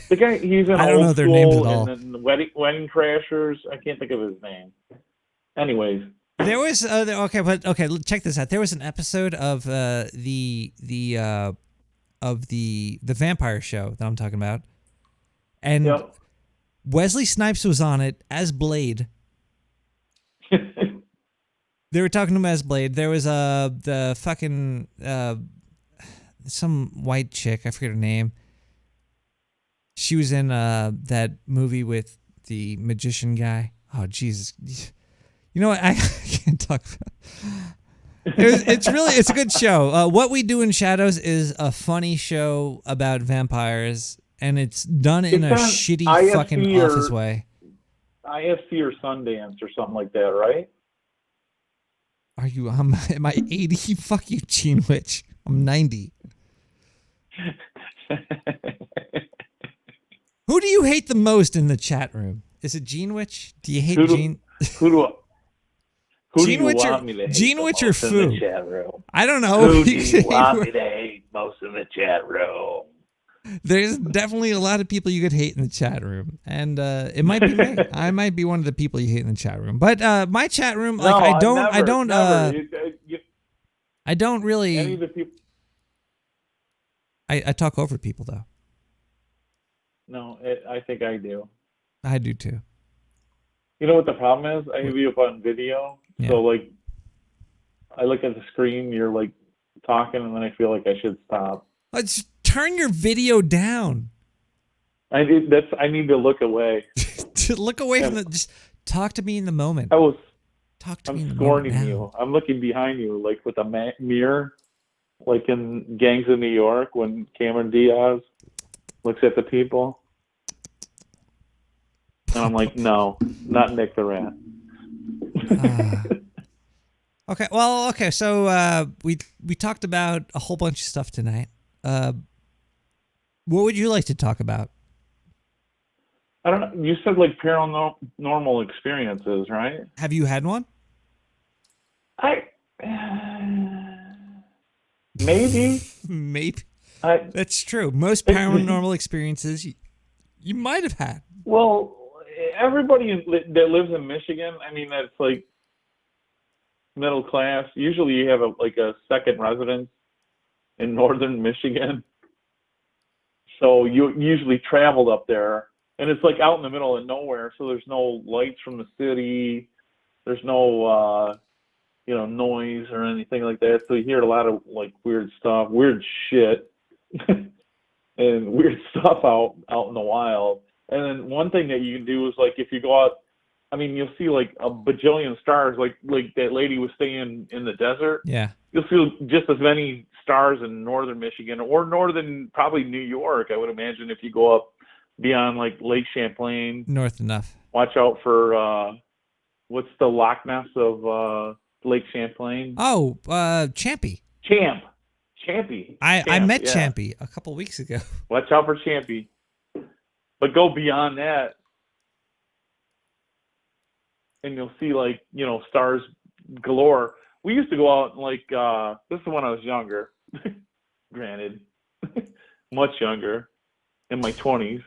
The guy he's in I don't Old know their names at School all. and then Wedding Crashers. I can't think of his name. Anyways, There was check this out. There was an episode of the vampire show that I'm talking about, and Wesley Snipes was on it as Blade. They were talking to him as Blade. There was the fucking some white chick, I forget her name. She was in that movie with the magician guy. Oh Jesus. You know what? I can't talk about it's a good show. What We Do in Shadows is a funny show about vampires, and it's done in a shitty IFC fucking office way. IFC or Sundance or something like that, right? Are you? Am I 80? Fuck you, Gene Witch. I'm 90. Who do you hate the most in the chat room? Is it Gene Witch? Do you hate Gene? Who do Gene you Witch want me to hate Gene the Witch or most in Foo? the chat room? I don't know. Who do you want me to hate most in the chat room? There's definitely a lot of people you could hate in the chat room, and it might be me. I might be one of the people you hate in the chat room. But my chat room, like I don't really. Any of the people. I talk over people though. No, I think I do. I do too. You know what the problem is? I have you up on video, so like, I look at the screen. You're like talking, and then I feel like I should stop. Let's turn your video down. I need to look away. To look away from the. Just talk to me in the moment. Talk to me in the scorning moment. you. I'm looking behind you, like with a mirror, like in Gangs of New York when Cameron Diaz looks at the people. And I'm like, no, not Nick the Rat. Okay. So we talked about a whole bunch of stuff tonight. What would you like to talk about? I don't know. You said like paranormal experiences, right? Have you had one? Maybe. Maybe. That's true. Most paranormal experiences you might have had. Well, everybody that lives in Michigan, I mean, that's like middle class. Usually you have a second residence in northern Michigan. So you usually traveled up there. And it's like out in the middle of nowhere, so there's no lights from the city. There's no, noise or anything like that. So you hear a lot of like weird stuff, weird shit, and weird stuff out in the wild. And then one thing that you can do is like if you go out, I mean, you'll see like a bajillion stars, like that lady was staying in the desert. Yeah. You'll see just as many stars in northern Michigan or northern, probably New York, I would imagine, if you go up beyond like Lake Champlain. North enough. Watch out for what's the Loch Ness of Lake Champlain? Oh, Champy. Champy. I met Champy a couple weeks ago. Watch out for Champy. But go beyond that. and you'll see like, you know, stars galore. We used to go out and like, this is when I was younger, granted, much younger, in my 20s.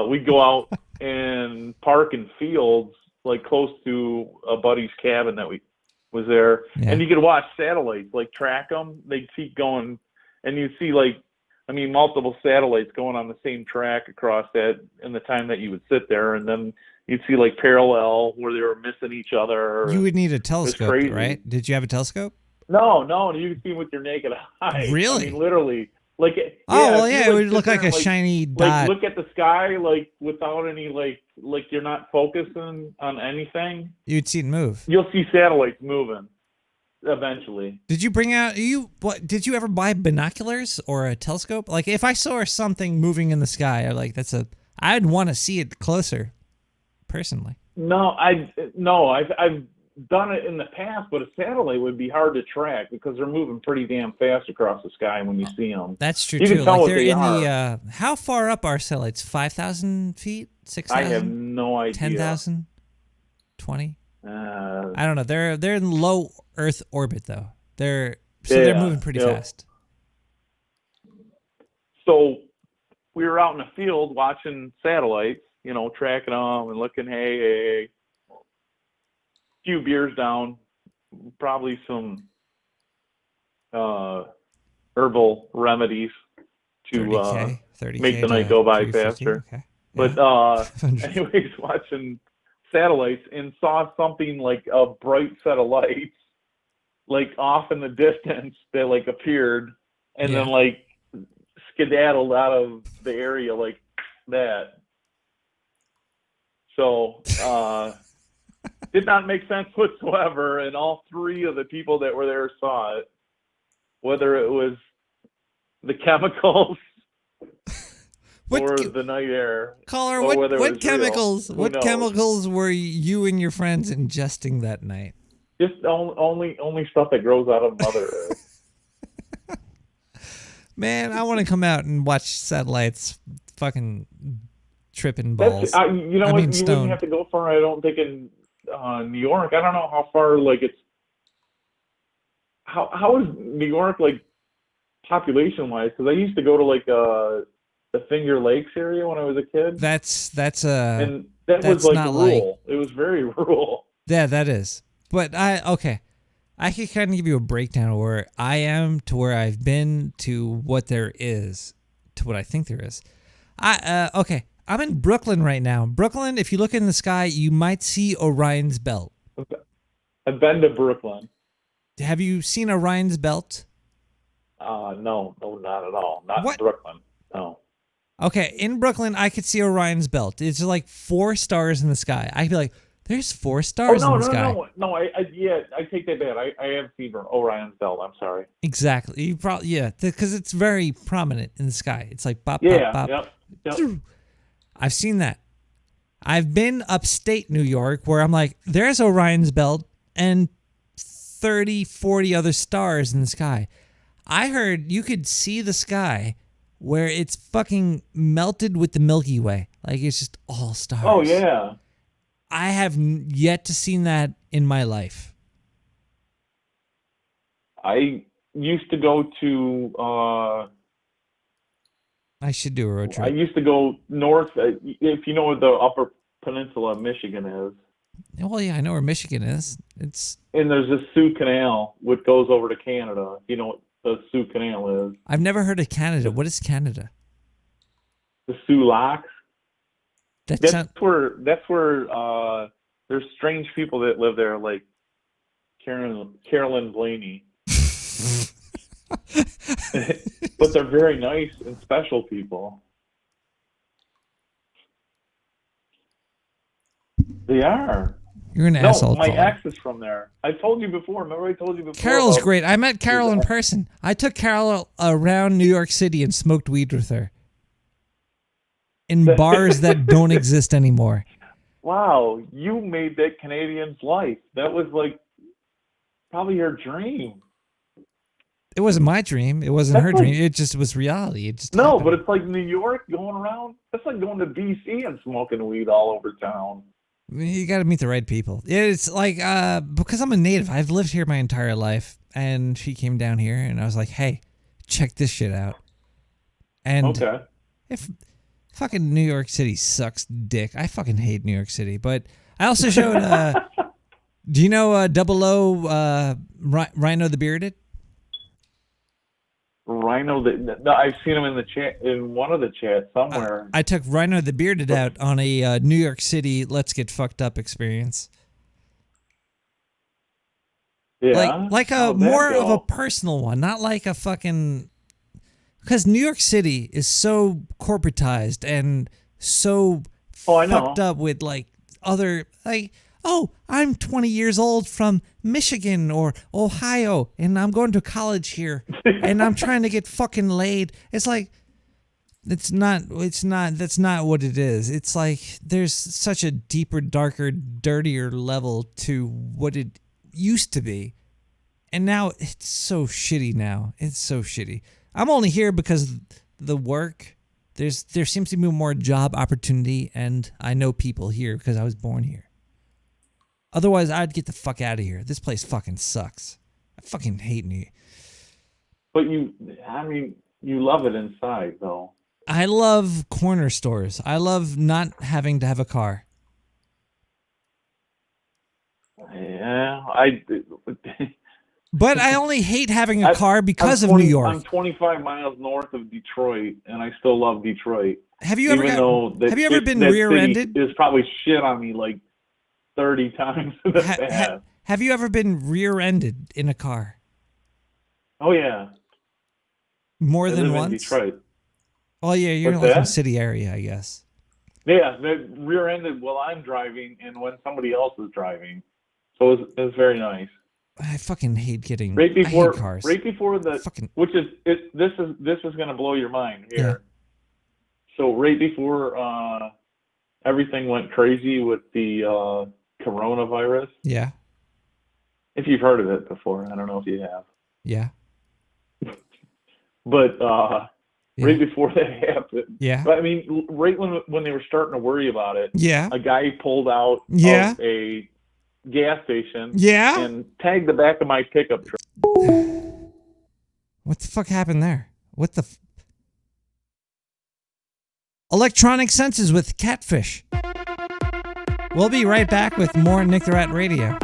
We'd go out and park in fields like close to a buddy's cabin that was there, and you could watch satellites, like track them. They'd keep going, and you'd see like, I mean, multiple satellites going on the same track across that in the time that you would sit there, and then you'd see like parallel where they were missing each other. You would need a It was telescope, crazy. right? Did you have a telescope? No, you could see them with your naked eye. Really? I mean, literally. Like, Oh, well, if you, yeah, it would look sit like there a and, shiny like, dot. look at the sky, like, without any, like you're not focusing on anything. You'd see it move. You'll see satellites moving eventually. Did you bring out did you ever buy binoculars or a telescope? Like if I saw something moving in the sky, I'd want to see it closer, personally. No, I've done it in the past, but a satellite would be hard to track because they're moving pretty damn fast across the sky when you see them. That's true You too. can tell Like what they're they in are. the how far up are satellites? 5,000 feet? 6,000? I have no idea. 10,000? 20? Uh, I don't know. They're in low Earth orbit though. They're moving pretty fast. So we were out in the field watching satellites, you know, tracking them and looking, hey, few beers down, probably some herbal remedies to 30K make the night go by 350, faster. okay. But anyways, watching satellites and saw something like a bright set of lights, like off in the distance that like appeared and then like skedaddled out of the area like that. So, did not make sense whatsoever, and all three of the people that were there saw it. Whether it was the chemicals or the night air, Caller, or whether it what was chemicals? real. Who What knows? chemicals were you and your friends ingesting that night? Just only stuff that grows out of Mother Earth. Man, I want to come out and watch satellites fucking tripping balls. That's, you know I what? mean, You stone. wouldn't have to go far. I don't think in New York. I don't know how far. Like it's how is New York like population wise? Because I used to go to like the Finger Lakes area when I was a kid. That's and that that's was like not rural. It was very rural. Yeah, that is. But I could kind of give you a breakdown of where I am to where I've been to what there is to what I think there is. I'm in Brooklyn right now. Brooklyn, if you look in the sky, you might see Orion's Belt. I've been to Brooklyn. Have you seen Orion's Belt? No, not at all. Not in Brooklyn. No. Okay, in Brooklyn, I could see Orion's Belt. It's like 4 stars in the sky. I'd be like, there's 4 stars in the sky. No. I take that back. I have seen Orion's Belt. I'm sorry. Exactly. You probably because it's very prominent in the sky. It's like bop, Yeah. bop, bop. Yep. I've seen that. I've been upstate New York where I'm like, there's Orion's Belt and 30, 40 other stars in the sky. I heard you could see the sky where it's fucking melted with the Milky Way. Like it's just all stars. Oh yeah. I have yet to seen that in my life. I used to go to I should do a road trip. I used to go north, if you know what the Upper Peninsula of Michigan is. Well, yeah, I know where Michigan is. And there's this Sioux Canal, which goes over to Canada. You know what the Sioux Canal is? I've never heard of Canada. What is Canada? The Sioux Locks. That's where there's strange people that live there, like Carolyn Blaney. But they're very nice and special people. They are. You're an asshole. My caller. ex is from there. I told you before. Remember I told you before? Carol's about- great. I met Carol in person. I took Carol around New York City and smoked weed with her. In bars that don't exist anymore. Wow, you made that Canadian's life. That was like probably her dream. It wasn't my dream. It wasn't That's her like- dream. It just was reality. It just No, happened. but it's like New York going around. That's like going to BC and smoking weed all over town. You got to meet the right people. It's like because I'm a native, I've lived here my entire life, and she came down here, and I was like, "Hey, check this shit out." And if fucking New York City sucks dick, I fucking hate New York City. But I also showed. Do you know Double O Rhino the Bearded? Rhino, I've seen him in the chat, in one of the chats somewhere. I took Rhino the Bearded out on a New York City let's get fucked up experience. Yeah, like a more of a personal one, not like a fucking. Because New York City is so corporatized and so fucked up with like other like. Oh, I'm 20 years old from Michigan or Ohio, and I'm going to college here, and I'm trying to get fucking laid. It's like, that's not what it is. It's like, there's such a deeper, darker, dirtier level to what it used to be. And now, it's so shitty now. It's so shitty. I'm only here because the work, there seems to be more job opportunity, and I know people here because I was born here. Otherwise, I'd get the fuck out of here. This place fucking sucks. I fucking hate New York. But you love it inside, though. I love corner stores. I love not having to have a car. Yeah, But I only hate having a car because of New York. I'm 25 miles north of Detroit, and I still love Detroit. Have you ever been rear-ended? It's probably shit on me like 30 times in the past. Have you ever been rear-ended in a car? Oh yeah. More than live once? In Detroit. Oh yeah, you're like in the city area, I guess. Yeah, they're rear-ended while I'm driving and when somebody else is driving. So it's very nice. I fucking hate getting I hate cars. Right before the this is gonna blow your mind here. Yeah. So right before everything went crazy with the coronavirus. Yeah. If you've heard of it before, I don't know if you have. Yeah. But right before that happened. Yeah. But I mean, right when they were starting to worry about it. Yeah. A guy pulled out of a gas station. Yeah. And tagged the back of my pickup truck. What the fuck happened there? What the? Electronic senses with Catfish. We'll be right back with more Nick the Rat Radio.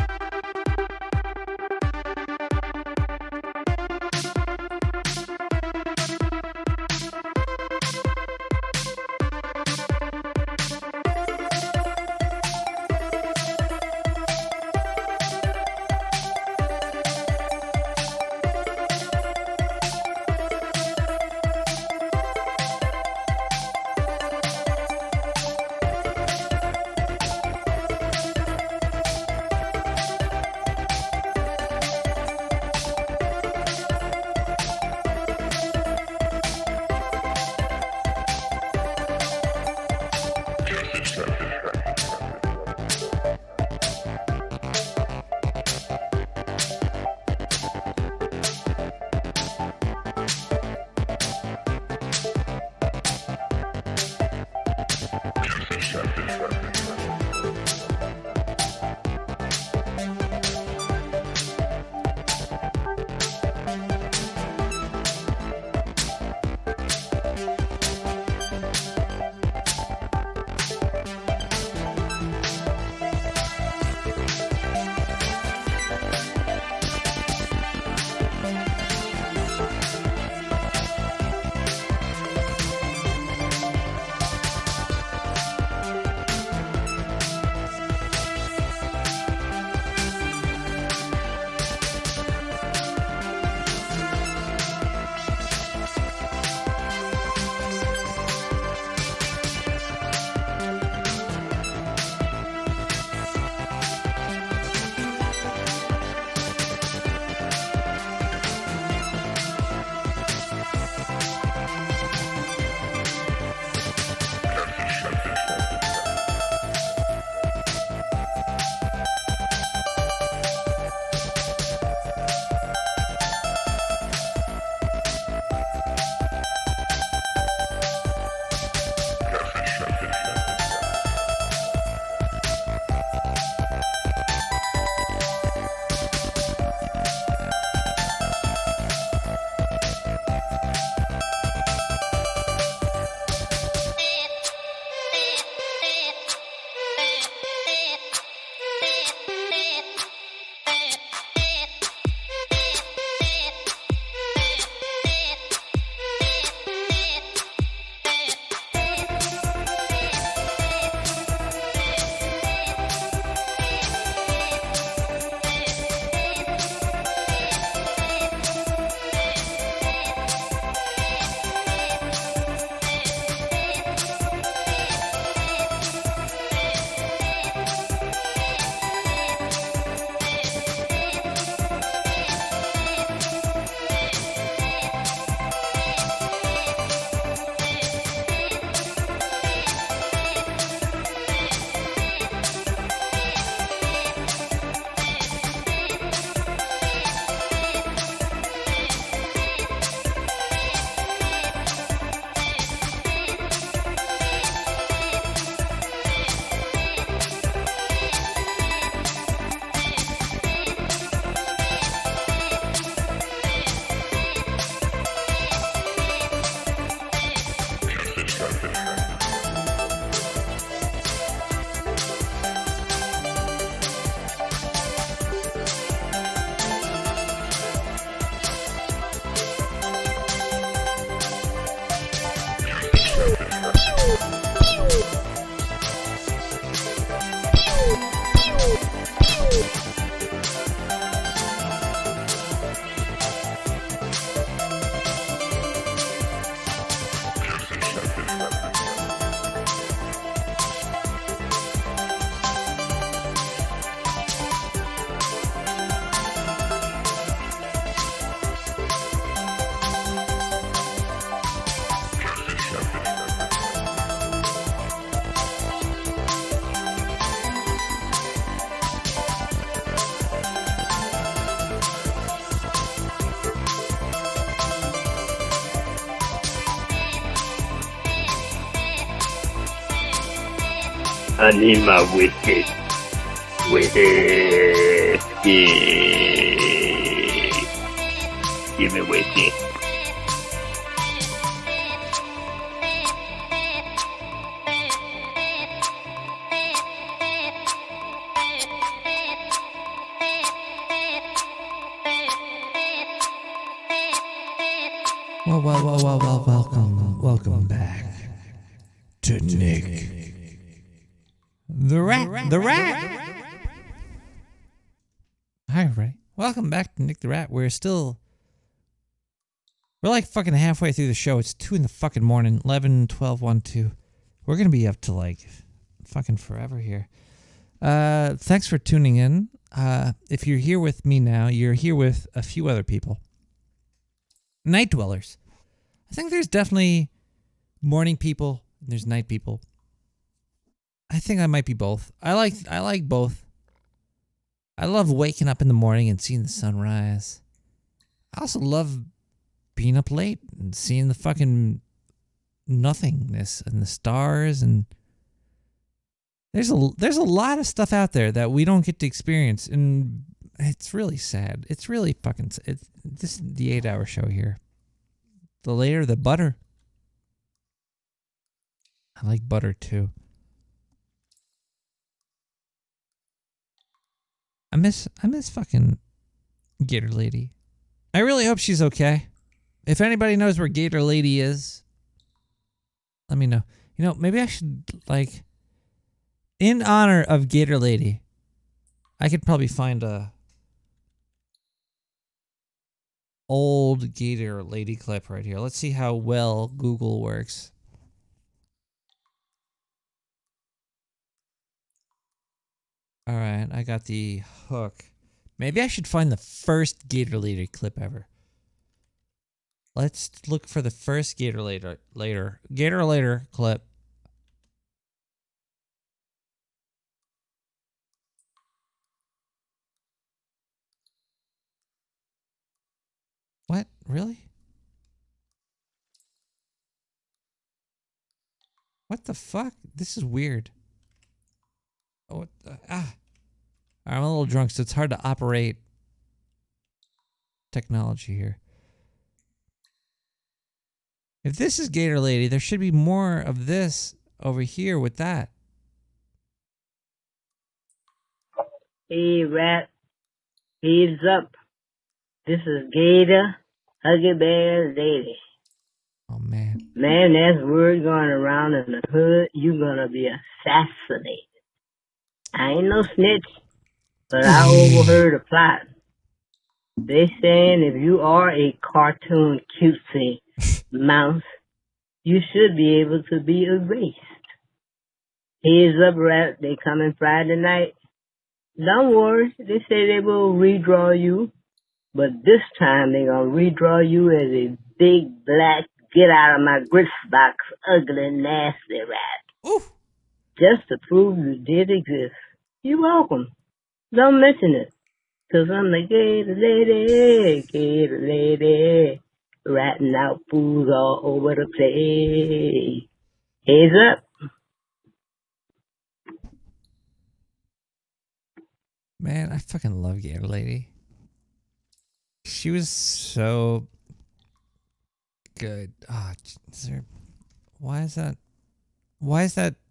I need my whiskey. Whiskey. Give me whiskey. Well, welcome back to Nick the Rat. Hi, everybody. Welcome back to Nick the Rat. We're like fucking halfway through the show. It's 2 in the fucking morning, 11, 12, 1, 2. We're going to be up to like fucking forever here. Thanks for tuning in. If you're here with me now, you're here with a few other people. Night dwellers. I think there's definitely morning people and there's night people. I think I might be both. I like both. I love waking up in the morning and seeing the sunrise. I also love being up late and seeing the fucking nothingness and the stars, and there's a lot of stuff out there that we don't get to experience, and it's really sad. It's really fucking this is the 8-hour show here. The later the butter. I like butter too. I miss fucking Gator Lady. I really hope she's okay. If anybody knows where Gator Lady is, let me know. You know, maybe I should, like, in honor of Gator Lady, I could probably find a old Gator Lady clip right here. Let's see how well Google works. All right, I got the hook. Maybe I should find the first Gator Lady clip ever. Let's look for the first Gator Later clip. What? Really? What the fuck? This is weird. Oh, what the, I'm a little drunk, so it's hard to operate technology here. If this is Gator Lady, there should be more of this over here with that. Hey, Rat. Heads up. This is Gator Huggy Bear's Lady. Oh, man. Man, there's word going around in the hood. You're gonna be assassinated. I ain't no snitch, but I overheard a plot. They saying if you are a cartoon cutesy mouse, you should be able to be erased. Heads up, Rat. They coming Friday night. Don't worry. They say they will redraw you, but this time they gonna redraw you as a big black get out of my grits box ugly nasty rat. Oof. Just to prove you did exist. You're welcome. Don't mention it. 'Cause I'm the Gator Lady, ratting out fools all over the place. Heads up. Man, I fucking love Gator Lady. She was so good. Ah, why is that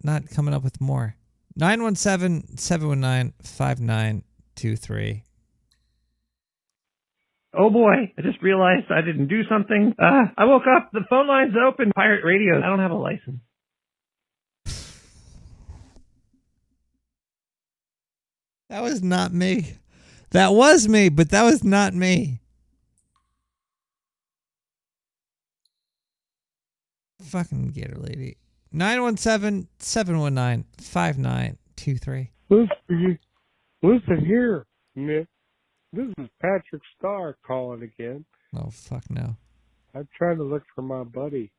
not coming up with more? 917-719-5923. Oh boy, I just realized I didn't do something. I woke up, the phone line's open, pirate radio. I don't have a license. That was not me. That was me, but that was not me. Fucking Gator Lady. 917-719-5923. Listen here, Nick. This is Patrick Starr calling again. Oh, fuck no. I'm trying to look for my buddy.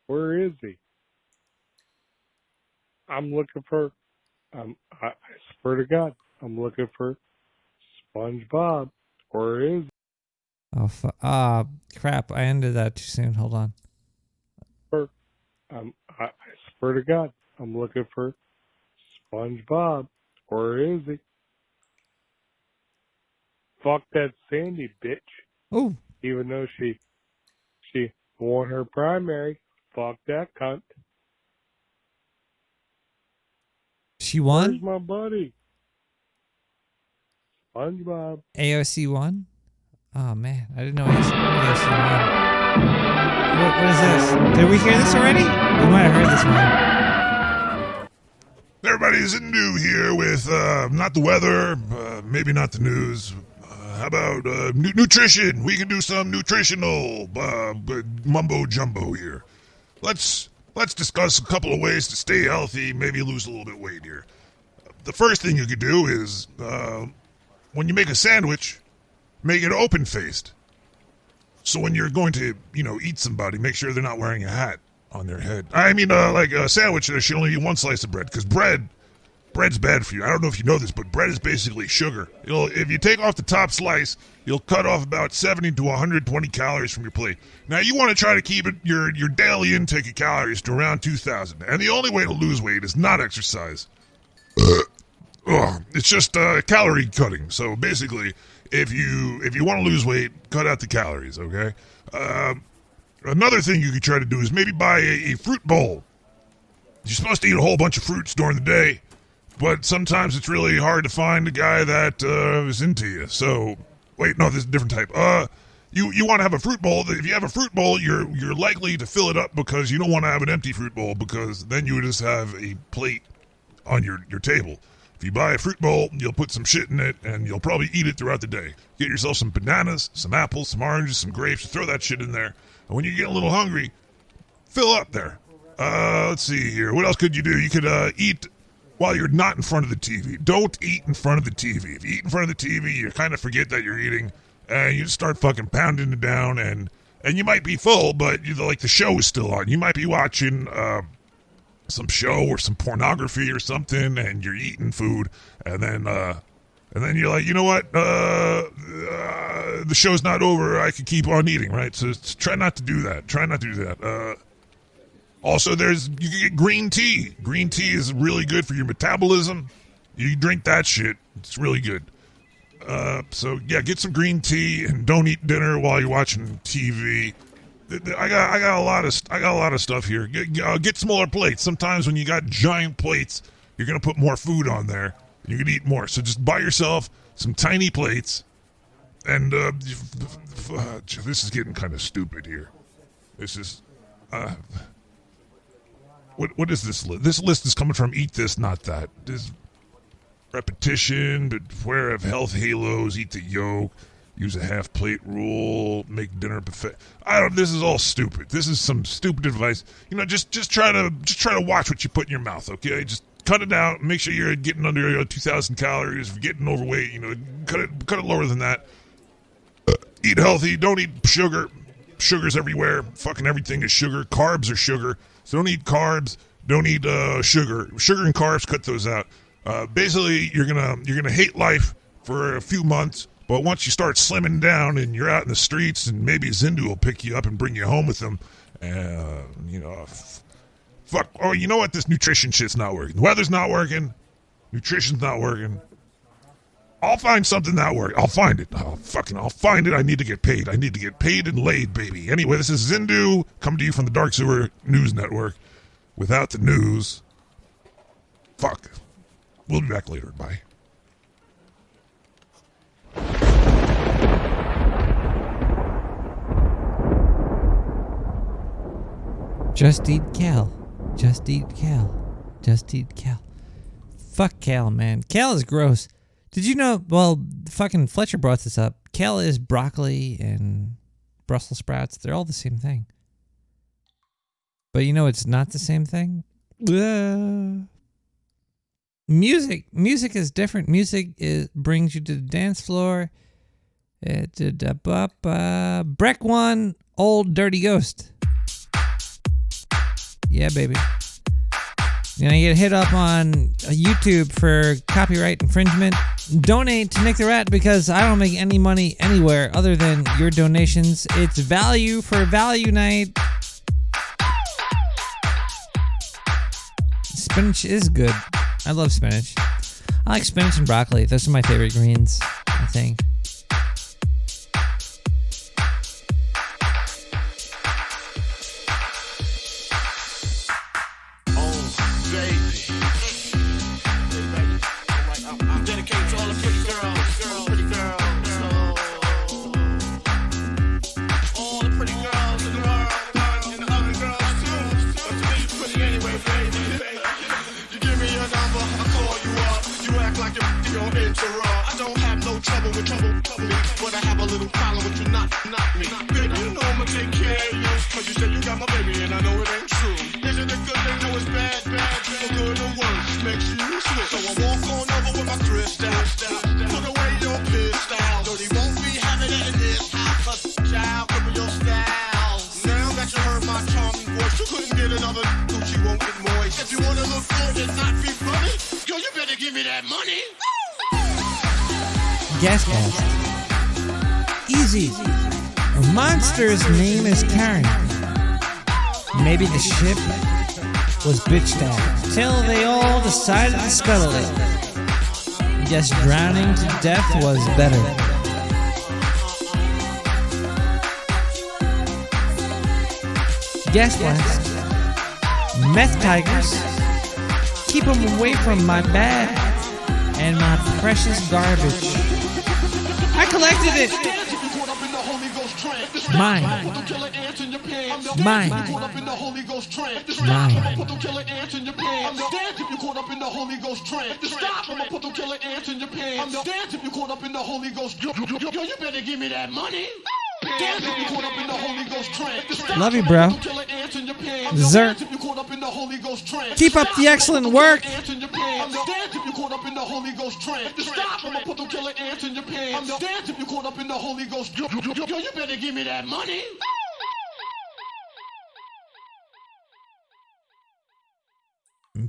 Where is he? I'm looking for... I swear to God, I'm looking for SpongeBob. Where is he? Oh, crap. I ended that too soon. Hold on. I swear to God, I'm looking for SpongeBob. Or is he? Fuck that Sandy bitch. Oh. Even though she won her primary. Fuck that cunt. She won? Where's my buddy? SpongeBob. AOC won? Oh, man. I didn't know AOC won. What is this? Did we hear this already? We might have heard this one. Everybody's new here with not the weather, maybe not the news. How about nutrition? We can do some nutritional mumbo jumbo here. Let's discuss a couple of ways to stay healthy, maybe lose a little bit of weight here. The first thing you could do is when you make a sandwich, make it open-faced. So when you're going to, eat somebody, make sure they're not wearing a hat on their head. I mean, like a sandwich, there should only be one slice of bread, because bread's bad for you. I don't know if you know this, but bread is basically sugar. If you take off the top slice, you'll cut off about 70 to 120 calories from your plate. Now, you want to try to keep your daily intake of calories to around 2,000. And the only way to lose weight is not exercise. It's just calorie cutting. So basically, if you want to lose weight, cut out the calories, okay? Another thing you could try to do is maybe buy a fruit bowl. You're supposed to eat a whole bunch of fruits during the day, but sometimes it's really hard to find a guy that is into you. So, wait, no, this is a different type. You want to have a fruit bowl. If you have a fruit bowl, you're likely to fill it up because you don't want to have an empty fruit bowl, because then you would just have a plate on your table. If you buy a fruit bowl, you'll put some shit in it, and you'll probably eat it throughout the day. Get yourself some bananas, some apples, some oranges, some grapes, throw that shit in there. And when you get a little hungry, fill up there. Let's see here. What else could you do? You could eat while you're not in front of the TV. Don't eat in front of the TV. If you eat in front of the TV, you kind of forget that you're eating, and you just start fucking pounding it down, and you might be full, but the show is still on. You might be watching some show or some pornography or something, and you're eating food, and then you're like, you know what? The show's not over. I can keep on eating, right? So try not to do that. Try not to do that. Also, you can get green tea. Green tea is really good for your metabolism. You drink that shit. It's really good. So yeah, get some green tea and don't eat dinner while you're watching TV. I got a lot of stuff here. Get smaller plates. Sometimes when you got giant plates, you're gonna put more food on there. You can eat more. So just buy yourself some tiny plates. And this is getting kind of stupid here. This is what is this list? This list is coming from Eat This, Not That. This repetition, beware of health halos, eat the yolk, use a half plate rule, make dinner buffet. This is all stupid. This is some stupid advice. Just try to watch what you put in your mouth, okay? Just cut it out. Make sure you're getting under 2,000 calories. If you're getting overweight, cut it lower than that. Eat healthy. Don't eat sugar. Sugar's everywhere. Fucking everything is sugar. Carbs are sugar. So don't eat carbs. Don't eat sugar. Sugar and carbs, cut those out. Basically, you're gonna hate life for a few months, but once you start slimming down and you're out in the streets, and maybe Zindu will pick you up and bring you home with them, fuck. Oh, you know what? This nutrition shit's not working. The weather's not working. Nutrition's not working. I'll find something that works. I'll find it. I'll find it. I need to get paid. I need to get paid and laid, baby. Anyway, this is Zindu coming to you from the Dark Sewer News Network. Without the news, fuck. We'll be back later. Bye. Just eat kale. Just eat kale. Just eat kale. Fuck kale, man. Kale is gross. Did you know, well, fucking Fletcher brought this up. Kale is broccoli and Brussels sprouts. They're all the same thing. But it's not the same thing? Music is different. Music brings you to the dance floor. Breck one, Old Dirty Ghost. Yeah, baby. You get hit up on YouTube for copyright infringement. Donate to Nick the Rat, because I don't make any money anywhere other than your donations. It's value for value night. Spinach is good. I love spinach. I like spinach and broccoli. Those are my favorite greens, I think. Gas blast. Easy. A monster's name is Karen. Maybe the ship was bitched at till they all decided to scuttle it. Guess drowning to death was better. Gas blast. Meth tigers. Keep them away from my bag and my precious garbage. I collected it. Mine. Mine. Love you, bro. Zerk. Keep up the excellent work.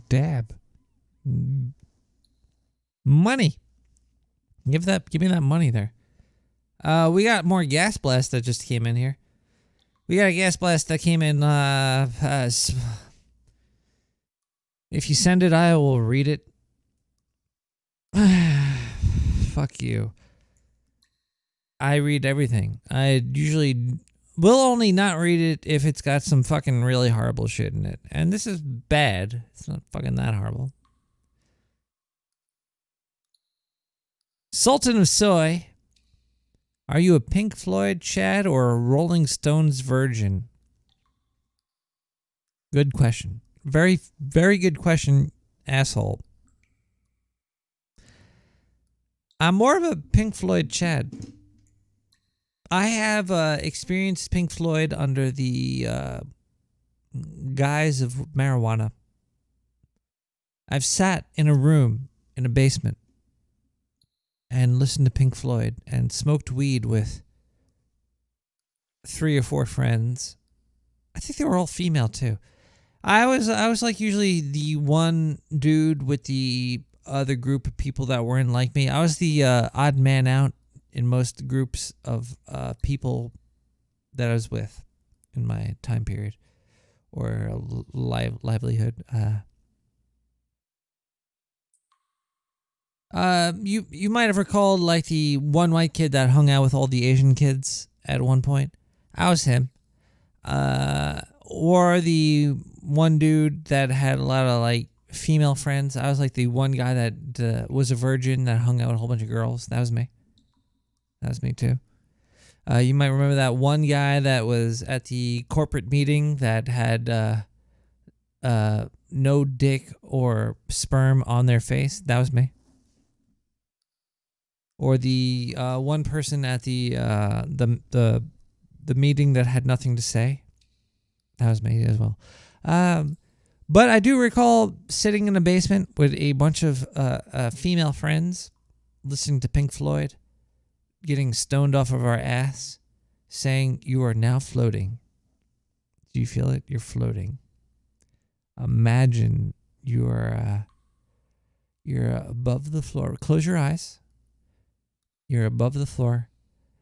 Dab. Money. Give me that money there. We got more gas blast that just came in here. We got a gas blast that came in. If you send it, I will read it. Fuck you. I read everything. I usually will only not read it if it's got some fucking really horrible shit in it. And this is bad. It's not fucking that horrible. Sultan of Soy. Are you a Pink Floyd Chad or a Rolling Stones virgin? Good question. Very, very good question, asshole. I'm more of a Pink Floyd Chad. I have experienced Pink Floyd under the guise of marijuana. I've sat in a room in a basement and listened to Pink Floyd and smoked weed with 3 or 4 friends. I think they were all female too. I was like usually the one dude with the other group of people that weren't like me. I was the odd man out in most groups of people that I was with in my time period or livelihood. You might have recalled like the one white kid that hung out with all the Asian kids at one point. I was him. Or the one dude that had a lot of like female friends. I was like the one guy that was a virgin that hung out with a whole bunch of girls. That was me. That was me too. You might remember that one guy that was at the corporate meeting that had no dick or sperm on their face. That was me. Or the one person at the meeting that had nothing to say. That was me as well. But I do recall sitting in a basement with a bunch of female friends, listening to Pink Floyd, getting stoned off of our ass, saying, "You are now floating." Do you feel it? You're floating. Imagine you're above the floor. Close your eyes. You're above the floor.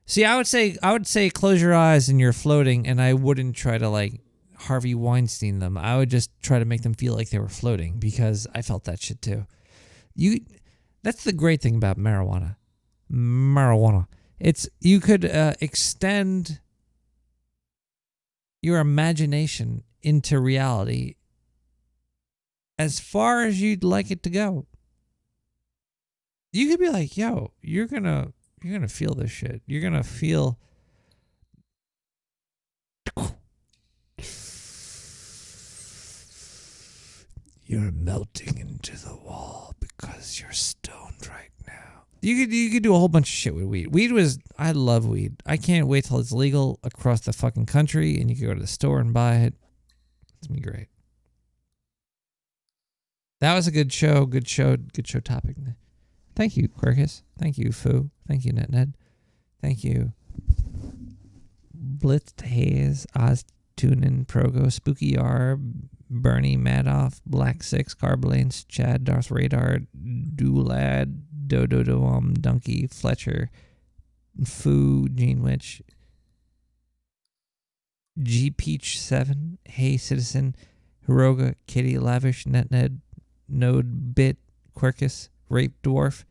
See, I would say close your eyes and you're floating, and I wouldn't try to like Harvey Weinstein them. I would just try to make them feel like they were floating because I felt that shit too. That's the great thing about marijuana. It's you could extend your imagination into reality as far as you'd like it to go. You could be like, yo, you're gonna feel this shit. You're gonna feel you're melting into the wall because you're stoned right now. You could do a whole bunch of shit with weed. I love weed. I can't wait till it's legal across the fucking country and you can go to the store and buy it. It's gonna be great. That was a good show topic. Thank you, Quirkus. Thank you, Foo. Thank you, NetNed. Thank you, Blitzed Haze, Oz Tunin, Progo, Spooky R, Bernie, Madoff, Black Six, Carblanes, Chad, Darth Radar, Doolad, Dodo, Donkey, Fletcher, Foo, Gene Witch, G Peach 7, Hey Citizen, Hiroga, Kitty, Lavish, NetNed, Node, Bit, Quirkus, Rape Dwarf,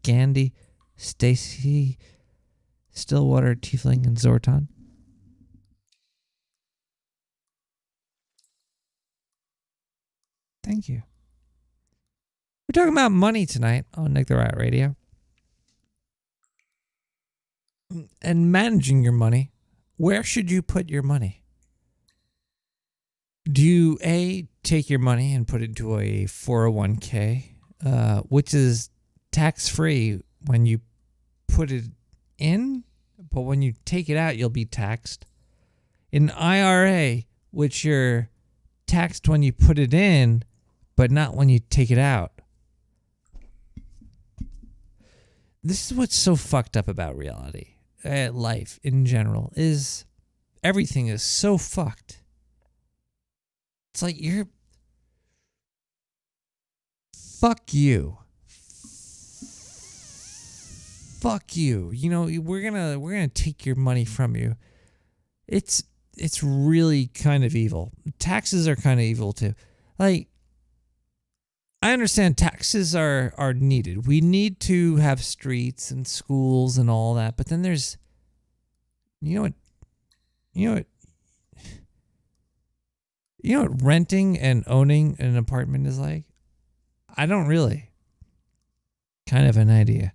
Gandhi, Stacy, Stillwater, Tiefling, and Zorton. Thank you. We're talking about money tonight on Nick the Rat Radio. And managing your money. Where should you put your money? Do you, A, take your money and put it into a 401k, which is tax-free when you put it in, but when you take it out, you'll be taxed. An IRA, which you're taxed when you put it in, but not when you take it out. This is what's so fucked up about reality. Life in general is everything is so fucked. It's like you're fuck you. Fuck you. You know, we're gonna take your money from you. It's really kind of evil. Taxes are kind of evil too. Like, I understand taxes are needed. We need to have streets and schools and all that, but then there's you know what renting and owning an apartment is like? I don't really. Kind of an idea.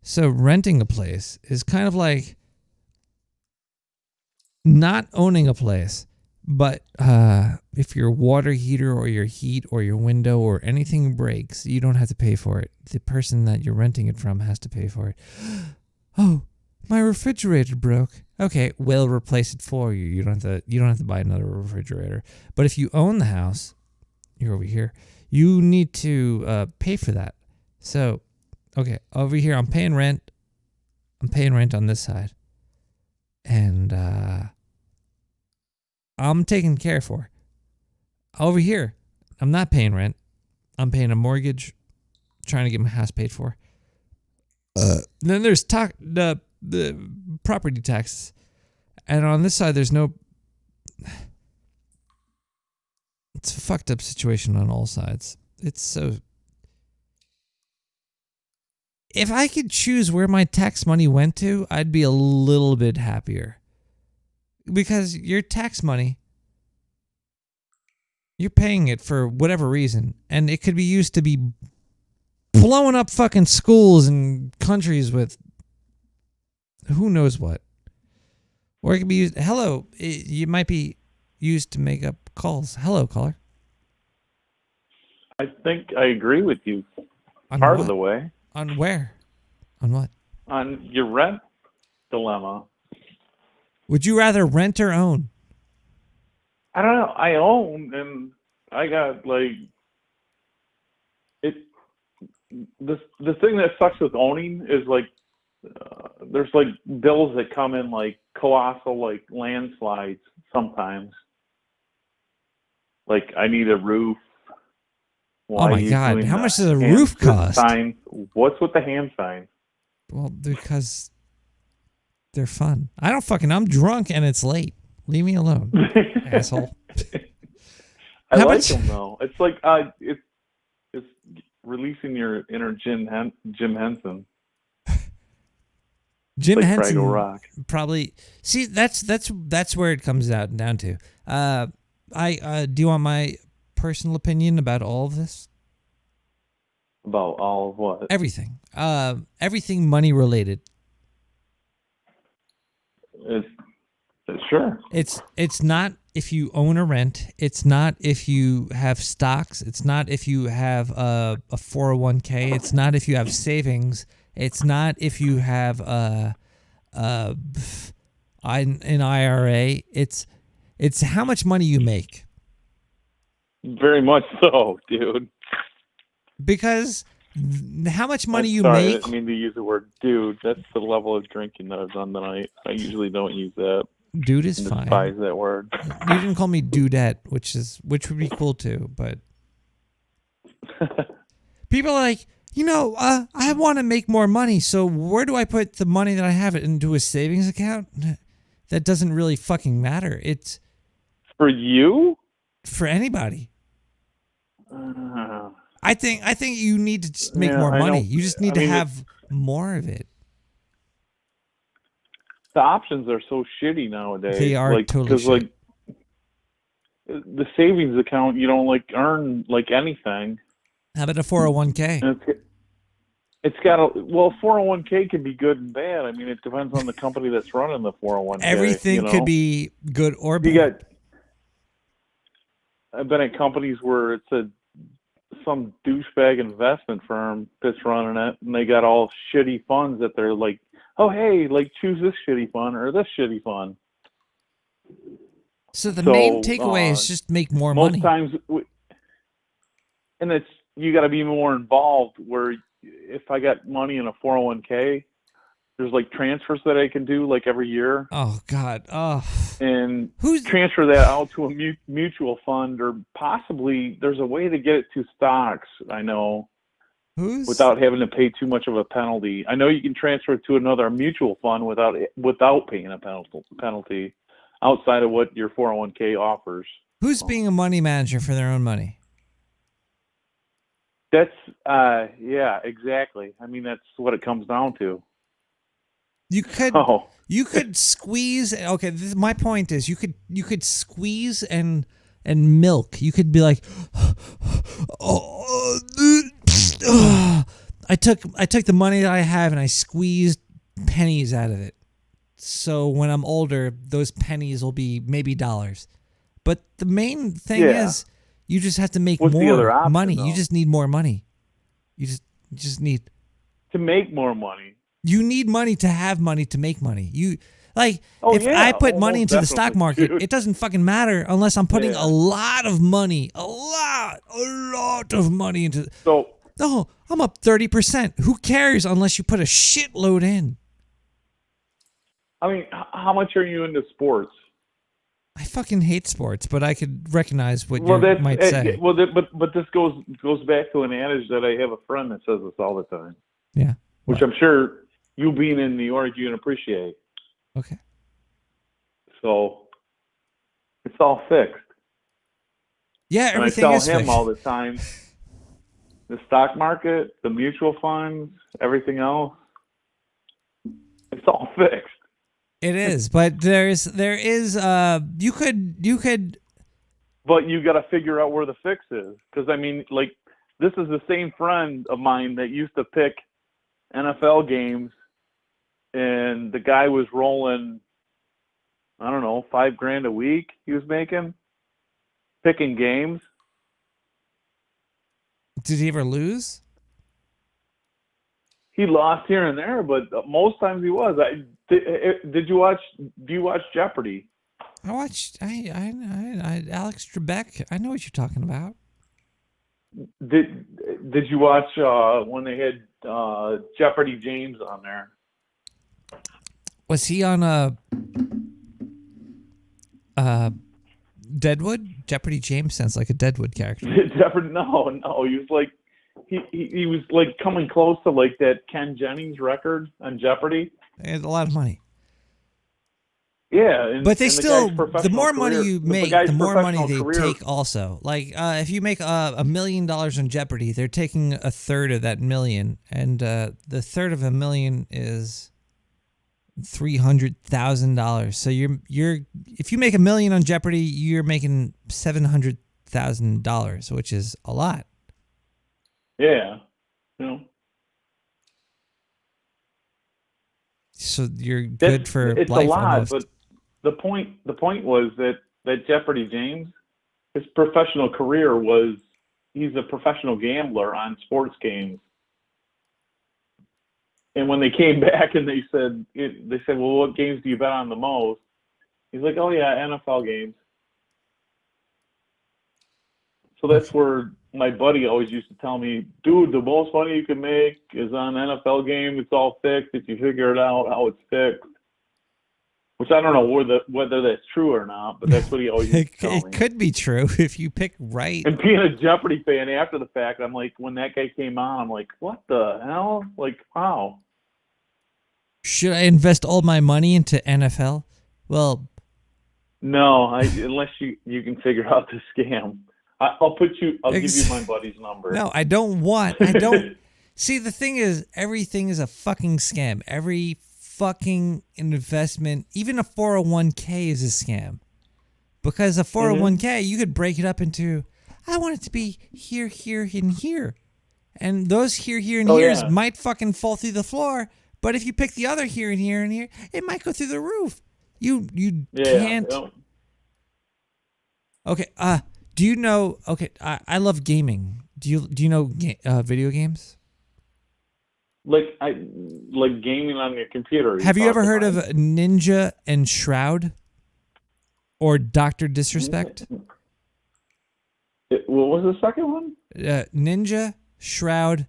So renting a place is kind of like not owning a place, but if your water heater or your heat or your window or anything breaks, you don't have to pay for it. The person that you're renting it from has to pay for it. Oh, my refrigerator broke. Okay, we'll replace it for you. You don't have to buy another refrigerator. But if you own the house, you're over here, you need to pay for that. So, okay, over here I'm paying rent. I'm paying rent on this side. And I'm taken care for. Over here, I'm not paying rent. I'm paying a mortgage, trying to get my house paid for. Then there's the property taxes. And on this side, there's no... It's a fucked up situation on all sides. It's so... If I could choose where my tax money went to, I'd be a little bit happier. Because your tax money, you're paying it for whatever reason. And it could be used to be blowing up fucking schools and countries with who knows what. Or it could be used... Hello, you might be used to make up calls. Hello, caller. I think I agree with you On part what? of the way. On where? On what? On your rent dilemma. Would you rather rent or own? I don't know. I own, and I got like it. The thing that sucks with owning is like there's like bills that come in like colossal like landslides sometimes. Like I need a roof. Oh my God! How much does a roof cost? Sign. What's with the hand sign? Well, because they're fun. I'm drunk and it's late. Leave me alone, asshole. I like them though. It's like It's releasing your inner Jim Henson. Jim like Henson Fraggle Rock. probably. See, that's where it comes down to. Do you want my personal opinion about all of this? About all of what? Everything. Everything money related. Sure. It's not if you own or rent. It's not if you have stocks. It's not if you have a 401k. It's not if you have savings. It's not if you have an IRA. It's how much money you make. Very much so, dude. Because how much money you Sorry, make. I didn't mean to use the word dude. That's the level of drinking that I've done tonight. I usually don't use that. Dude is I fine. despise that word. You didn't call me dudette, which would be cool too, but people are like, I want to make more money, so where do I put the money that I have into a savings account? That doesn't really fucking matter. It's for you? For anybody. I think you need to just make more money. You just need to have more of it. The options are so shitty nowadays. They are totally shit. The savings account, you don't earn anything. How about a 401k? And it's got a 401k can be good and bad. I mean, it depends on the company that's running the 401k. Everything could be good or bad. I've been at companies where it's some douchebag investment firm that's running it, and they got all shitty funds that they're like, oh, hey, choose this shitty fund or this shitty fund. So the main takeaway is just make more money. Most times, and you got to be more involved. Where if I got money in a 401k, there's transfers that I can do every year. Oh God! Oh, and transfer that out to a mutual fund, or possibly there's a way to get it to stocks. I know. Without having to pay too much of a penalty. I know you can transfer it to another mutual fund without paying a penalty outside of what your 401k offers. Who's being a money manager for their own money? That's yeah, exactly. I mean, that's what it comes down to. You could squeeze. Okay, my point is you could squeeze and milk. You could be like, I took the money that I have and I squeezed pennies out of it. So when I'm older, those pennies will be maybe dollars. But the main thing is you just have to make more money. You just need more money. You just need to make more money. You need money to have money to make money. I put money into the stock market, it doesn't fucking matter unless I'm putting a lot of money, a lot of money into. No, I'm up 30%. Who cares unless you put a shitload in? I mean, how much are you into sports? I fucking hate sports, but I could recognize what you might say. But this goes back to an adage that I have a friend that says this all the time. Yeah. Which I'm sure you being in New York, you can appreciate. Okay. So it's all fixed. Yeah, everything is fixed. And I tell him all the time, the stock market, the mutual funds, everything else, it's all fixed. It is, but there is you could but you got to figure out where the fix is, because I mean, this is the same friend of mine that used to pick NFL games, and the guy was rolling, I don't know, $5,000 a week he was making picking games. Did he ever lose? He lost here and there, but most times he was. Do you watch Jeopardy? I watched. I Alex Trebek. I know what you're talking about. Did you watch when they had Jeopardy James on there? Was he on Deadwood? Jeopardy James sounds like a Deadwood character. Jeopardy? No. He was like he was coming close to that Ken Jennings record on Jeopardy. He had a lot of money. Yeah, and, but they and still, the, the more money you make, the more money they career, take also. Like, if you make $1 million on Jeopardy, they're taking a third of that million. And the third of $1 million is $300,000. So you're if you make $1 million on Jeopardy, you're making $700,000, which is a lot. Yeah. You know. So you're good for it's life a lot, almost. but the point was that Jeopardy James, his professional career was he's a professional gambler on sports games. And when they came back and they said, well, what games do you bet on the most? He's like, oh yeah, NFL games. So that's where my buddy always used to tell me, dude, the most money you can make is on NFL game. It's all fixed if you figure it out how it's fixed. Which I don't know whether that's true or not, but that's what he always used to tell me. It could be true if you pick right. And being a Jeopardy fan after the fact, I'm like, when that guy came on, I'm like, what the hell? Like, wow. Should I invest all my money into NFL? Well, no, unless you can figure out the scam. I'll give you my buddy's number. No, I don't. See, the thing is, everything is a fucking scam. Every fucking investment, even a 401k is a scam. Because a 401k, you could break it up into, I want it to be here, here, and here. And those here, and here's might fucking fall through the floor. But if you pick the other here, and here, and here, it might go through the roof. You can't. Yeah. Okay, do you know? Okay, I love gaming. Do you know video games? Like gaming on your computer. Have you ever heard of Ninja and Shroud, or Dr. Disrespect? What was the second one? Ninja, Shroud,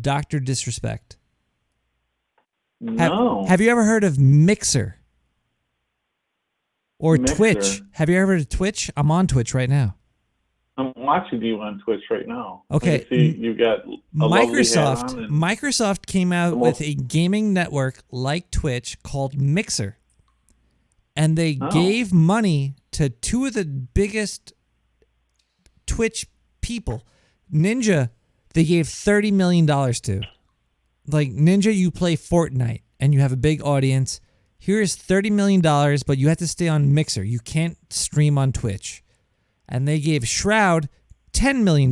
Dr. Disrespect. No. Have you ever heard of Mixer? Or Mixer. Twitch? Have you ever heard of Twitch? I'm on Twitch right now. I'm watching you on Twitch right now. Okay. I see you got Microsoft came out with a gaming network like Twitch called Mixer. And they gave money to two of the biggest Twitch people. Ninja, they gave $30 million to. Like, Ninja, you play Fortnite and you have a big audience. Here's $30 million, but you have to stay on Mixer. You can't stream on Twitch. And they gave Shroud $10 million.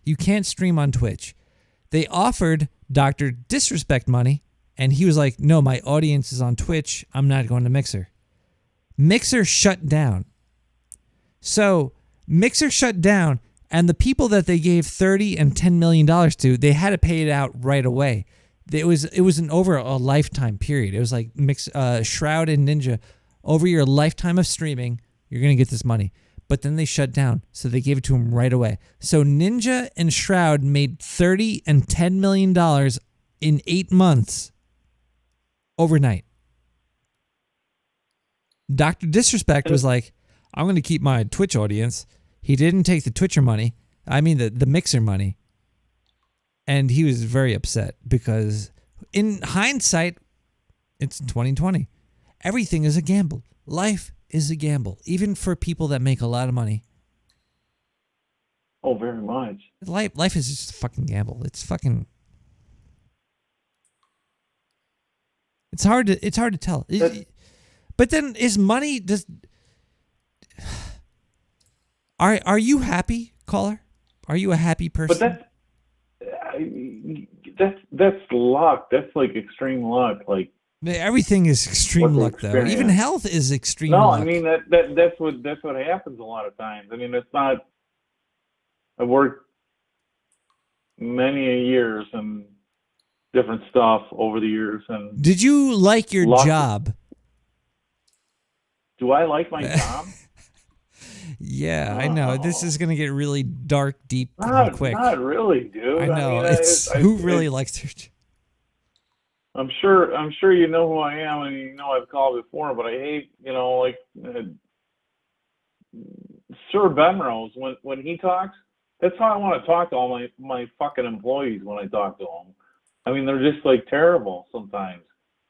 You can't stream on Twitch. They offered Dr. Disrespect money, and he was like, no, my audience is on Twitch. I'm not going to Mixer. Mixer shut down. So Mixer shut down, and the people that they gave $30 and $10 million to, they had to pay it out right away. It was over a lifetime period. It was like Shroud and Ninja, over your lifetime of streaming, you're going to get this money. But then they shut down, so they gave it to him right away. So Ninja and Shroud made $30 and $10 million in 8 months overnight. Dr. Disrespect was like, I'm going to keep my Twitch audience. He didn't take the Twitcher money. I mean the Mixer money. And he was very upset because in hindsight, it's 2020. Everything is a gamble. Life is a gamble, even for people that make a lot of money. Oh, very much. Life is just a fucking gamble. It's fucking. It's hard to tell. But then is money just? Are you happy, caller? Are you a happy person? But that's luck. That's like extreme luck. Like. Everything is extreme luck, though. Even health is extreme luck. No, I mean that's what happens a lot of times. I mean, it's not. I worked many years and different stuff over the years. And did you like your job? Do I like my job? Yeah, I know. This is gonna get really dark, deep, quick. Not really, dude. I know. Who really likes their job? I'm sure you know who I am, and you know I've called before, but I hate, Sir Benrose, when he talks, that's how I want to talk to all my fucking employees when I talk to them. I mean, they're just like terrible sometimes.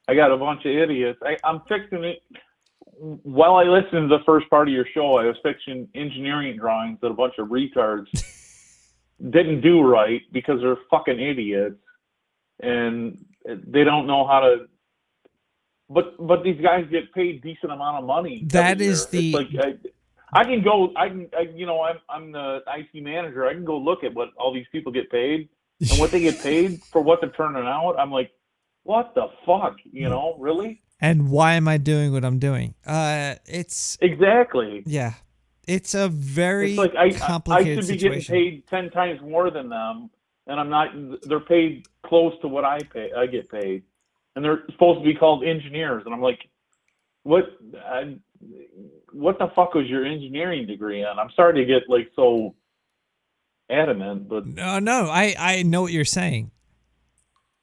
I got a bunch of idiots. I'm fixing it. while I listened to the first part of your show, I was fixing engineering drawings that a bunch of retards didn't do right because they're fucking idiots and they don't know how to. But these guys get paid decent amount of money. That is It's like I can go. I'm the IT manager. I can go look at what all these people get paid and what they get paid for what they're turning out. I'm like, what the fuck? Really? And why am I doing what I'm doing? It's exactly. Yeah, it's a very it's like complicated I should be situation. getting paid 10 times more than them, and I'm not. They're paid close to what I get paid, and they're supposed to be called engineers, and I'm like, what the fuck was your engineering degree on? I'm sorry to get like so adamant, but no, I know what you're saying.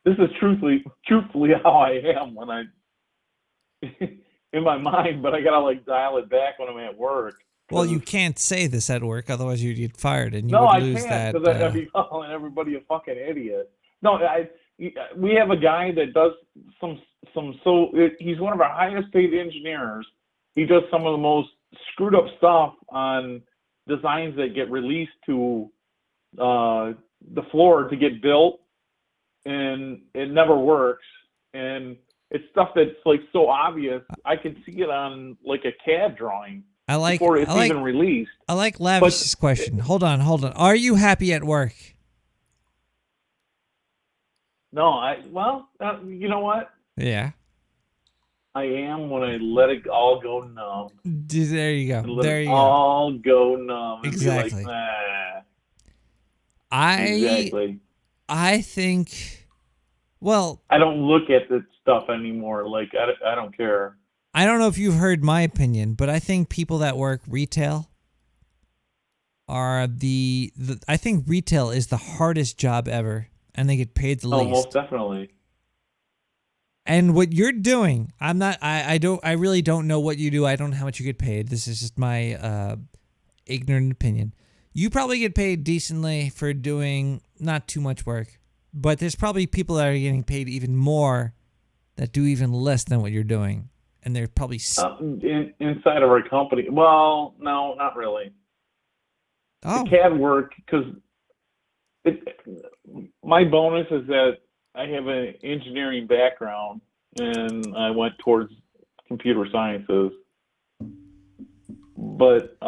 This is truthfully how I am when I in my mind, but I gotta like dial it back when I'm at work. Well, you can't say this at work, other's you'd get fired, and you No, would I lose can't that. because I'd be calling everybody a fucking idiot. No, we have a guy that does he's one of our highest paid engineers. He does some of the most screwed up stuff on designs that get released to the floor to get built, and it never works. And it's stuff that's like so obvious. I can see it on like a CAD drawing before it's even released. I like Lavish's question. Hold on. Are you happy at work? No, you know what? Yeah. I am when I let it all go numb. There you go. Let it all go numb. And Exactly. Be like, Exactly. I think. Well, I don't look at this stuff anymore. Like I don't care. I don't know if you've heard my opinion, but I think people that work retail are I think retail is the hardest job ever, and they get paid the least. Most definitely. And what you're doing, I really don't know what you do. I don't know how much you get paid. This is just my ignorant opinion. You probably get paid decently for doing not too much work, but there's probably people that are getting paid even more that do even less than what you're doing. And they're probably inside of our company. Well, no, not really. Oh. The CAD work, because my bonus is that I have an engineering background and I went towards computer sciences. But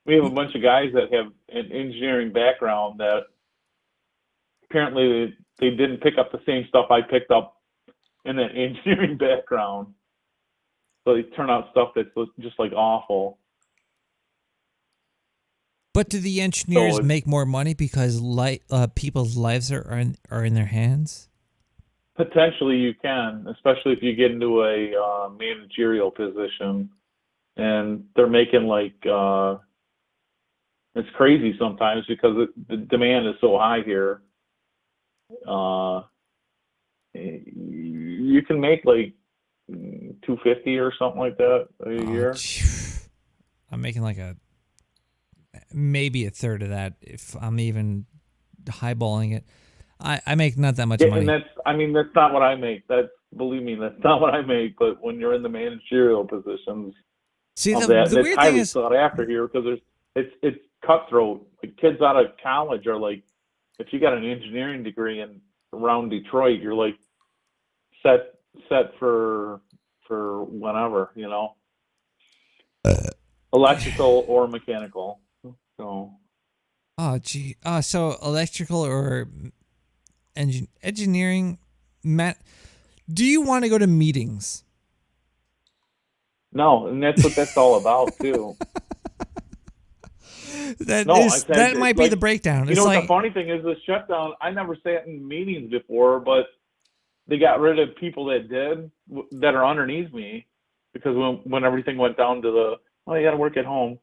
we have a bunch of guys that have an engineering background that apparently they didn't pick up the same stuff I picked up in that engineering background. So they turn out stuff that's just like awful. But do the engineers make more money because people's lives are in their hands? Potentially you can, especially if you get into a managerial position. And they're making like, it's crazy sometimes because the demand is so high here. You can make like $250 or something like that a year. I'm making like maybe a third of that if I'm even highballing it. I make not that much money. And that's not what I make. Believe me, that's not what I make. But when you're in the managerial positions, see, the that's weird highly thing is sought after here because it's cutthroat. Like kids out of college are like, if you got an engineering degree around Detroit, you're like set for whenever, electrical or mechanical. So. Oh gee. So electrical or engineering, Matt. Do you want to go to meetings? No, and that's what that's all about too. That might be the breakdown. You know what the funny thing is, the shutdown. I never sat in meetings before, but they got rid of people that are underneath me because when everything went down to you got to work at home.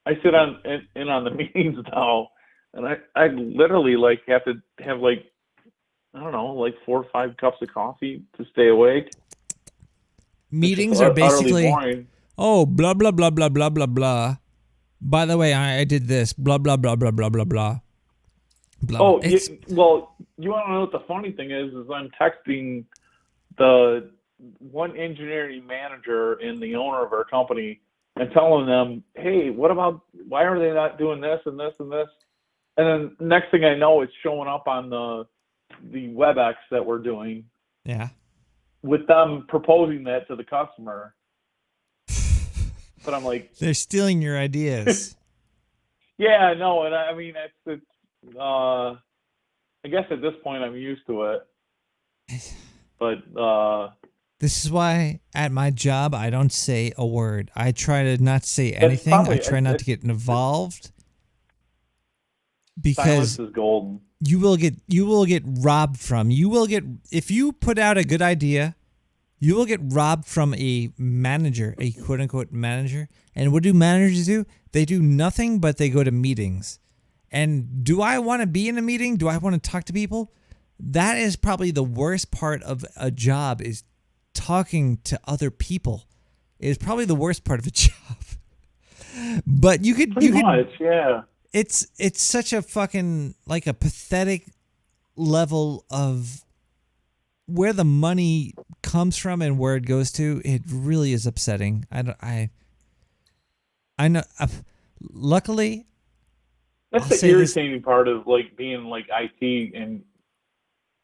I sit in on the meetings now, and I literally like have to have like I don't know, like 4 or 5 cups of coffee to stay awake. Meetings are basically blah blah blah blah blah blah blah. By the way, I did this blah blah blah blah blah blah blah. Oh, you want to know what the funny thing is I'm texting the one engineering manager and the owner of our company and telling them, hey, why are they not doing this and this and this? And then next thing I know, it's showing up on the WebEx that we're doing. Yeah. With them proposing that to the customer. But I'm like, they're stealing your ideas. yeah, no, and I mean, it's I guess at this point I'm used to it. But this is why at my job I don't say a word. I try to not say anything. I try not to get involved because silence is golden. You will get robbed from. If you put out a good idea, you will get robbed from a manager, a quote unquote manager. And what do managers do? They do nothing but they go to meetings. And do I want to be in a meeting? Do I want to talk to people? That is probably the worst part of a job, is talking to other people. It is probably the worst part of a job. But you could yeah. It's such a fucking, like, a pathetic level of where the money comes from and where it goes to. It really is upsetting. I know. Luckily, that's the irritating part of like being like IT, and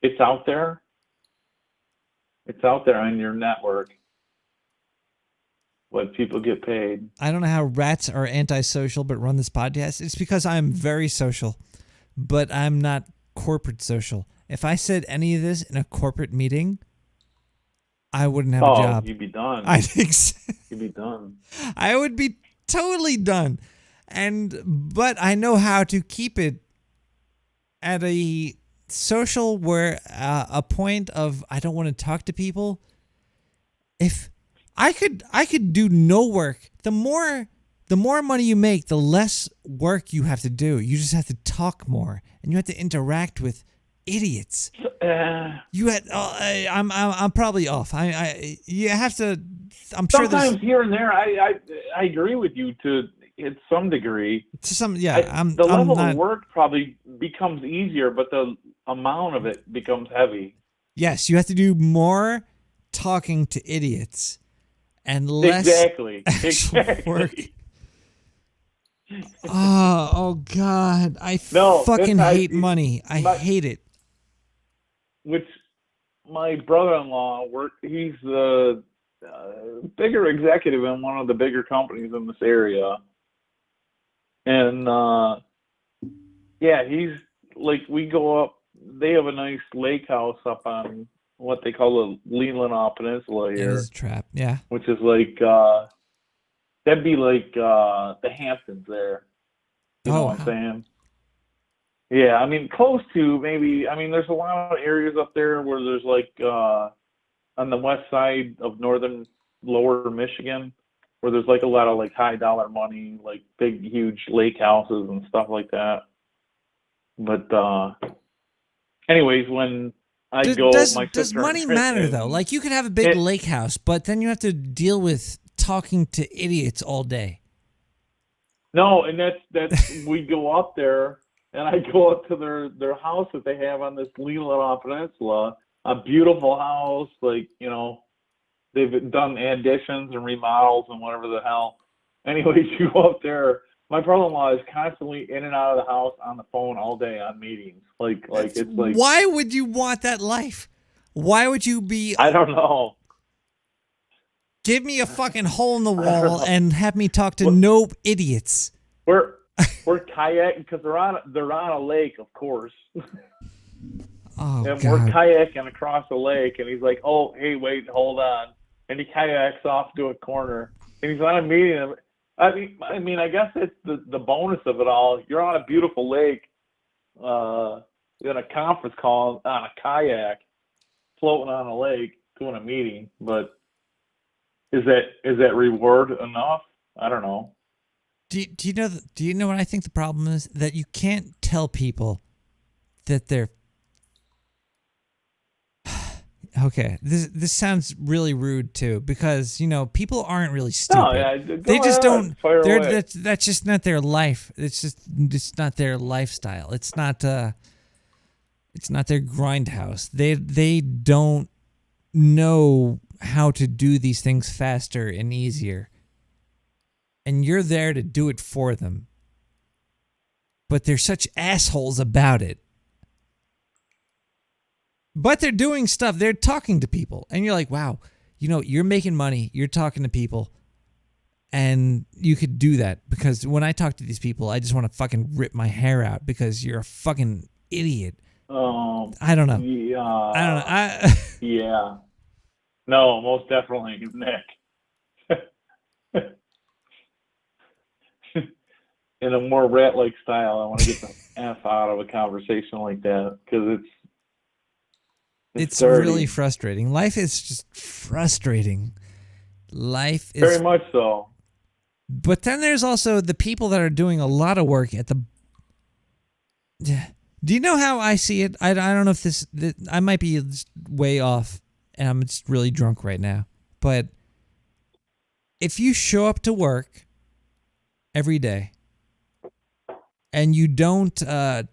it's out there. It's out there on your network. What people get paid. I don't know how rats are antisocial but run this podcast. It's because I'm very social, but I'm not corporate social. If I said any of this in a corporate meeting, I wouldn't have a job. You'd be done. I think so. You'd be done. I would be totally done. But I know how to keep it at a social where a point of I don't want to talk to people. If I could do no work. The more money you make, the less work you have to do. You just have to talk more, and you have to interact with idiots. I'm probably off. You have to. I'm sure. Sometimes here and there, I agree with you to some degree. To some, yeah. The level of work probably becomes easier, but the amount of it becomes heavy. Yes, you have to do more talking to idiots and less exactly work. Oh God! I fucking hate money. I hate it. Which my brother-in-law he's the bigger executive in one of the bigger companies in this area, and he's like, we go up. They have a nice lake house up on what they call the Leelanau Peninsula here. It is a trap, yeah. Which is like that'd be like the Hamptons there. You know what I'm saying? Yeah, I mean, close to maybe. I mean, there's a lot of areas up there where there's like on the west side of northern lower Michigan, where there's like a lot of like high dollar money, like big huge lake houses and stuff like that. But anyways, when does money matter though? Like, you could have a big lake house, but then you have to deal with talking to idiots all day. No, and that's we go up there, and I go up to their house that they have on this Leelanau Peninsula, a beautiful house, like, you know, they've done additions and remodels and whatever the hell. Anyways, you go up there. My brother-in-law is constantly in and out of the house on the phone all day on meetings. Like it's like. Why would you want that life? Why would you be? I don't know. Give me a fucking hole in the wall and have me talk to no idiots. We're kayaking because they're on a lake, of course. Oh, and God. We're kayaking across the lake, and he's like, "Oh, hey, wait, hold on," and he kayaks off to a corner, and he's on a meeting. I mean, I guess it's the bonus of it all. You're on a beautiful lake, in a conference call on a kayak, floating on a lake, doing a meeting. But is that reward enough? I don't know. Do you know what I think the problem is? That you can't tell people that they're okay. This sounds really rude too, because, you know, people aren't really stupid. No, yeah, they just don't. Fire away. That's just not their life. It's not their lifestyle. It's not their grindhouse. They don't know how to do these things faster and easier. And you're there to do it for them. But they're such assholes about it. But they're doing stuff. They're talking to people. And you're like, wow, you're making money. You're talking to people. And you could do that. Because when I talk to these people, I just want to fucking rip my hair out because you're a fucking idiot. I don't know. Yeah. I don't know. Yeah. No, most definitely, Nick. In a more rat-like style, I want to get the F out of a conversation like that because it's dirty. really frustrating. Life is just frustrating. Life is very much so. But then there's also the people that are doing a lot of work at the. Do you know how I see it? I don't know if this I might be way off, and I'm just really drunk right now. But if you show up to work every day and you don't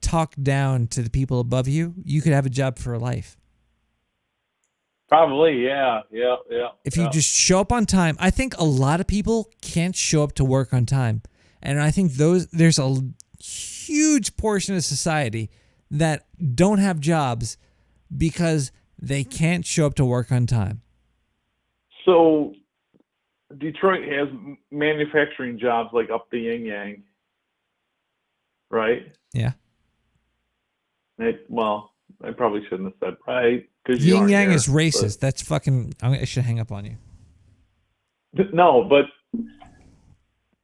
talk down to the people above you, you could have a job for life. Probably, yeah. If you just show up on time, I think a lot of people can't show up to work on time. And I think there's a huge portion of society that don't have jobs because they can't show up to work on time. So Detroit has manufacturing jobs like up the yin yang, right? Yeah. I probably shouldn't have said right. Yin yang is racist. That's fucking. I should hang up on you. No, but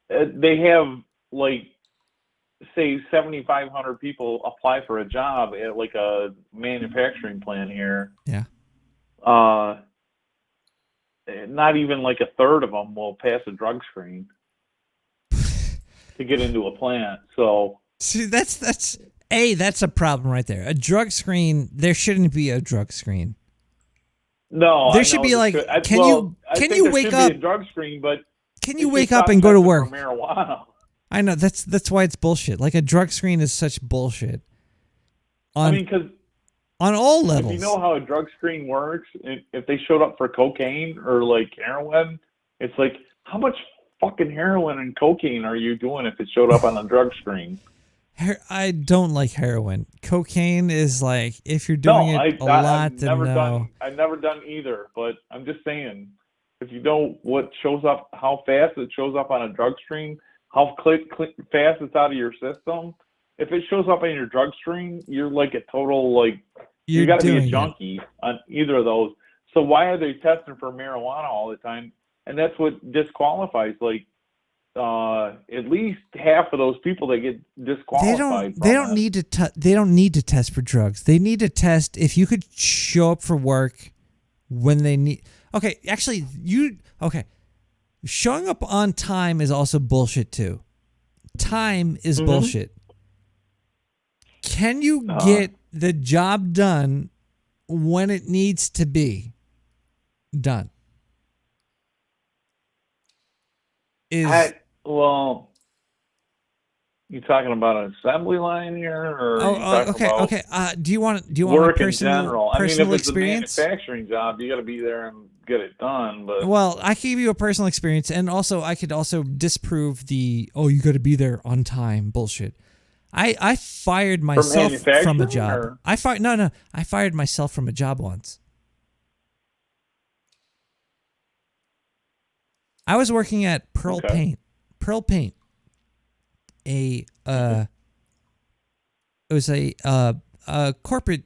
they have like, say, 7,500 people apply for a job at like a manufacturing plant here. Yeah. Not even like a third of them will pass a drug screen to get into a plant. So see, that's a problem right there. A drug screen. There shouldn't be a drug screen. No, there should be like. Can you wake up? Be a drug screen, but can you wake up and go to work? Marijuana. I know that's why it's bullshit. Like a drug screen is such bullshit. Because on all levels. If you know how a drug screen works, if they showed up for cocaine or like heroin, it's like, how much fucking heroin and cocaine are you doing if it showed up on a drug screen? I don't like heroin. Cocaine is like, if you're doing it a lot, then no. I've never done either, but I'm just saying, if you know what shows up, how fast it shows up on a drug screen, how fast it's out of your system. If it shows up on your drug screen, you're like a total, like, you got to be a junkie on either of those. So why are they testing for marijuana all the time? And that's what disqualifies, like, at least half of those people that get disqualified. They don't need to test for drugs. They need to test if you could show up for work when they need. Okay, actually, showing up on time is also bullshit too. Time is bullshit. Can you get the job done when it needs to be done? You talking about an assembly line here, or okay. Do you want work a in general? personal if it's experience? a manufacturing job, you got to be there and get it done. But well, I can give you a personal experience, and also I could also disprove the you got to be there on time bullshit. I fired myself from a job. I fired myself from a job once. I was working at Pearl Paint. It was a corporate,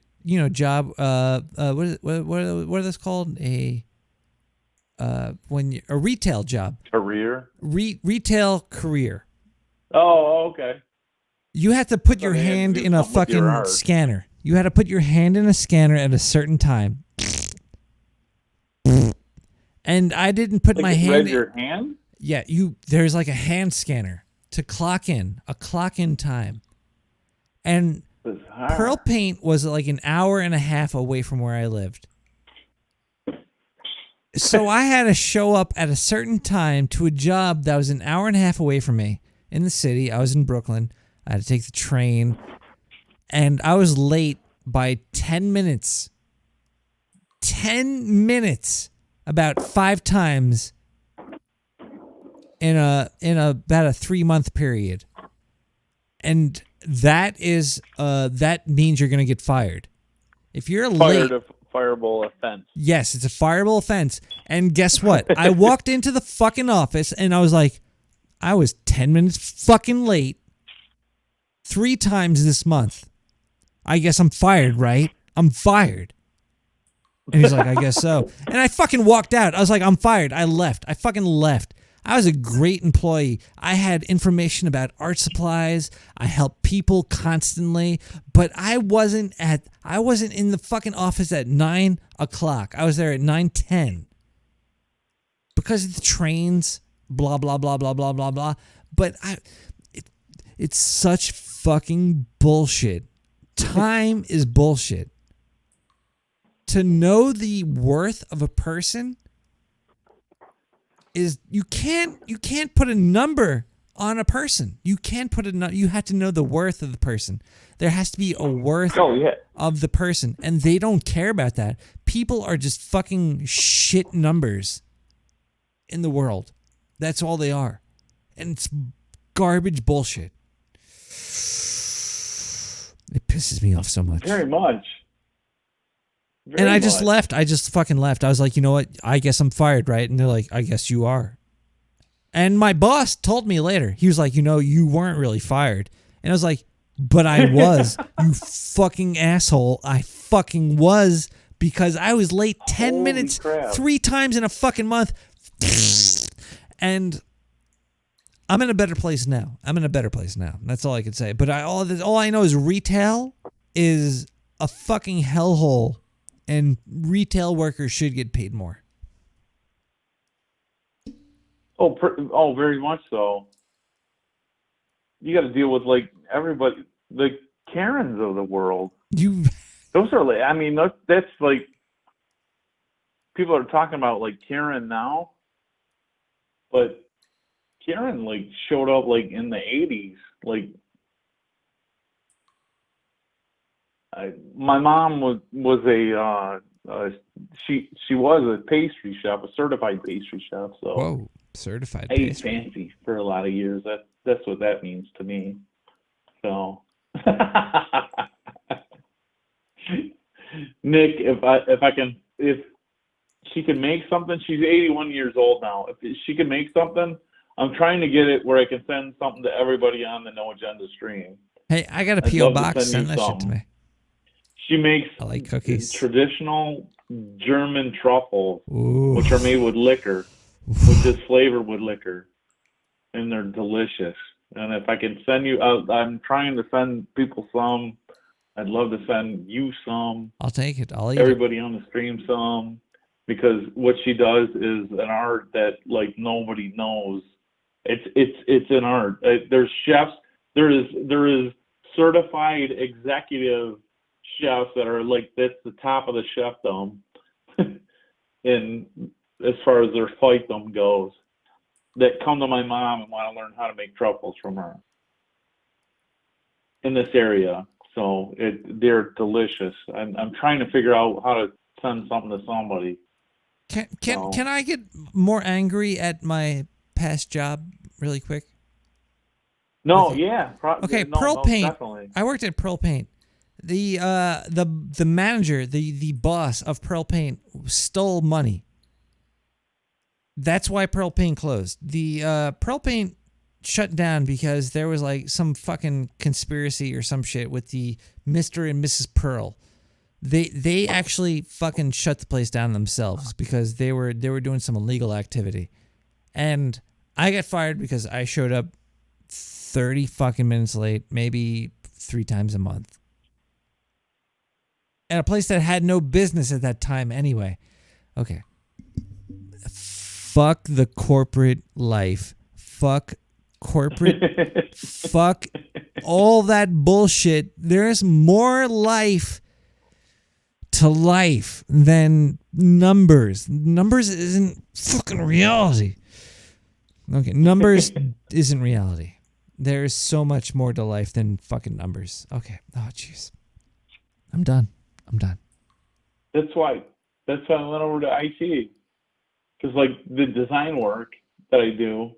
job. What are those called? A retail job. Career. Retail career. Oh, okay. You had to put your hand in a fucking scanner. You had to put your hand in a scanner at a certain time. And I didn't put my hand. Read your hand? Yeah, there's like a hand scanner to clock in time. And bizarre. Pearl Paint was like an hour and a half away from where I lived. So I had to show up at a certain time to a job that was an hour and a half away from me in the city. I was in Brooklyn. I had to take the train. And I was late by 10 minutes. 10 minutes. about 5 times in about a 3-month period. And that means you're going to get fired. If you're late, Fireable offense. yes, it's a fireable offense. And guess what? I walked into the fucking office and I was like, I was 10 minutes fucking late 3 times this month. I guess I'm fired, right? I'm fired. And he's like, I guess so. And I fucking walked out. I was like, I'm fired. I left. I fucking left. I was a great employee. I had information about art supplies. I helped people constantly, but I wasn't in the fucking office at 9 o'clock. I was there at 9:10 because of the trains, blah, blah, blah, blah, blah, blah, blah. But it's such fucking bullshit. Time is bullshit. To know the worth of a person is you can't put a number on a person. You can't put you have to know the worth of the person. There has to be a worth of the person, and they don't care about that. People are just fucking shit numbers in the world. That's all they are. And it's garbage bullshit. It pisses me off so much. Very much. And I just left. I just fucking left. I was like, you know what? I guess I'm fired, right? And they're like, I guess you are. And my boss told me later. He was like, you know, you weren't really fired. And I was like, but I was. You fucking asshole. I fucking was, because I was late 10 minutes crap. 3 times in a fucking month. And I'm in a better place now. That's all I can say. But all I know is retail is a fucking hellhole. And retail workers should get paid more. Oh, very much so. You got to deal with like everybody, the Karens of the world. Those are like, I mean, that's like, people are talking about like Karen now, but Karen like showed up like in the 80s, like. My mom was she was a pastry chef, a certified pastry chef. So whoa, certified I ate pastry. fancy for a lot of years. That's what that means to me. So Nick, if she can make something, she's 81 years old now. If she can make something, I'm trying to get it where I can send something to everybody on the No Agenda stream. Hey, I got a P.O. box. Send that shit to me. She makes I like cookies. Traditional German truffles, Ooh. which are made with liquor, which is flavored with liquor, and they're delicious. And if I can send you, I'm trying to send people some. I'd love to send you some. I'll take it. I'll eat everybody on the stream some, because what she does is an art that like nobody knows. It's an art. There's chefs. There is certified executive chefs that are like, that's the top of the chefdom in as far as their fightdom goes, that come to my mom and want to learn how to make truffles from her in this area. So they're delicious. I'm trying to figure out how to send something to somebody. Can I get more angry at my past job really quick? No, yeah. Okay, no, Pearl Paint. Definitely. I worked at Pearl Paint. The manager, the boss of Pearl Paint stole money. That's why Pearl Paint closed. The Pearl Paint shut down because there was like some fucking conspiracy or some shit with the Mr. and Mrs. Pearl. They actually fucking shut the place down themselves because they were doing some illegal activity. And I got fired because I showed up 30 fucking minutes late, maybe 3 times a month. At a place that had no business at that time anyway. Okay. Fuck the corporate life. Fuck corporate. Fuck all that bullshit. There's more life to life than numbers. Numbers isn't fucking reality. Okay, numbers isn't reality. There's so much more to life than fucking numbers. Okay. Oh, jeez. I'm done. That's why I went over to IT. Because, like, the design work that I do,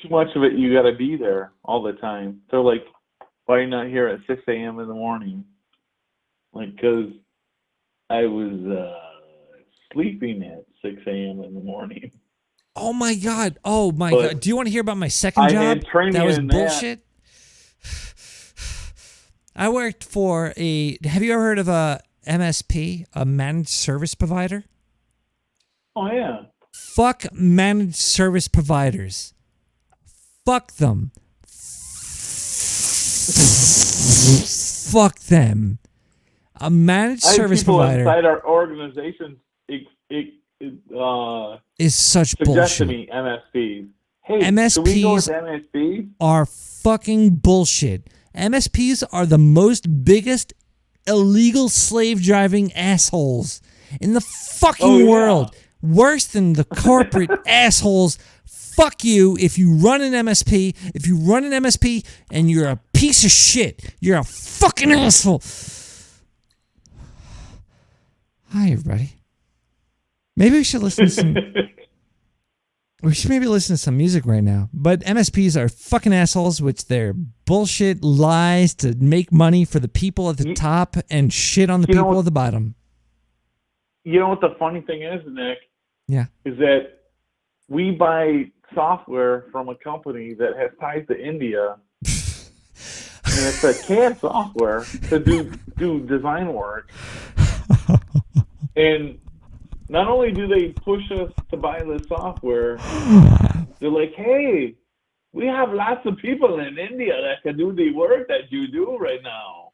too much of it, you got to be there all the time. They're like, why are you not here at 6 a.m. in the morning? Like, because I was sleeping at 6 a.m. in the morning. Oh my God. Oh my But God. Do you want to hear about my second I job? had training That was in that. bullshit. I worked for have you ever heard of a MSP, a managed service provider? Oh, yeah. Fuck managed service providers. Fuck them. Fuck them. A managed I had service people provider inside our organizations is such suggest bullshit. to me MSPs. Hey, should we go with MSPs? are fucking bullshit. MSPs are the most biggest illegal slave driving assholes in the fucking world. Worse than the corporate assholes. Fuck you if you run an MSP. If you run an MSP and you're a piece of shit, you're a fucking asshole. Hi, everybody. Maybe we should listen to some... We should maybe listen to some music right now. But MSPs are fucking assholes, which they're bullshit lies to make money for the people at the top and shit on the people at the bottom. You know what the funny thing is, Nick? Yeah. Is that we buy software from a company that has ties to India, and it's a CAD software to do design work. And not only do they push us to buy the software, they're like, hey, we have lots of people in India that can do the work that you do right now.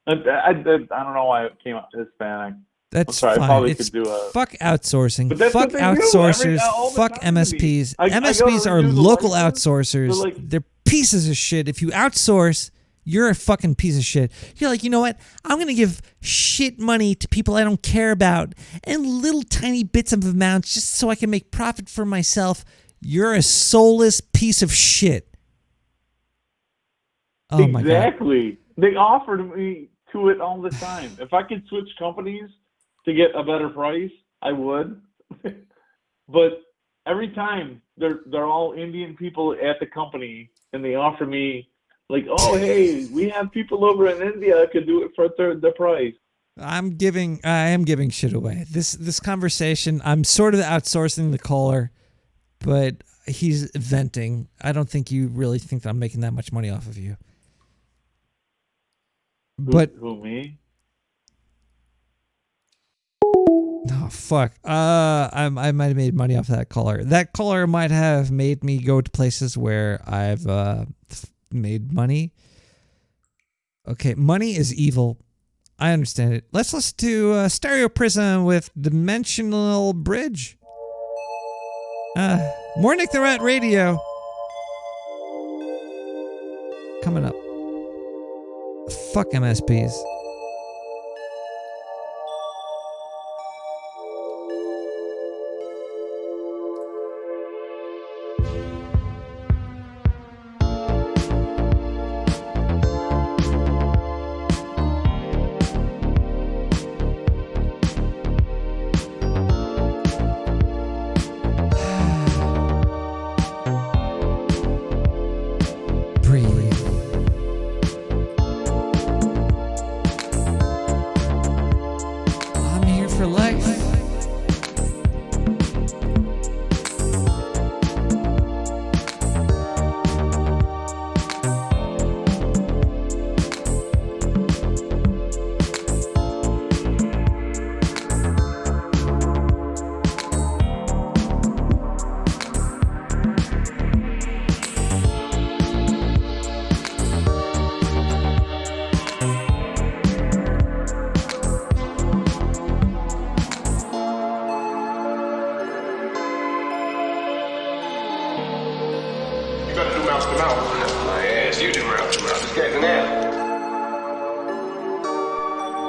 I don't know why it came up Hispanic. That's I'm sorry, fine. I probably It's could do a... fuck outsourcing. But that's Fuck what they do outsourcers. all the Fuck time to me. MSPs. I go MSPs to are renew the local license, outsourcers. They're pieces of shit. If you outsource, you're a fucking piece of shit. You're like, you know what? I'm going to give shit money to people I don't care about and little tiny bits of amounts just so I can make profit for myself. You're a soulless piece of shit. Oh my God. Exactly. They offered me to it all the time. If I could switch companies to get a better price, I would. But every time they're all Indian people at the company, and they offer me like, oh hey, we have people over in India that could do it for a third the price. I am giving shit away. This conversation, I'm sort of outsourcing the caller, but he's venting. I don't think you really think that I'm making that much money off of you. Who me? Oh fuck. I might have made money off that caller. That caller might have made me go to places where I've made money. Okay, money is evil. I understand it. Let's listen to Stereo Prism with Dimensional Bridge. More Nick the Rat Radio. Coming up. Fuck MSPs.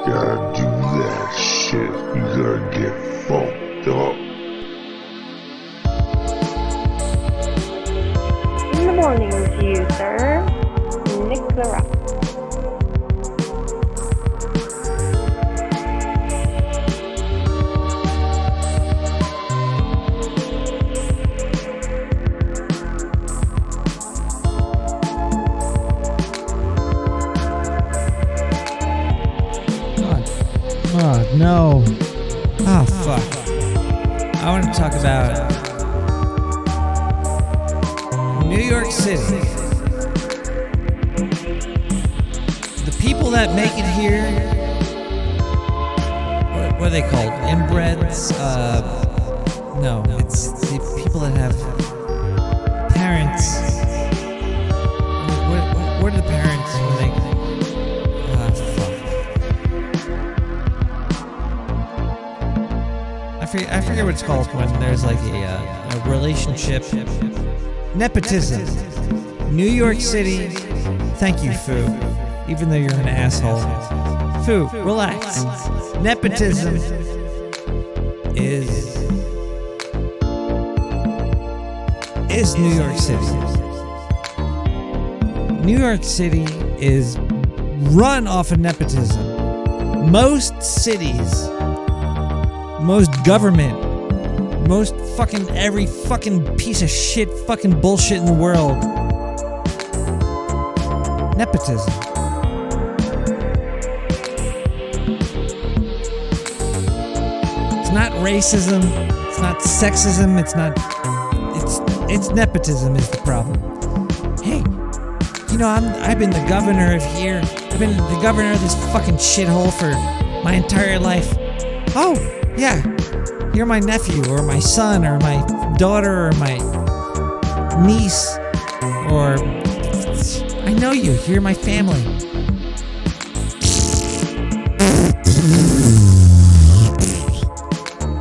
Gotta do that shit. You gotta get fucked up. In the morning to you, sir. Nick the Rat. Oh, no. Oh, fuck. I want to talk about New York City. The people that make it here, what are they called? Inbreds? No, it's the people that have parents. What are the parents when they... I forget what it's called when there's like a relationship. Nepotism. New York City. Thank you, Foo. Even though you're an asshole. Foo, relax. Nepotism is New York City. New York City is run off of nepotism. Most cities, most government, most fucking every fucking piece of shit fucking bullshit in the world. Nepotism. It's not racism, it's not sexism, it's nepotism is the problem. Hey, you know, I've been the governor of here. I've been the governor of this fucking shithole for my entire life. Oh, yeah, you're my nephew or my son or my daughter or my niece or I know you. You're my family.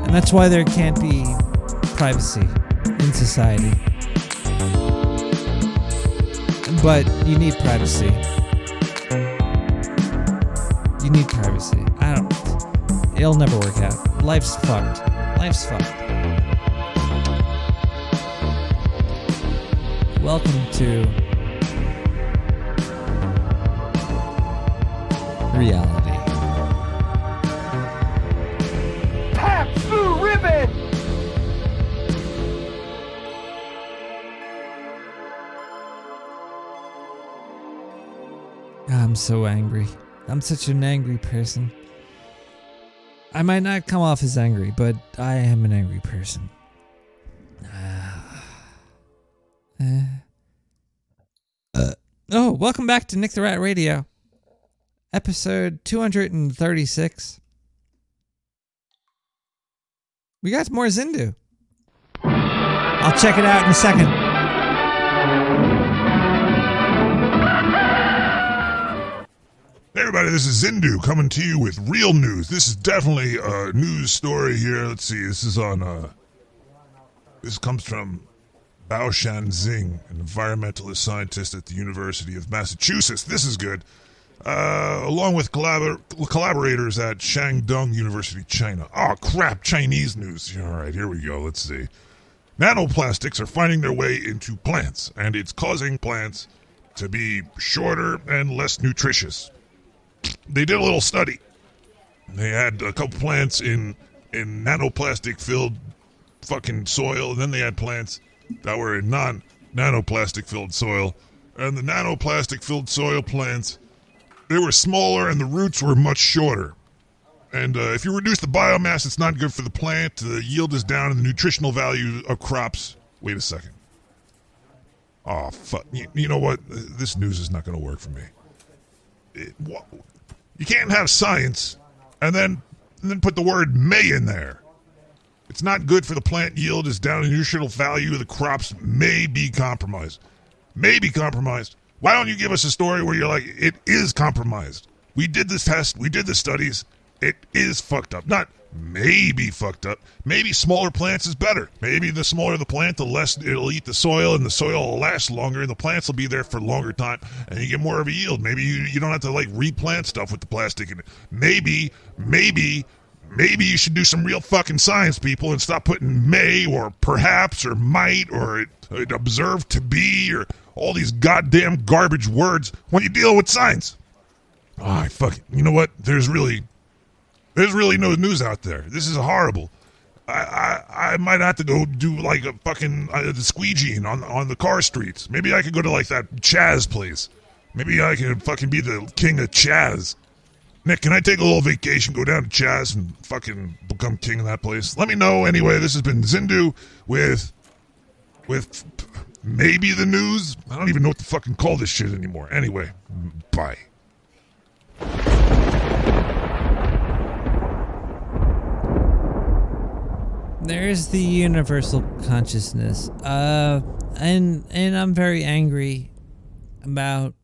And that's why there can't be privacy in society. But you need privacy. You need privacy. It'll never work out. Life's fucked. Life's fucked. Welcome to reality. Pap Blue Ribbon! I'm so angry. I'm such an angry person. I might not come off as angry, but I am an angry person. Oh, welcome back to Nick the Rat Radio. Episode 236. We got more Zindu. I'll check it out in a second. Hey everybody, this is Zindu coming to you with real news. This is definitely a news story here. Let's see, this is on, this comes from Bao Shanxing, an environmentalist scientist at the University of Massachusetts. This is good. Along with collaborators at Shandong University, China. Oh crap, Chinese news. Alright, here we go, let's see. Nanoplastics are finding their way into plants, and it's causing plants to be shorter and less nutritious. They did a little study. They had a couple plants in nanoplastic-filled fucking soil, and then they had plants that were in non-nanoplastic-filled soil. And the nanoplastic-filled soil plants, they were smaller and the roots were much shorter. And if you reduce the biomass, it's not good for the plant. The yield is down and the nutritional value of crops... Wait a second. Oh, fuck. You know what? This news is not going to work for me. You can't have science and then put the word may in there. It's not good for the plant yield is down and nutritional value of the crops may be compromised. May be compromised. Why don't you give us a story where you're like, it is compromised? We did this test, we did the studies, it is fucked up. Not maybe fucked up. Maybe smaller plants is better. Maybe the smaller the plant, the less it'll eat the soil, and the soil will last longer, and the plants will be there for a longer time, and you get more of a yield. Maybe you don't have to like replant stuff with the plastic in it. Maybe you should do some real fucking science, people, and stop putting may or perhaps or might or it observed to be or all these goddamn garbage words when you deal with science. Oh, you know what? There's really no news out there. This is horrible. I might have to go do like a fucking the squeegeeing on the car streets. Maybe I could go to like that Chaz place. Maybe I could fucking be the king of Chaz. Nick, can I take a little vacation, go down to Chaz, and fucking become king of that place? Let me know. Anyway, this has been Zindu with maybe the news. I don't even know what to fucking call this shit anymore. Anyway, bye. There's the universal consciousness. And I'm very angry about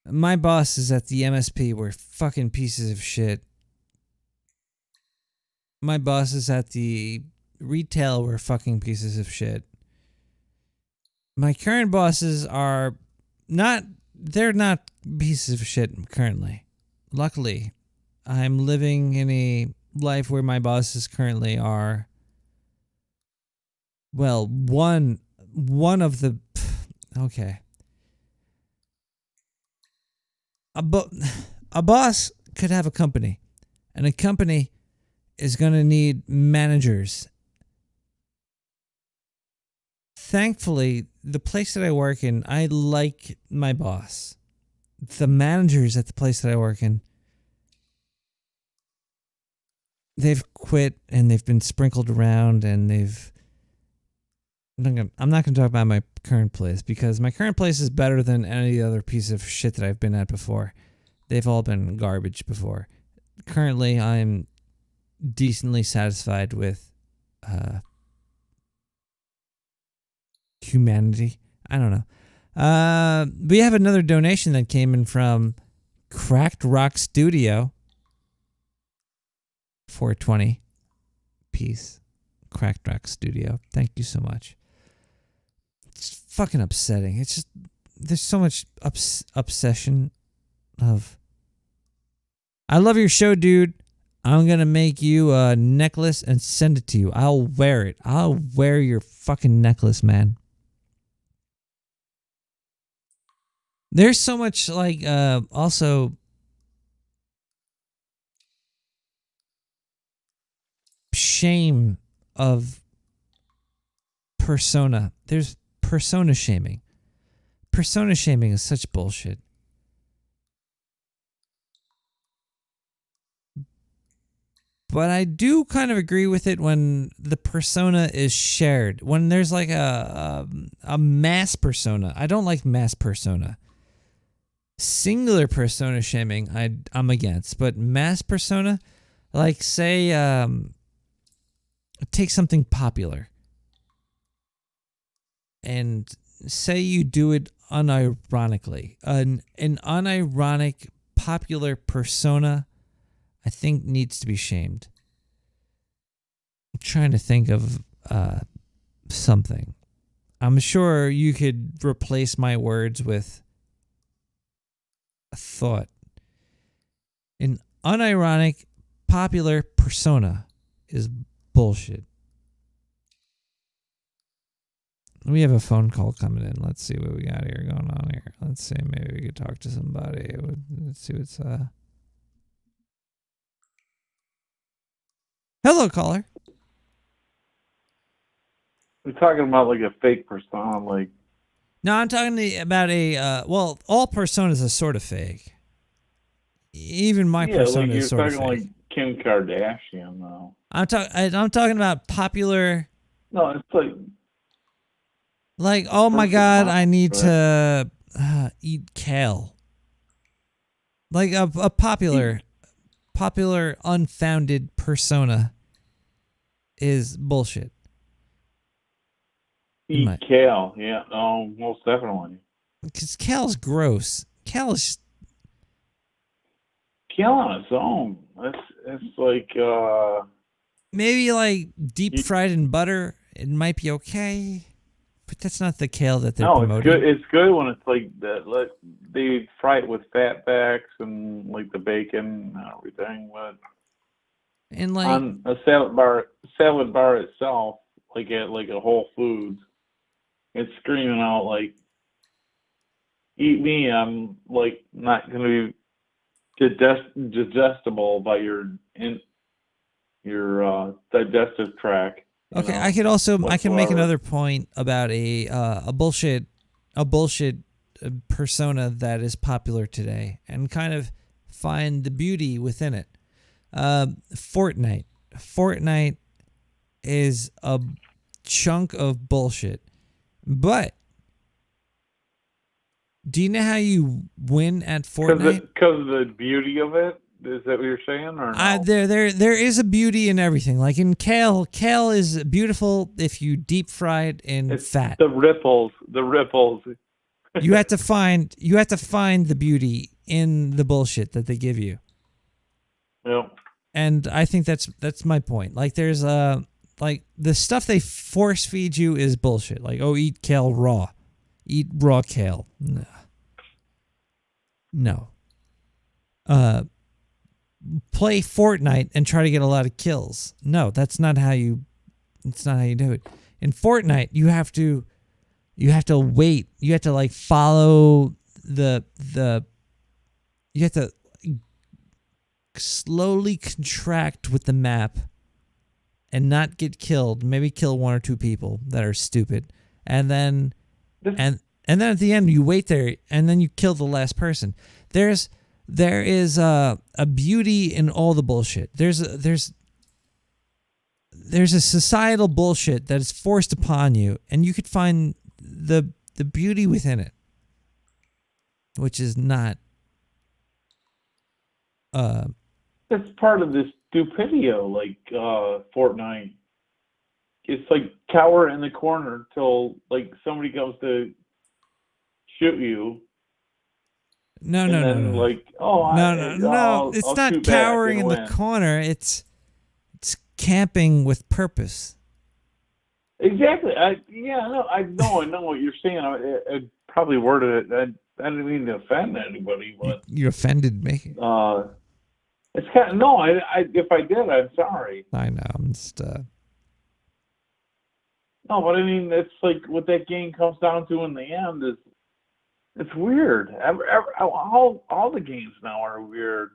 my bosses at the MSP were fucking pieces of shit. My bosses at the retail were fucking pieces of shit. My current bosses are they're not pieces of shit currently. Luckily, I'm living in a life where my bosses currently are, well, one of the, okay. A boss could have a company, and a company is going to need managers. Thankfully, the place that I work in, I like my boss. The managers at the place that I work in, they've quit and they've been sprinkled around, and I'm not going to talk about my current place because my current place is better than any other piece of shit that I've been at before. They've all been garbage before. Currently, I'm decently satisfied with humanity. I don't know. We have another donation that came in from Cracked Rock Studio. 420 piece. Cracked Rock Studio. Thank you so much. It's fucking upsetting. It's just, there's so much obsession of, I love your show, dude. I'm gonna make you a necklace and send it to you. I'll wear it. I'll wear your fucking necklace, man. There's so much, like, also shame of persona. There's persona shaming. Persona shaming is such bullshit. But I do kind of agree with it when the persona is shared. When there's like a mass persona. I don't like mass persona. Singular persona shaming, I'm against. But mass persona, like say, take something popular. And say you do it unironically. An unironic popular persona, I think, needs to be shamed. I'm trying to think of something. I'm sure you could replace my words with a thought. An unironic popular persona is bullshit. We have a phone call coming in. Let's see what we got here going on here. Let's see. Maybe we could talk to somebody. Let's see what's Hello, caller. We're talking about like a fake persona, like. No, I'm talking about a. Well, all personas are sort of fake. Even my persona like is sort of you're fake. talking like Kim Kardashian, though. I'm talking about popular. No, it's like, oh my God, I need to eat kale. Like a popular unfounded persona is bullshit. Eat kale, yeah, no, most definitely. Because kale's gross. Kale on its own. It's like maybe like deep fried in butter. It might be okay, but that's not the kale that they're promoting. It's good. It's good when it's like that. Like they fry it with fat backs and like the bacon and everything. But and like on a salad bar itself, like at like a Whole Foods, it's screaming out like, "Eat me! I'm like not gonna be digestible by your digestive tract." Okay, know, I can make whatsoever. another point about a bullshit persona that is popular today and kind of find the beauty within it. Fortnite. Fortnite is a chunk of bullshit. But do you know how you win at Fortnite? Because of the beauty of it? Is that what you're saying? Or no? There is a beauty in everything. Like in kale is beautiful if you deep fry it in fat. The ripples. You have to find the beauty in the bullshit that they give you. Yeah. And I think that's my point. Like there's like the stuff they force feed you is bullshit. Like, oh, eat kale raw. Eat raw kale. No. Play Fortnite and try to get a lot of kills. No, that's not how you do it. In Fortnite, you have to wait. You have to like follow you have to slowly contract with the map and not get killed. Maybe kill one or two people that are stupid. And then at the end you wait there and then you kill the last person. There is a beauty in all the bullshit. There's a societal bullshit that is forced upon you, and you could find the beauty within it, which is not. That's part of this stupidio, like Fortnite. It's like cower in the corner till like somebody comes to shoot you. No. Like, no. It's I'll not shoot cowering back in and the corner. It's camping with purpose. Exactly. I know what you're saying. I probably worded it. I didn't mean to offend anybody, but You offended me. it's kind of no. I if I did, I'm sorry. I know. I'm just. No, but I mean, it's like what that game comes down to in the end is. It's weird. All the games now are weird.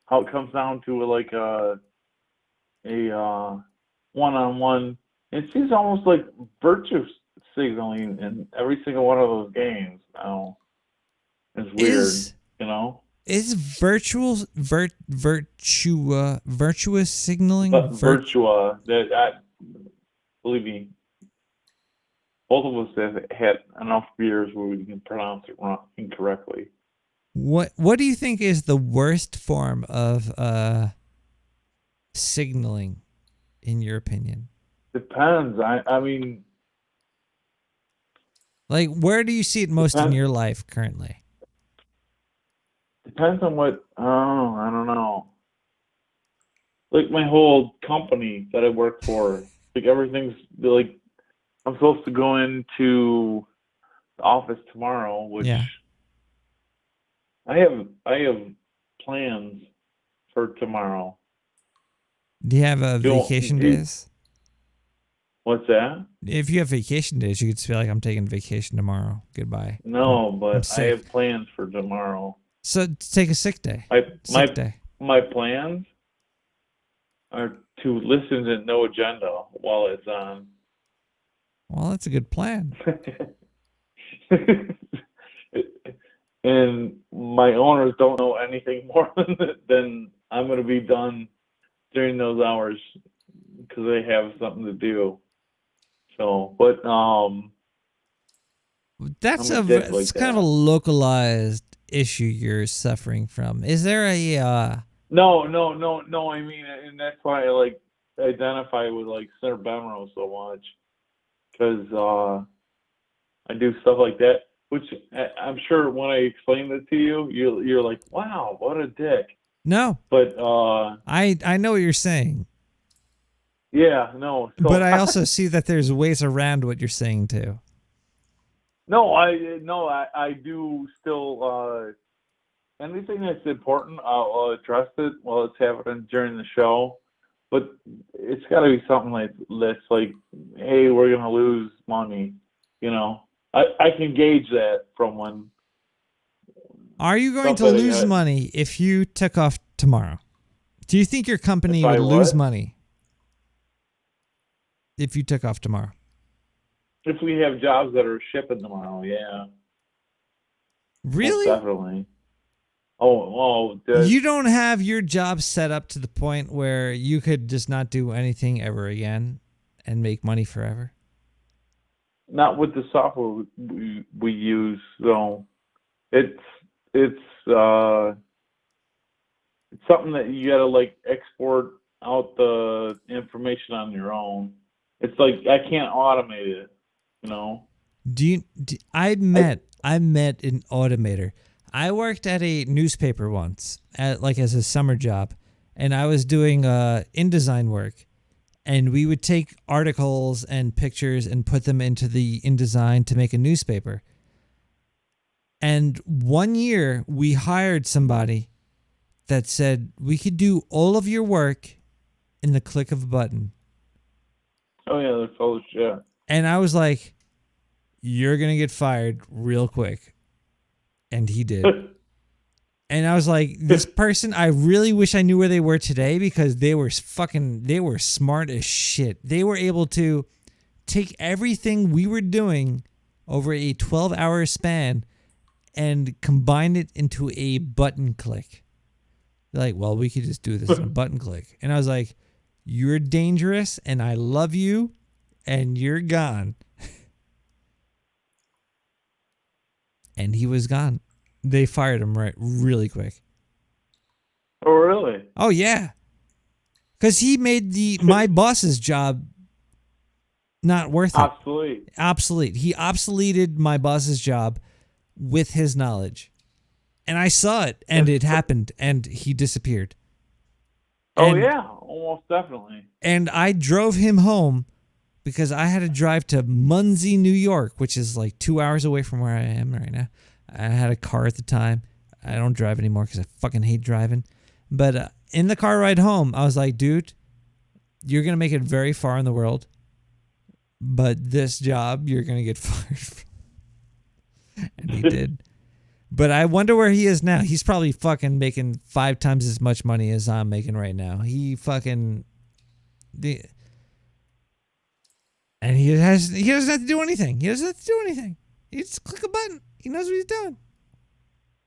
How it comes down to like a one-on-one. It seems almost like virtue signaling in every single one of those games now. It's weird, you know. Is virtuous signaling? Virtua. Believe me. Both of us have had enough beers where we can pronounce it wrong incorrectly. What do you think is the worst form of signaling, in your opinion? Depends. I mean, like, where do you see it most in your life currently? Depends on what. Oh, I don't know. Like my whole company that I work for, like everything's like. I'm supposed to go into the office tomorrow, which I have plans for tomorrow. Do you have vacation days? What's that? If you have vacation days, you could just be like, I'm taking vacation tomorrow. Goodbye. No, but I have plans for tomorrow. So take a sick day. My plans are to listen to No Agenda while it's on. Well, that's a good plan. And my owners don't know anything more than I'm going to be done during those hours because they have something to do. So, but that's kind of a localized issue you're suffering from. Is there a No. I mean, and that's why I like identify with like Senator Bemro so much. Because I do stuff like that, which I'm sure when I explain it to you, you're like, wow, what a dick. No. But I know what you're saying. Yeah, no. So, but I also see that there's ways around what you're saying too. No, I do still anything that's important, I'll address it while it's happening during the show. But it's got to be something like this, like, hey, we're going to lose money. You know, I can gauge that from when. Are you going to lose money if you took off tomorrow? Do you think your company would lose money if you took off tomorrow? If we have jobs that are shipping tomorrow, yeah. Really? Most definitely. Oh, You don't have your job set up to the point where you could just not do anything ever again and make money forever? not with the software we use. So it's something that you gotta like export out the information on your own. It's like I can't automate it, you know. I met an automator. I worked at a newspaper once, as a summer job, and I was doing InDesign work, and we would take articles and pictures and put them into the InDesign to make a newspaper. And one year we hired somebody that said we could do all of your work in the click of a button. Oh yeah, they're full of shit. And I was like, you're going to get fired real quick. And he did. And I was like, this person, I really wish I knew where they were today, because they were smart as shit. They were able to take everything we were doing over a 12-hour span and combine it into a button click. They're like, well, we could just do this in a button click. And I was like, you're dangerous and I love you and you're gone. And he was gone. They fired him really quick. Oh, really? Oh, yeah. Because he made my boss's job not worth it. Obsolete. He obsoleted my boss's job with his knowledge. And I saw it, and it happened, and he disappeared. Oh, yeah, almost definitely. And I drove him home because I had to drive to Muncie, New York, which is like 2 hours away from where I am right now. I had a car at the time. I don't drive anymore because I fucking hate driving. But in the car ride home, I was like, dude, you're going to make it very far in the world. But this job, you're going to get fired from. And he did. But I wonder where he is now. He's probably fucking making 5 times as much money as I'm making right now. He fucking... And he doesn't have to do anything. He just click a button. He knows what he's doing.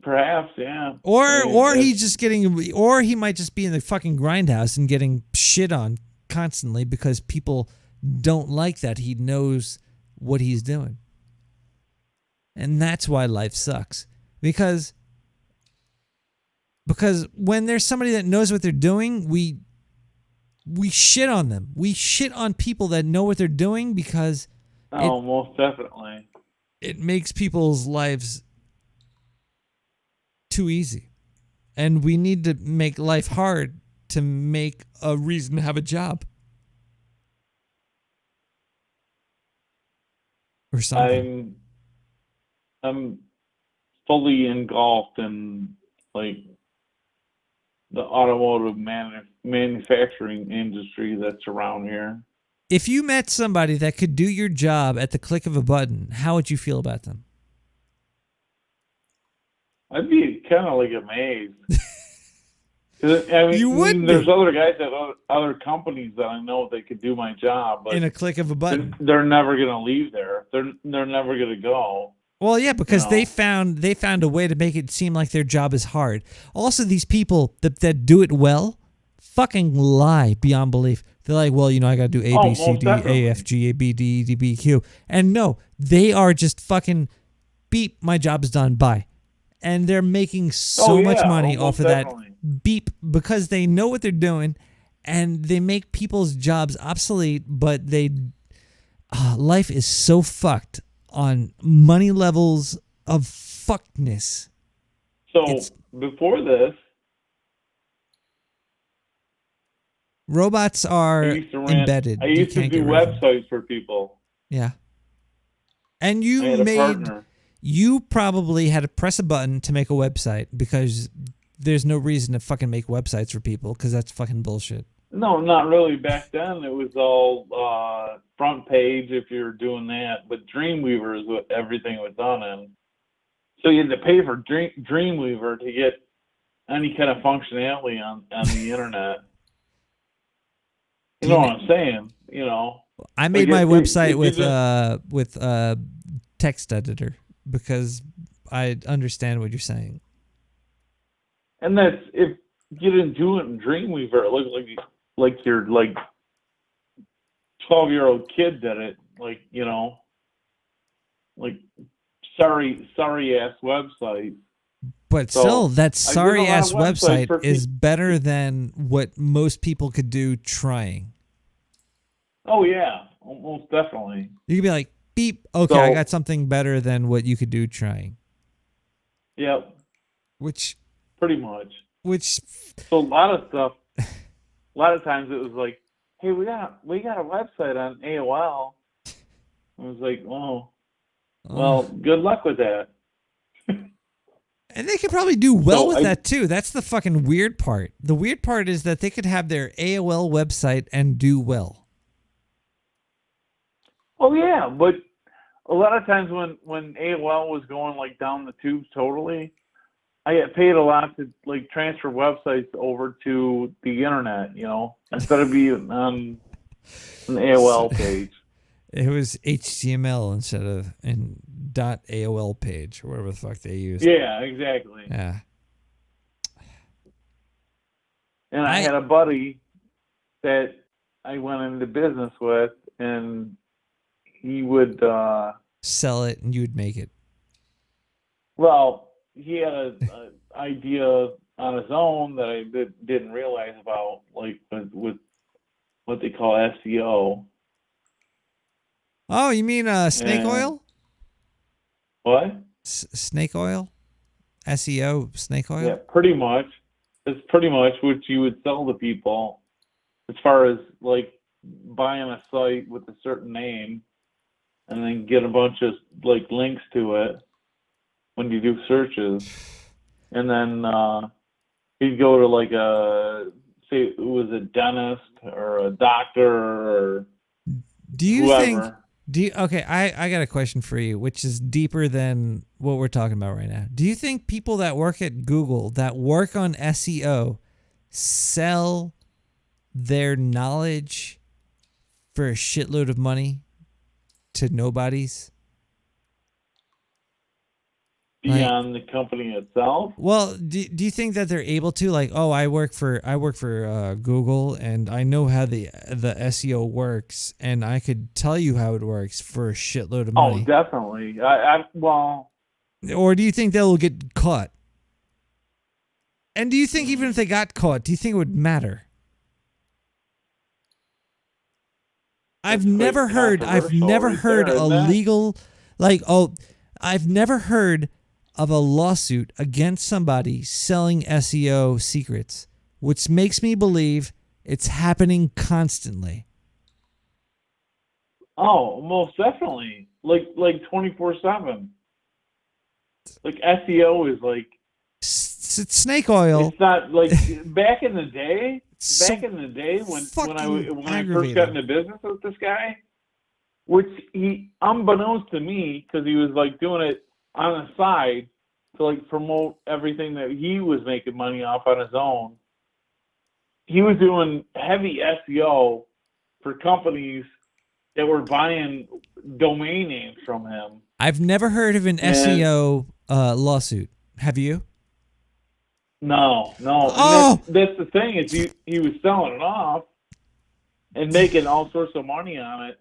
Perhaps, yeah. Or he's just getting... Or he might just be in the fucking grindhouse and getting shit on constantly because people don't like that he knows what he's doing. And that's why life sucks. Because when there's somebody that knows what they're doing, we shit on them. We shit on people that know what they're doing because most definitely. It makes people's lives too easy. And we need to make life hard to make a reason to have a job. Or something. I'm fully engulfed in like the automotive manufacturing industry that's around here. If you met somebody that could do your job at the click of a button, how would you feel about them? I'd be kind of like amazed. I mean, You would there's be. other guys at other companies that I know that could do my job, but In a click of a button. they're never going to leave there. They're never going to go. Well, yeah, because No. they found a way to make it seem like their job is hard. Also, these people that do it well fucking lie beyond belief. They're like, well, I got to do A, B, C, most D, definitely. A, F, G, A, B, D, E, D, B, Q. And no, they are just fucking beep, my job is done, bye. And they're making so much money off of definitely. that beep because they know what they're doing and they make people's jobs obsolete, but life is so fucked on money levels of fuckedness. So before this, Robots are embedded. I You used to can't do get rid of them. websites for people. Yeah. And I had a partner. you probably had to press a button to make a website because there's no reason to fucking make websites for people because that's fucking bullshit. No, not really. Back then, it was all front page if you're doing that. But Dreamweaver is what everything was done in. So you had to pay for Dreamweaver to get any kind of functionality on the internet. You know what I'm saying? I made Like, my if you website just- with text editor because I understand what you're saying. And that's if you didn't do it in Dreamweaver, it looks like your 12-year-old kid did it. Like, you know, like sorry ass website. But So, still, that I did a sorry lot ass of websites website for is better than what most people could do trying. Oh yeah, most definitely. You could be like, beep, okay, So- I got something better than what you could do trying. Yep. Which Pretty much. So a lot of stuff. A lot of times it was like, hey, we got a website on AOL. I was like, oh, well, good luck with that. And they could probably do well So with I- that too. That's the fucking weird part. The weird part is that they could have their AOL website and do well. Oh yeah, but a lot of times when AOL was going like down the tubes totally, I get paid a lot to like transfer websites over to the internet, you know, instead of being on an AOL page. It was HTML instead of in .AOL page or whatever the fuck they used. Yeah, exactly. Yeah. And I had a buddy that I went into business with, and he would Sell it and you'd make it. well, he had a idea on his own that I didn't realize about, like with what they call SEO. Oh, you mean snake And- oil? What? Snake oil? SEO snake oil? Yeah, pretty much. It's pretty much what you would sell to people, as far as like buying a site with a certain name, and then get a bunch of like links to it when you do searches, and then he'd go to like say it was a dentist or a doctor or Do you whoever. think okay, I got a question for you, which is deeper than what we're talking about right now. Do you think people that work at Google that work on SEO sell their knowledge for a shitload of money to nobodies? Beyond the company itself? Well, do you think that they're able to, like, oh, I work for Google and I know how the SEO works and I could tell you how it works for a shitload of Oh, money? definitely. Well, Or do you think they'll get caught? And do you think even if they got caught, do you think it would matter? I've never heard there, a isn't it? legal, I've never heard of a lawsuit against somebody selling SEO secrets, which makes me believe it's happening constantly. Oh, most definitely. Like 24/7. Like SEO is like It's snake oil. It's not like back in the day. Back in the day when I first got into business with this guy, which he, unbeknownst to me, because he was like doing it on the side to like promote everything that he was making money off on his own. He was doing heavy SEO for companies that were buying domain names from him. I've never heard of an SEO lawsuit. Have you? No. Oh! That's the thing, is he was selling it off and making all sorts of money on it.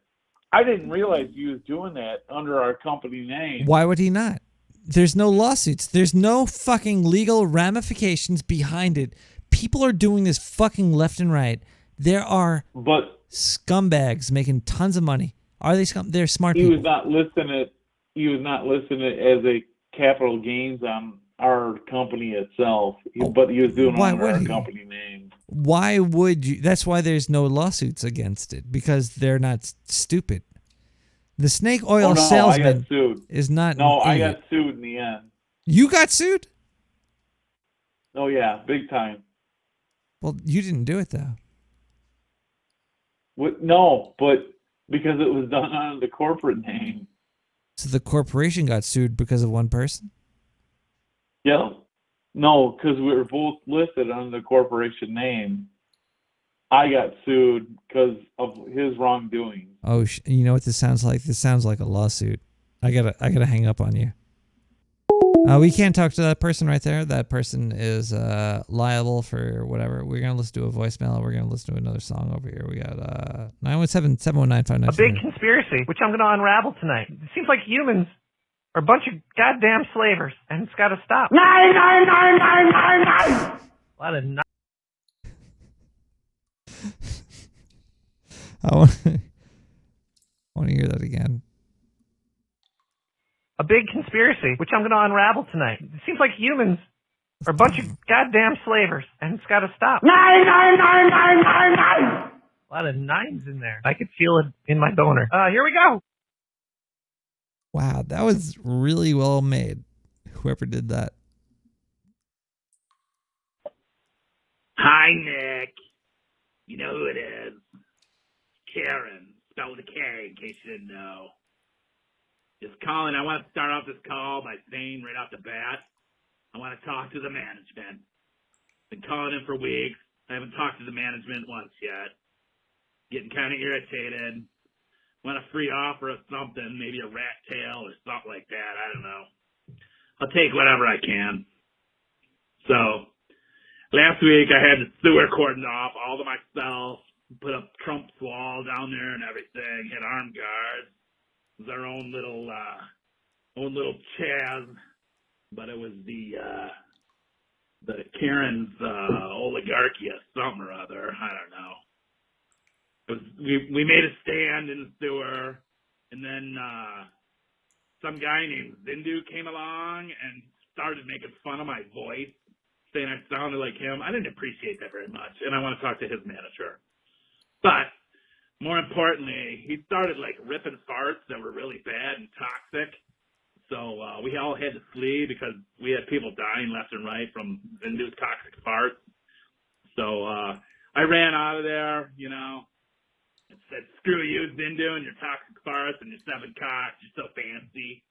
I didn't realize he was doing that under our company name. Why would he not? There's no lawsuits. There's no fucking legal ramifications behind it. People are doing this fucking left and right. There are scumbags making tons of money. Are they They're smart He people. was not listing it as a capital gains on our company itself, but he was doing it Why under would our he? company name. Why would you? That's why there's no lawsuits against it, because they're not stupid. The snake oil Oh, no, I salesman got sued. is not. No, an I idiot. got sued in the end. You got sued? Oh yeah, big time. Well, you didn't do it though. No, but because it was done under the corporate name. So the corporation got sued because of one person? Yeah. No, because we were both listed under the corporation name. I got sued because of his wrongdoing. Oh, you know what this sounds like? This sounds like a lawsuit. I gotta hang up on you. We can't talk to that person right there. That person is liable for whatever. We're going to listen to a voicemail. We're going to listen to another song over here. We got 917-719-5929. A big conspiracy, which I'm going to unravel tonight. It seems like humans are a bunch of goddamn slavers, and it's got to stop. Nine. A lot of I want to hear that again. A big conspiracy, which I'm going to unravel tonight. It seems like humans are a bunch of goddamn slavers, and it's got to stop. Nine. A lot of nines in there. I could feel it in my boner. Here we go. Wow, that was really well made. Whoever did that. Hi, Nick. You know who it is. Karen, spelled with a K, in case you didn't know. Just calling. I want to start off this call by saying right off the bat, I want to talk to the management. Been calling in for weeks. I haven't talked to the management once yet. Getting kind of irritated. Want a free offer of something, maybe a rat tail or something like that. I don't know. I'll take whatever I can. So, last week I had the sewer cordoned off all to myself. Put up Trump's wall down there and everything. Had armed guards. It was our own little Chaz, but it was the Karen's oligarchy or something or other. I don't know. It was, we made a stand in the sewer, and then some guy named Zindu came along and started making fun of my voice, saying I sounded like him. I didn't appreciate that very much, and I want to talk to his manager. But more importantly, he started like ripping farts that were really bad and toxic. So we all had to flee because we had people dying left and right from Zindu's toxic farts. So I ran out of there, you know, and said, screw you, Zindu, and your toxic farts and your 7 cocks. You're so fancy.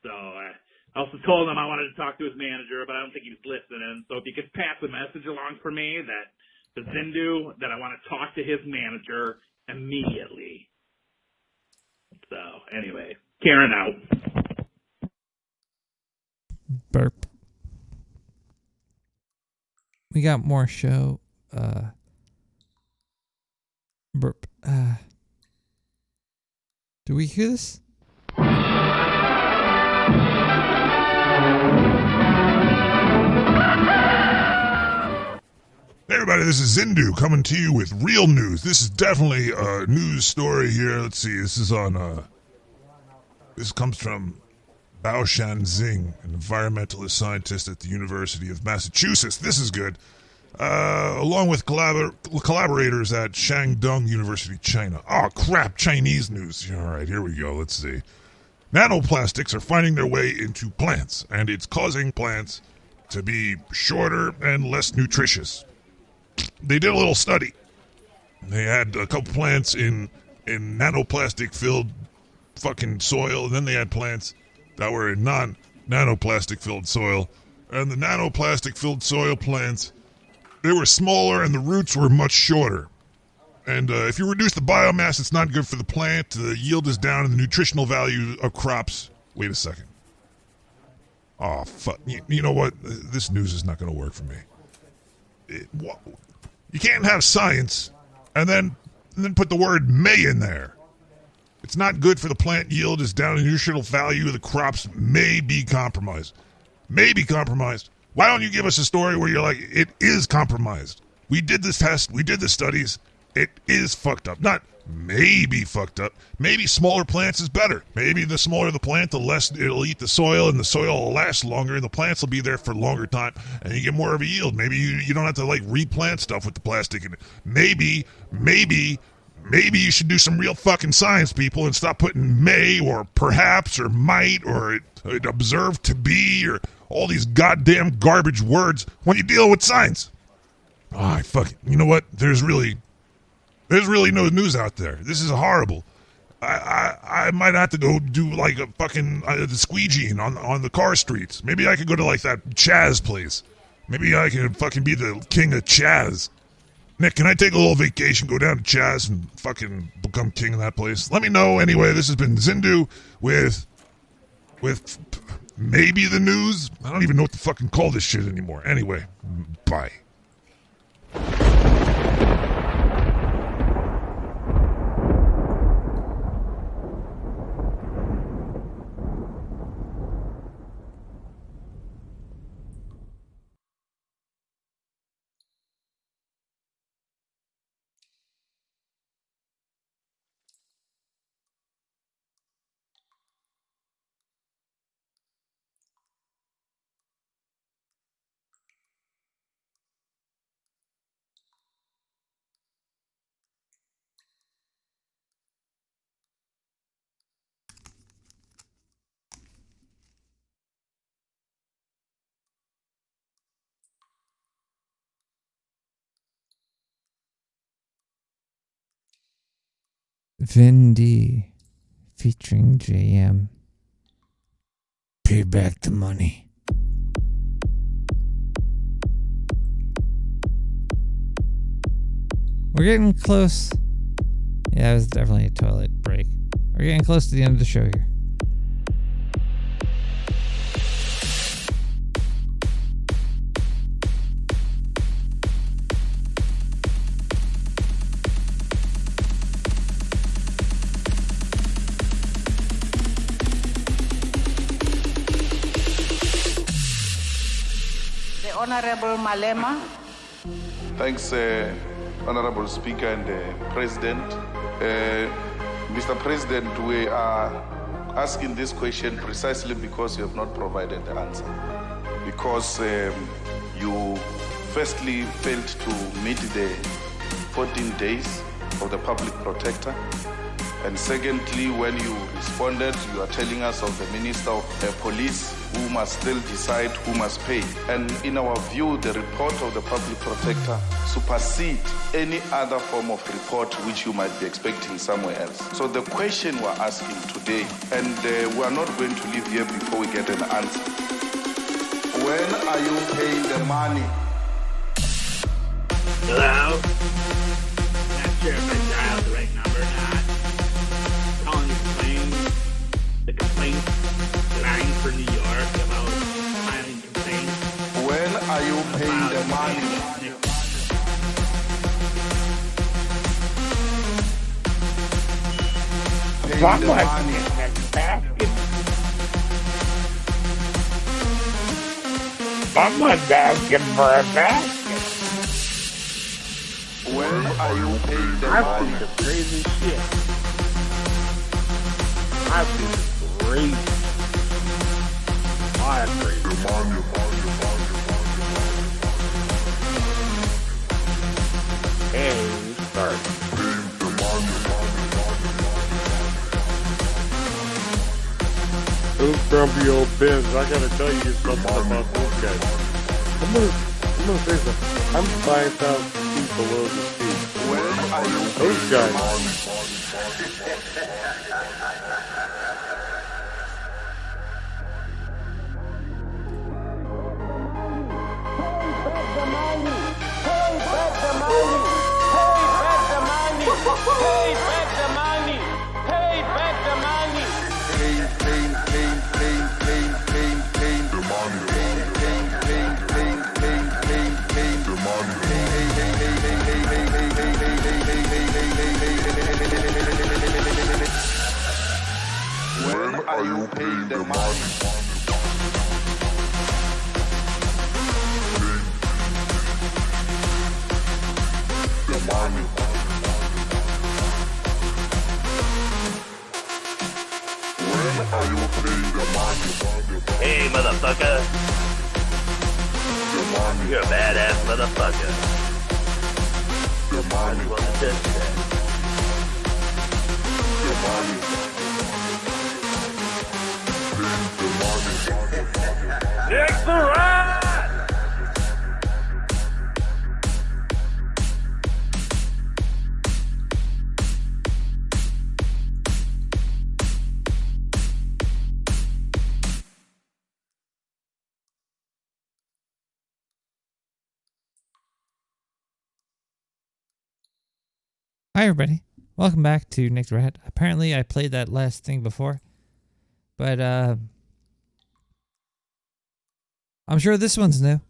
So I also told him I wanted to talk to his manager, but I don't think he was listening. So if you could pass the message along for me that to Zindu that I want to talk to his manager immediately. So anyway, Karen out. Burp. We got more show. Burp. Do we hear this? Hey everybody, this is Zindu coming to you with real news. This is definitely a news story here. Let's see, this is on, this comes from Bao Shanxing, an environmentalist scientist at the University of Massachusetts. This is good. Along with collaborators at Shandong University, China. Oh crap, Chinese news. Alright, here we go, let's see. Nanoplastics are finding their way into plants, and it's causing plants to be shorter and less nutritious. They did a little study. They had a couple plants in nanoplastic-filled fucking soil, and then they had plants that were in non-nanoplastic-filled soil. And the nanoplastic-filled soil plants, they were smaller and the roots were much shorter. And if you reduce the biomass, it's not good for the plant. The yield is down and the nutritional value of crops... Wait a second. Oh, fuck. You know what? This news is not going to work for me. You can't have science and then put the word may in there. It's not good for the plant yield is down. The nutritional value of the crops may be compromised. May be compromised. Why don't you give us a story where you're like, it is compromised? We did this test. We did the studies. It is fucked up. Not maybe fucked up. Maybe smaller plants is better. Maybe the smaller the plant, the less it'll eat the soil, and the soil will last longer, and the plants will be there for a longer time, and you get more of a yield. Maybe you don't have to like replant stuff with the plastic in it. Maybe you should do some real fucking science, people, and stop putting may or perhaps or might or it observed to be or all these goddamn garbage words when you deal with science. Oh, fuck it. You know what? There's really no news out there. This is horrible. I might have to go do like a fucking the squeegeeing on the car streets. Maybe I could go to like that Chaz place. Maybe I can fucking be the king of Chaz. Nick, can I take a little vacation, go down to Chaz and fucking become king of that place? Let me know. Anyway, this has been Zindu with maybe the news. I don't even know what to fucking call this shit anymore. Anyway, bye. Vin D featuring JM. Pay back the money. We're getting close. Yeah, it was definitely a toilet break. We're getting close to the end of the show here. The Honorable Malema. Thanks, Honorable Speaker and President. Mr. President, we are asking this question precisely because you have not provided the answer. Because you firstly failed to meet the 14 days of the public protector. And secondly, when you responded, you are telling us of the Minister of Police who must still decide who must pay. And in our view, the report of the public protector supersedes any other form of report which you might be expecting somewhere else. So the question we're asking today, and we are not going to leave here before we get an answer. When are you paying the money? Hello? Not sure if I dialed the right number or not. Calling the complaint line for New York about filing complaints. When are you paying the money? Paying the money. Someone's asking for a basket. When are you paying the I've money? seen the crazy shit. I've seen the crazy. I agree. And start. Those grumpy old bitch, I gotta tell you something about those guys. I'm gonna say something. I'm 5,000 feet below the sea. Those guys. When are you paying the money? The money. When are you paying the money? Hey, motherfucker. The money. You're a badass motherfucker. The money. I want to touch that. The money. Next the ride! Hi, everybody. Welcome back to Nick's Rat. Apparently, I played that last thing before, but I'm sure this one's new.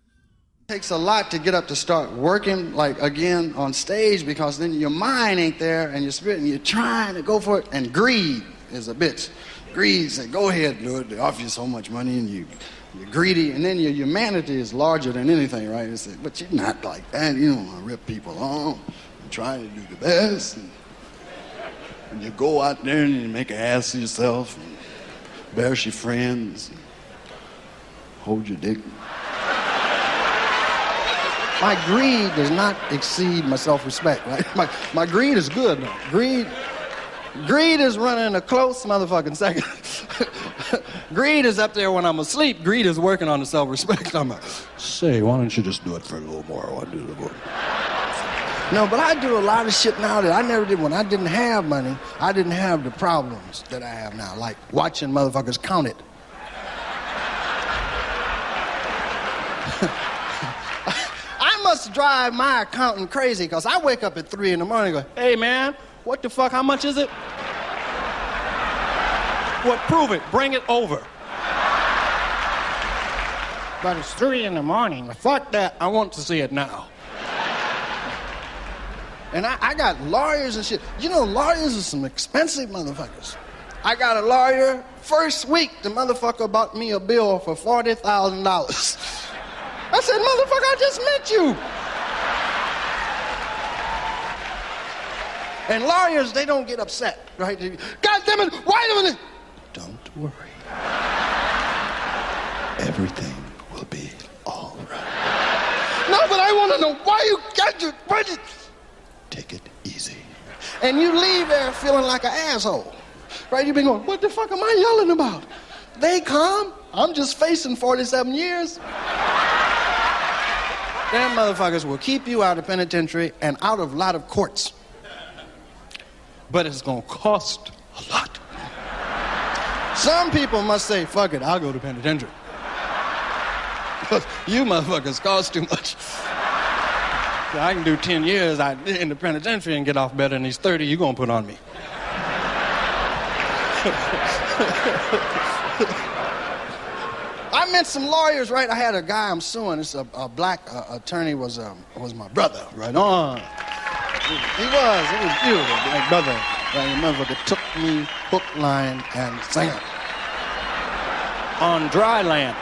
Takes a lot to get up to start working like again on stage, because then your mind ain't there and your spirit, and you're trying to go for it, and greed is a bitch. Greed said, go ahead, do it. They offer you so much money and you're greedy, and then your humanity is larger than anything, right? It's like, but you're not like that. You don't want to rip people on. You're trying to do the best. And you go out there and you make an ass of yourself and embarrass your friends, and hold your dick. My greed does not exceed my self-respect, right? My greed is good, though. Greed is running a close motherfucking second. Greed is up there when I'm asleep. Greed is working on the self-respect. I'm like, say, why don't you just do it for a little more? I want to do the more. No, but I do a lot of shit now that I never did when I didn't have money. I didn't have the problems that I have now, like watching motherfuckers count it. I must drive my accountant crazy, because I wake up at 3 in the morning and go, hey, man, what the fuck, how much is it? What, prove it, bring it over. But it's 3 in the morning. Fuck that, I want to see it now. And I got lawyers and shit. You know, lawyers are some expensive motherfuckers. I got a lawyer, first week, the motherfucker bought me a bill for $40,000. I said, motherfucker, I just met you. And lawyers, they don't get upset, right? God damn it, wait a minute. Don't worry. Everything will be all right. No, but I want to know why you got your budget. Take it easy. And you leave there feeling like an asshole, right? You've been going, what the fuck am I yelling about? They calm. I'm just facing 47 years. Them motherfuckers will keep you out of penitentiary and out of a lot of courts. But it's going to cost a lot. Some people must say, fuck it, I'll go to penitentiary. Because you motherfuckers cost too much. So I can do 10 years in the penitentiary and get off better than these 30 you're going to put on me. I met some lawyers, right? I had a guy I'm suing. It's a black attorney was my brother, right on. He was beautiful, my brother. Right? Your motherfucker took me hook, line, and sinker on dry land.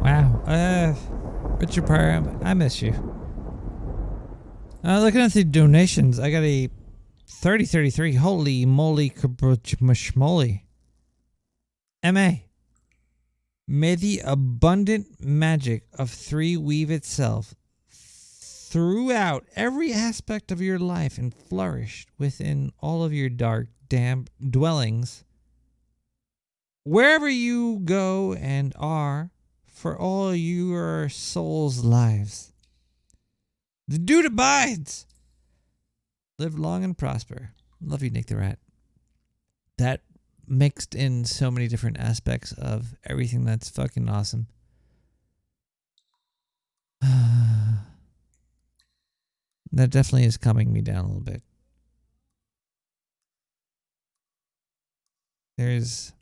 Wow. Richard Pryor, I miss you. Looking at the donations, I got a 3033. Holy moly, kabrachmashmoly. M.A. May the abundant magic of 3 weave itself throughout every aspect of your life and flourish within all of your dark, damp dwellings, wherever you go and are, for all your souls' lives. The dude abides. Live long and prosper. Love you, Nick the Rat. That mixed in so many different aspects of everything that's fucking awesome. That definitely is calming me down a little bit. There's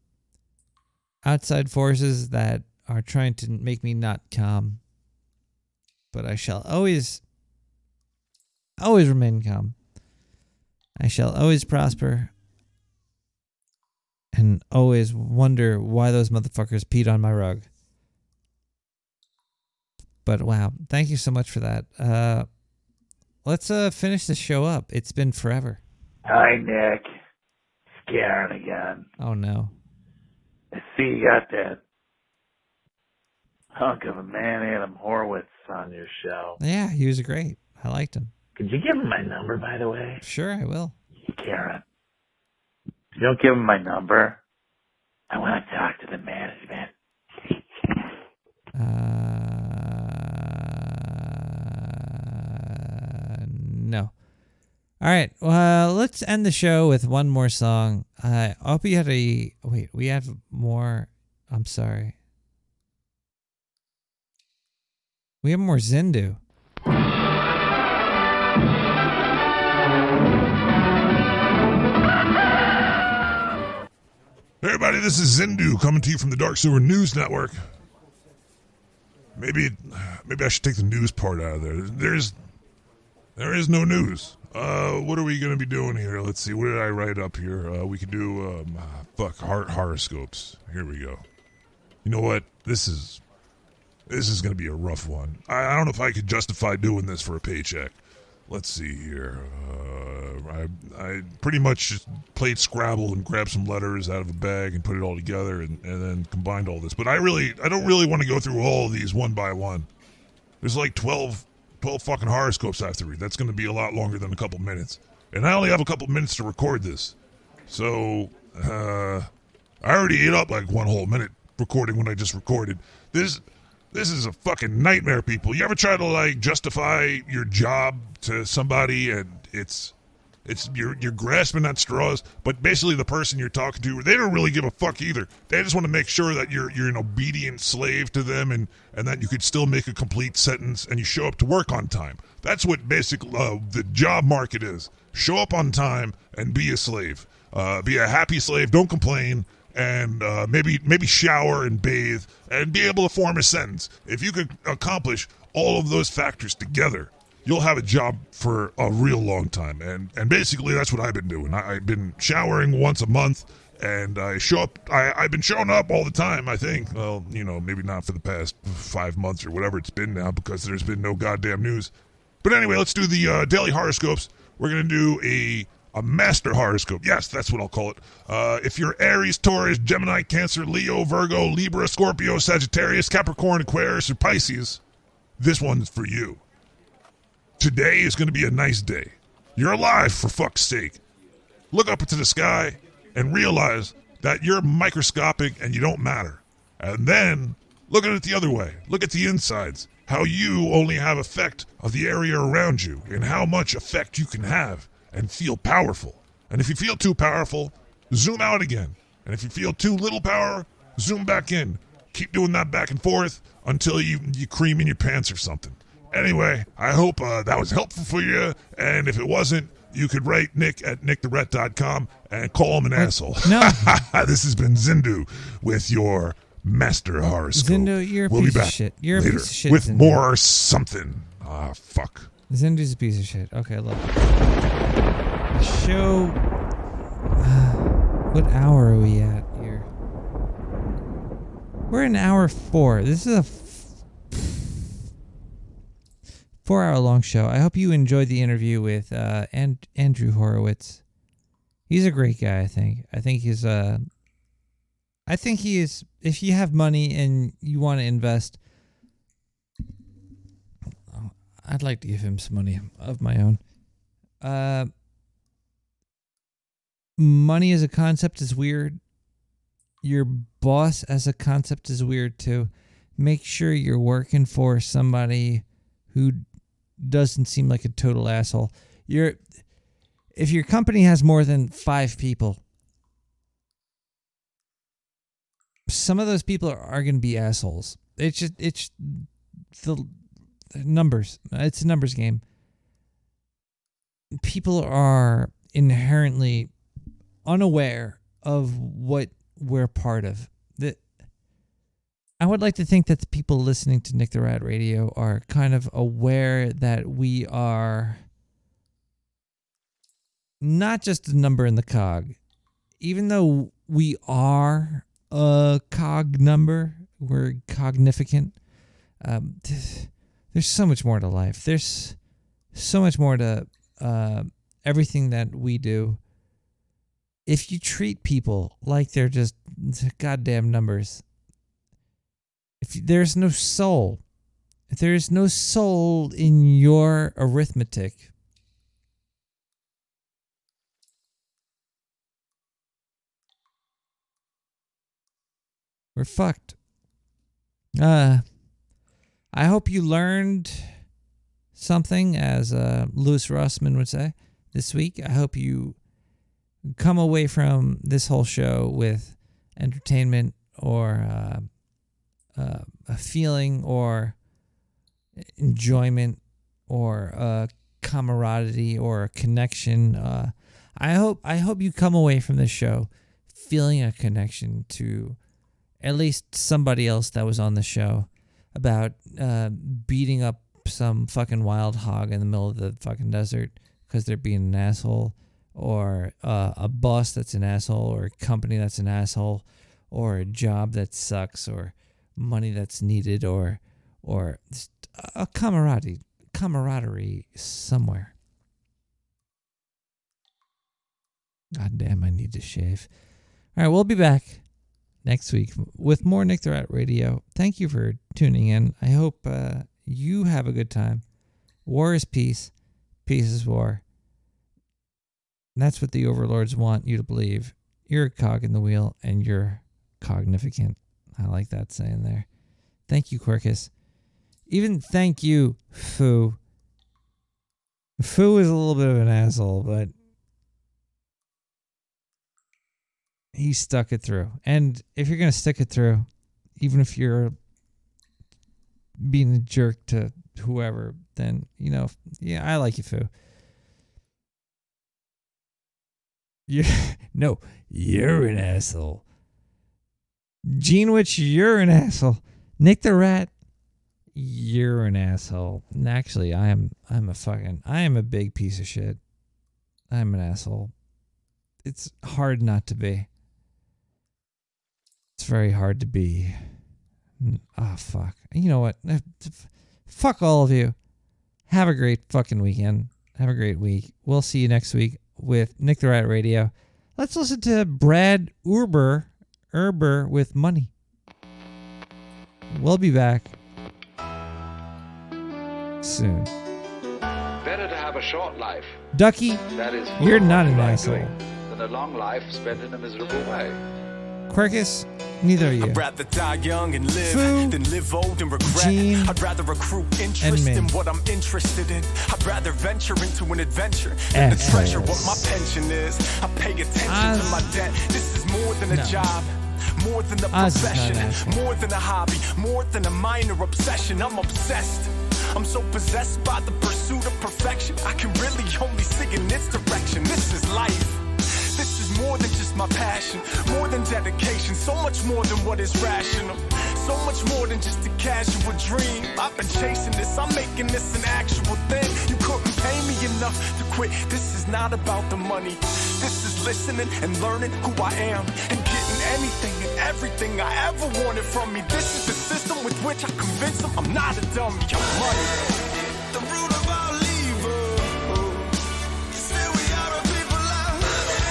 outside forces that are trying to make me not calm, but I shall always remain calm. I shall always prosper and always wonder why those motherfuckers peed on my rug. But wow, thank you so much for that. Let's finish the show up. It's been forever. Hi, Nick. It's Karen again. Oh, no. I see you got that hunk of a man, Adam Horowitz, on your show. Yeah, he was great. I liked him. Could you give him my number, by the way? Sure, I will. Karen. If you don't give him my number, I want to talk to the management. No. All right. Well, let's end the show with one more song. I hope you had a... Wait, we have more... I'm sorry. We have more Zindu. everybody, this is Zindu coming to you from the Dark Sewer News Network. Maybe I should take the news part out of there. There is no news. What are we going to be doing here? Let's see. What did I write up here? We could do horoscopes. Here we go. You know what? This is going to be a rough one. I don't know if I could justify doing this for a paycheck. Let's see here. I pretty much just played Scrabble and grabbed some letters out of a bag and put it all together and then combined all this. But I don't really want to go through all of these one by one. There's like 12 fucking horoscopes I have to read. That's going to be a lot longer than a couple minutes. And I only have a couple minutes to record this. So, I already ate up like one whole minute recording when I just recorded. This is a fucking nightmare, people. You ever try to like justify your job to somebody and you're grasping at straws, but basically the person you're talking to, they don't really give a fuck either. They just want to make sure that you're an obedient slave to them and that you could still make a complete sentence and you show up to work on time. That's what basically the job market is. Show up on time and be a slave. Be a happy slave. Don't complain. And maybe shower and bathe and be able to form a sentence. If you could accomplish all of those factors together, you'll have a job for a real long time. And basically that's what I've been doing. I've been showering once a month, and I've been showing up all the time, I think. Well, maybe not for the past 5 months or whatever it's been now, because there's been no goddamn news. But anyway, let's do the daily horoscopes. We're going to do a master horoscope. Yes, that's what I'll call it. If you're Aries, Taurus, Gemini, Cancer, Leo, Virgo, Libra, Scorpio, Sagittarius, Capricorn, Aquarius, or Pisces, this one's for you. Today is going to be a nice day. You're alive, for fuck's sake. Look up into the sky and realize that you're microscopic and you don't matter. And then look at it the other way. Look at the insides. How you only have effect of the area around you and how much effect you can have and feel powerful. And if you feel too powerful, zoom out again. And if you feel too little power, zoom back in. Keep doing that back and forth until you cream in your pants or something. Anyway, I hope that was helpful for you. And if it wasn't, you could write Nick at nicktherat.com and call him an asshole. No. This has been Zindu with your master horoscope. Zindu, you're a we'll piece be back of shit. You're later a piece of shit, with Zindu. more something. Fuck. Zindu's a piece of shit. Okay, look. Show. What hour are we at here? We're in hour 4. This is a 4-hour long show. I hope you enjoyed the interview with Andrew Horowitz. He's a great guy, I think. I think he is, if you have money and you want to invest, I'd like to give him some money of my own. Money as a concept is weird. Your boss as a concept is weird too. Make sure you're working for somebody who doesn't seem like a total asshole. If your company has more than 5 people, some of those people are going to be assholes. It's the numbers. It's a numbers game. People are inherently unaware of what we're part of. I would like to think that the people listening to Nick the Rat Radio are kind of aware that we are not just a number in the cog. Even though we are a cog number, we're cognificant. There's so much more to life. There's so much more to everything that we do. If you treat people like they're just goddamn numbers, if there's no soul in your arithmetic, we're fucked. I hope you learned something, as Louis Rossman would say, this week. I hope you come away from this whole show with entertainment or a feeling or enjoyment or a camaraderie or a connection. I hope you come away from this show feeling a connection to at least somebody else that was on the show about beating up some fucking wild hog in the middle of the fucking desert because they're being an asshole, or a boss that's an asshole, or a company that's an asshole, or a job that sucks, or money that's needed, or just a camaraderie somewhere. God damn, I need to shave. All right, we'll be back next week with more Nick the Rat Radio. Thank you for tuning in. I hope you have a good time. War is peace. Peace is war. And that's what the overlords want you to believe. You're a cog in the wheel, and you're cognificant. I like that saying there. Thank you, Quirkus. Even thank you, Foo. Foo is a little bit of an asshole, but he stuck it through. And if you're going to stick it through, even if you're being a jerk to whoever, then, you know, yeah, I like you, Foo. You're an asshole. Gene Witch, you're an asshole. Nick the Rat, you're an asshole. And actually, I am a big piece of shit. I'm an asshole. It's hard not to be. It's very hard to be. Ah, fuck. You know what? Fuck all of you. Have a great fucking weekend. Have a great week. We'll see you next week with Nick the Rat Radio. Let's listen to Brad Urber with Money. We'll be back soon. Better to have a short life. Ducky, that is you're not an right asshole. doing, than a long life spent in a miserable way. Quirkus, neither are you. I'd rather die young and live than live old and regret. Gene, I'd rather recruit interest in what I'm interested in. I'd rather venture into an adventure than to treasure what my pension is. I pay attention to my debt. This is more than a job. More than a profession, more than a hobby, more than a minor obsession. I'm obsessed. I'm so possessed by the pursuit of perfection. I can really only sing in this direction. This is life. This is more than just my passion, more than dedication, so much more than what is rational, so much more than just a casual dream. I've been chasing this, I'm making this an actual thing. You couldn't pay me enough to quit. This is not about the money. This is listening and learning who I am and getting anything and everything I ever wanted from me. This is the system with which I convince them I'm not a dummy, I'm money. The root of all evil. Still we are a people of money.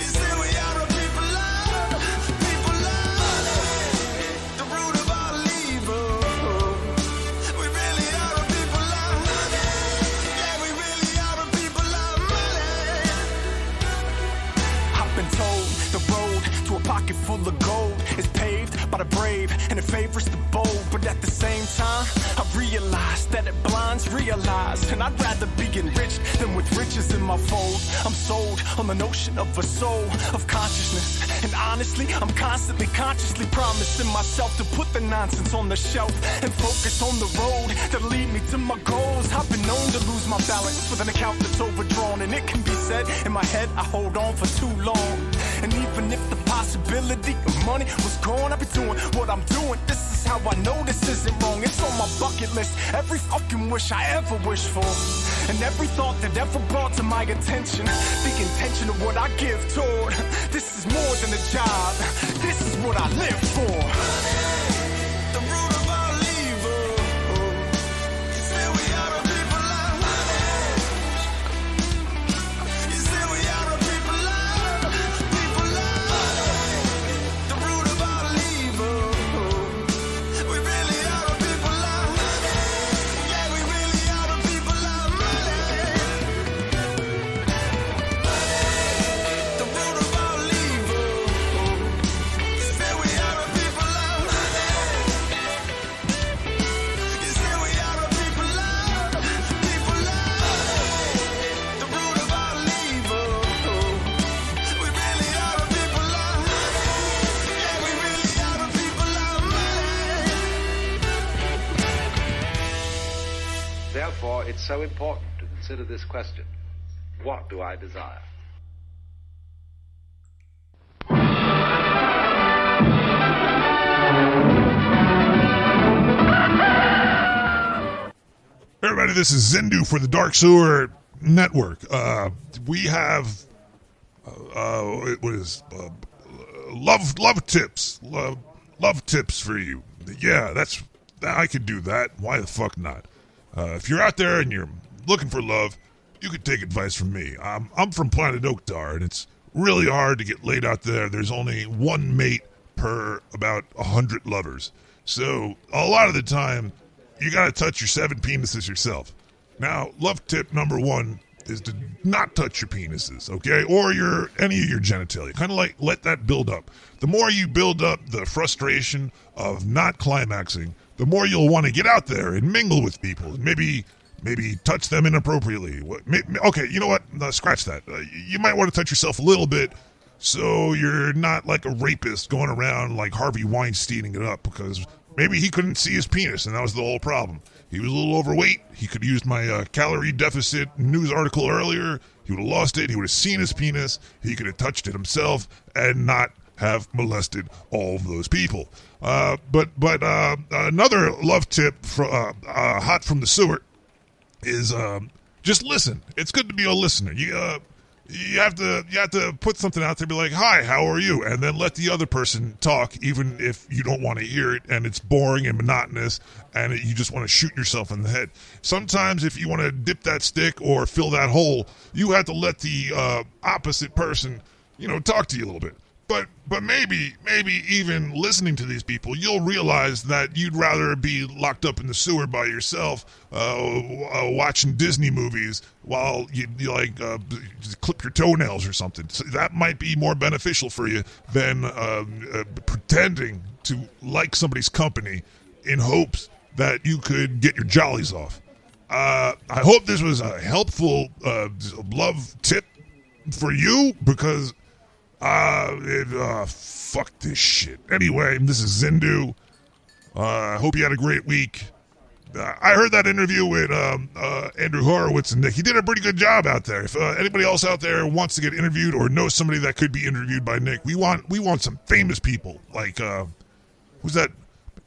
Still we are a people of money. The root of all evil. We really are a people of money. Yeah, we really are a people of money. I've been told the road to a pocket full of gold is paved by the brave and it favors the bold. But at the same time, I realize that it blinds realize. And I'd rather be enriched than with riches in my fold. I'm sold on the notion of a soul of consciousness. And honestly, I'm constantly consciously promising myself to put the nonsense on the shelf and focus on the road that lead me to my goals. I've been known to lose my balance with an account that's overdrawn. And it can be said in my head, I hold on for too long. And even if the possibility of money was gone, I'd be doing what I'm doing. This is how I know this isn't wrong. It's on my bucket list, every fucking wish I ever wished for. And every thought that ever brought to my attention, the intention of what I give toward. This is more than a job, this is what I live for. The root of all evil. Still we are a people of money. Still we are a people of money. The root of all evil. We really are a people of money. Yeah, we really are a people of money. The root of all evil. Still we are a people of money. Still we are a people of money. The root of all evil. We really are a people of money. Yeah, we really are a people of money. Therefore, it's so important to consider this question. What do I desire? everybody. This is Zindu for the Dark Sewer Network. We have love tips. Love tips for you. Yeah, I could do that. Why the fuck not? If you're out there and you're looking for love, you could take advice from me. I'm from Planet Oaktar, and it's really hard to get laid out there. There's only one mate per about 100 lovers. So a lot of the time, you gotta touch your 7 penises yourself. Now, love tip number 1 is to not touch your penises, okay? Or any of your genitalia. Kind of like let that build up. The more you build up the frustration of not climaxing, the more you'll want to get out there and mingle with people. And maybe touch them inappropriately. Okay, you know what? No, scratch that. You might want to touch yourself a little bit so you're not like a rapist going around like Harvey Weinsteining it up, because maybe he couldn't see his penis, and that was the whole problem. He was a little overweight. He could have used my calorie deficit news article earlier. He would have lost it. He would have seen his penis. He could have touched it himself and not have molested all of those people. But another love tip hot from the sewer is just listen. It's good to be a listener. You have to put something out there, be like, hi, how are you? And then let the other person talk, even if you don't want to hear it and it's boring and monotonous and you just want to shoot yourself in the head. Sometimes if you want to dip that stick or fill that hole, you have to let the opposite person, talk to you a little bit. But maybe even listening to these people, you'll realize that you'd rather be locked up in the sewer by yourself, watching Disney movies while you just clip your toenails or something. So that might be more beneficial for you than pretending to like somebody's company in hopes that you could get your jollies off. I hope this was a helpful love tip for you, because fuck this shit. Anyway, this is Zindu. I hope you had a great week. I heard that interview with Andrew Horowitz and Nick. He did a pretty good job out there. If anybody else out there wants to get interviewed or knows somebody that could be interviewed by Nick, we want some famous people. Like who's that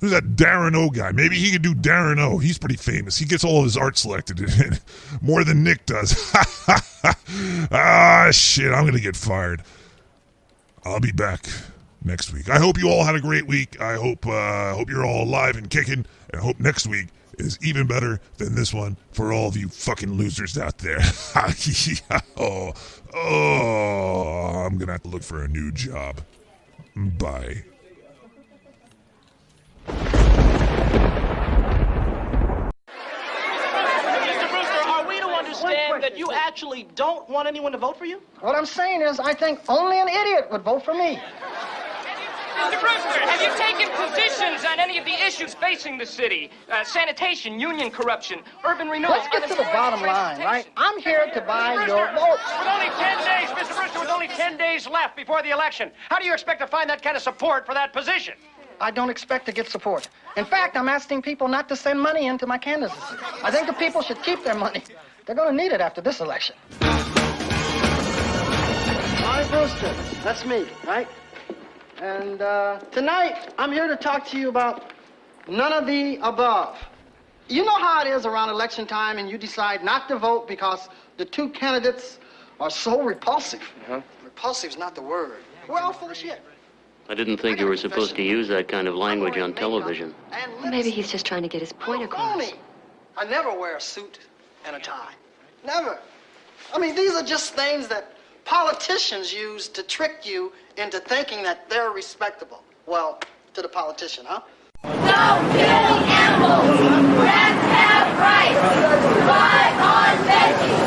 Darren O guy? Maybe he could do Darren O. He's pretty famous. He gets all of his art selected more than Nick does. Shit, I'm gonna get fired. I'll be back next week. I hope you all had a great week. I hope you're all alive and kicking, and I hope next week is even better than this one for all of you fucking losers out there. I'm gonna have to look for a new job. Bye. That you actually don't want anyone to vote for you? What I'm saying is, I think only an idiot would vote for me. Mr. Brewster, have you taken positions on any of the issues facing the city? Sanitation, union corruption, urban renewal. Let's get to the bottom line, right? I'm here to buy your vote. With only 10 days, Mr. Brewster, with only 10 days left before the election, how do you expect to find that kind of support for that position? I don't expect to get support. In fact, I'm asking people not to send money into my candidacy. I think the people should keep their money. They're going to need it after this election. Johnny Brewster, that's me, right? And tonight, I'm here to talk to you about none of the above. You know how it is around election time, and you decide not to vote because the two candidates are so repulsive. Repulsive's not the word. We're all full of shit. I didn't think you were supposed to use that kind of language on television. Maybe he's just trying to get his point across. I never wear a suit and a tie. Never. I mean, these are just things that politicians use to trick you into thinking that they're respectable. Well, to the politician, huh? Don't kill animals. Rats have rights. Buy on veggies.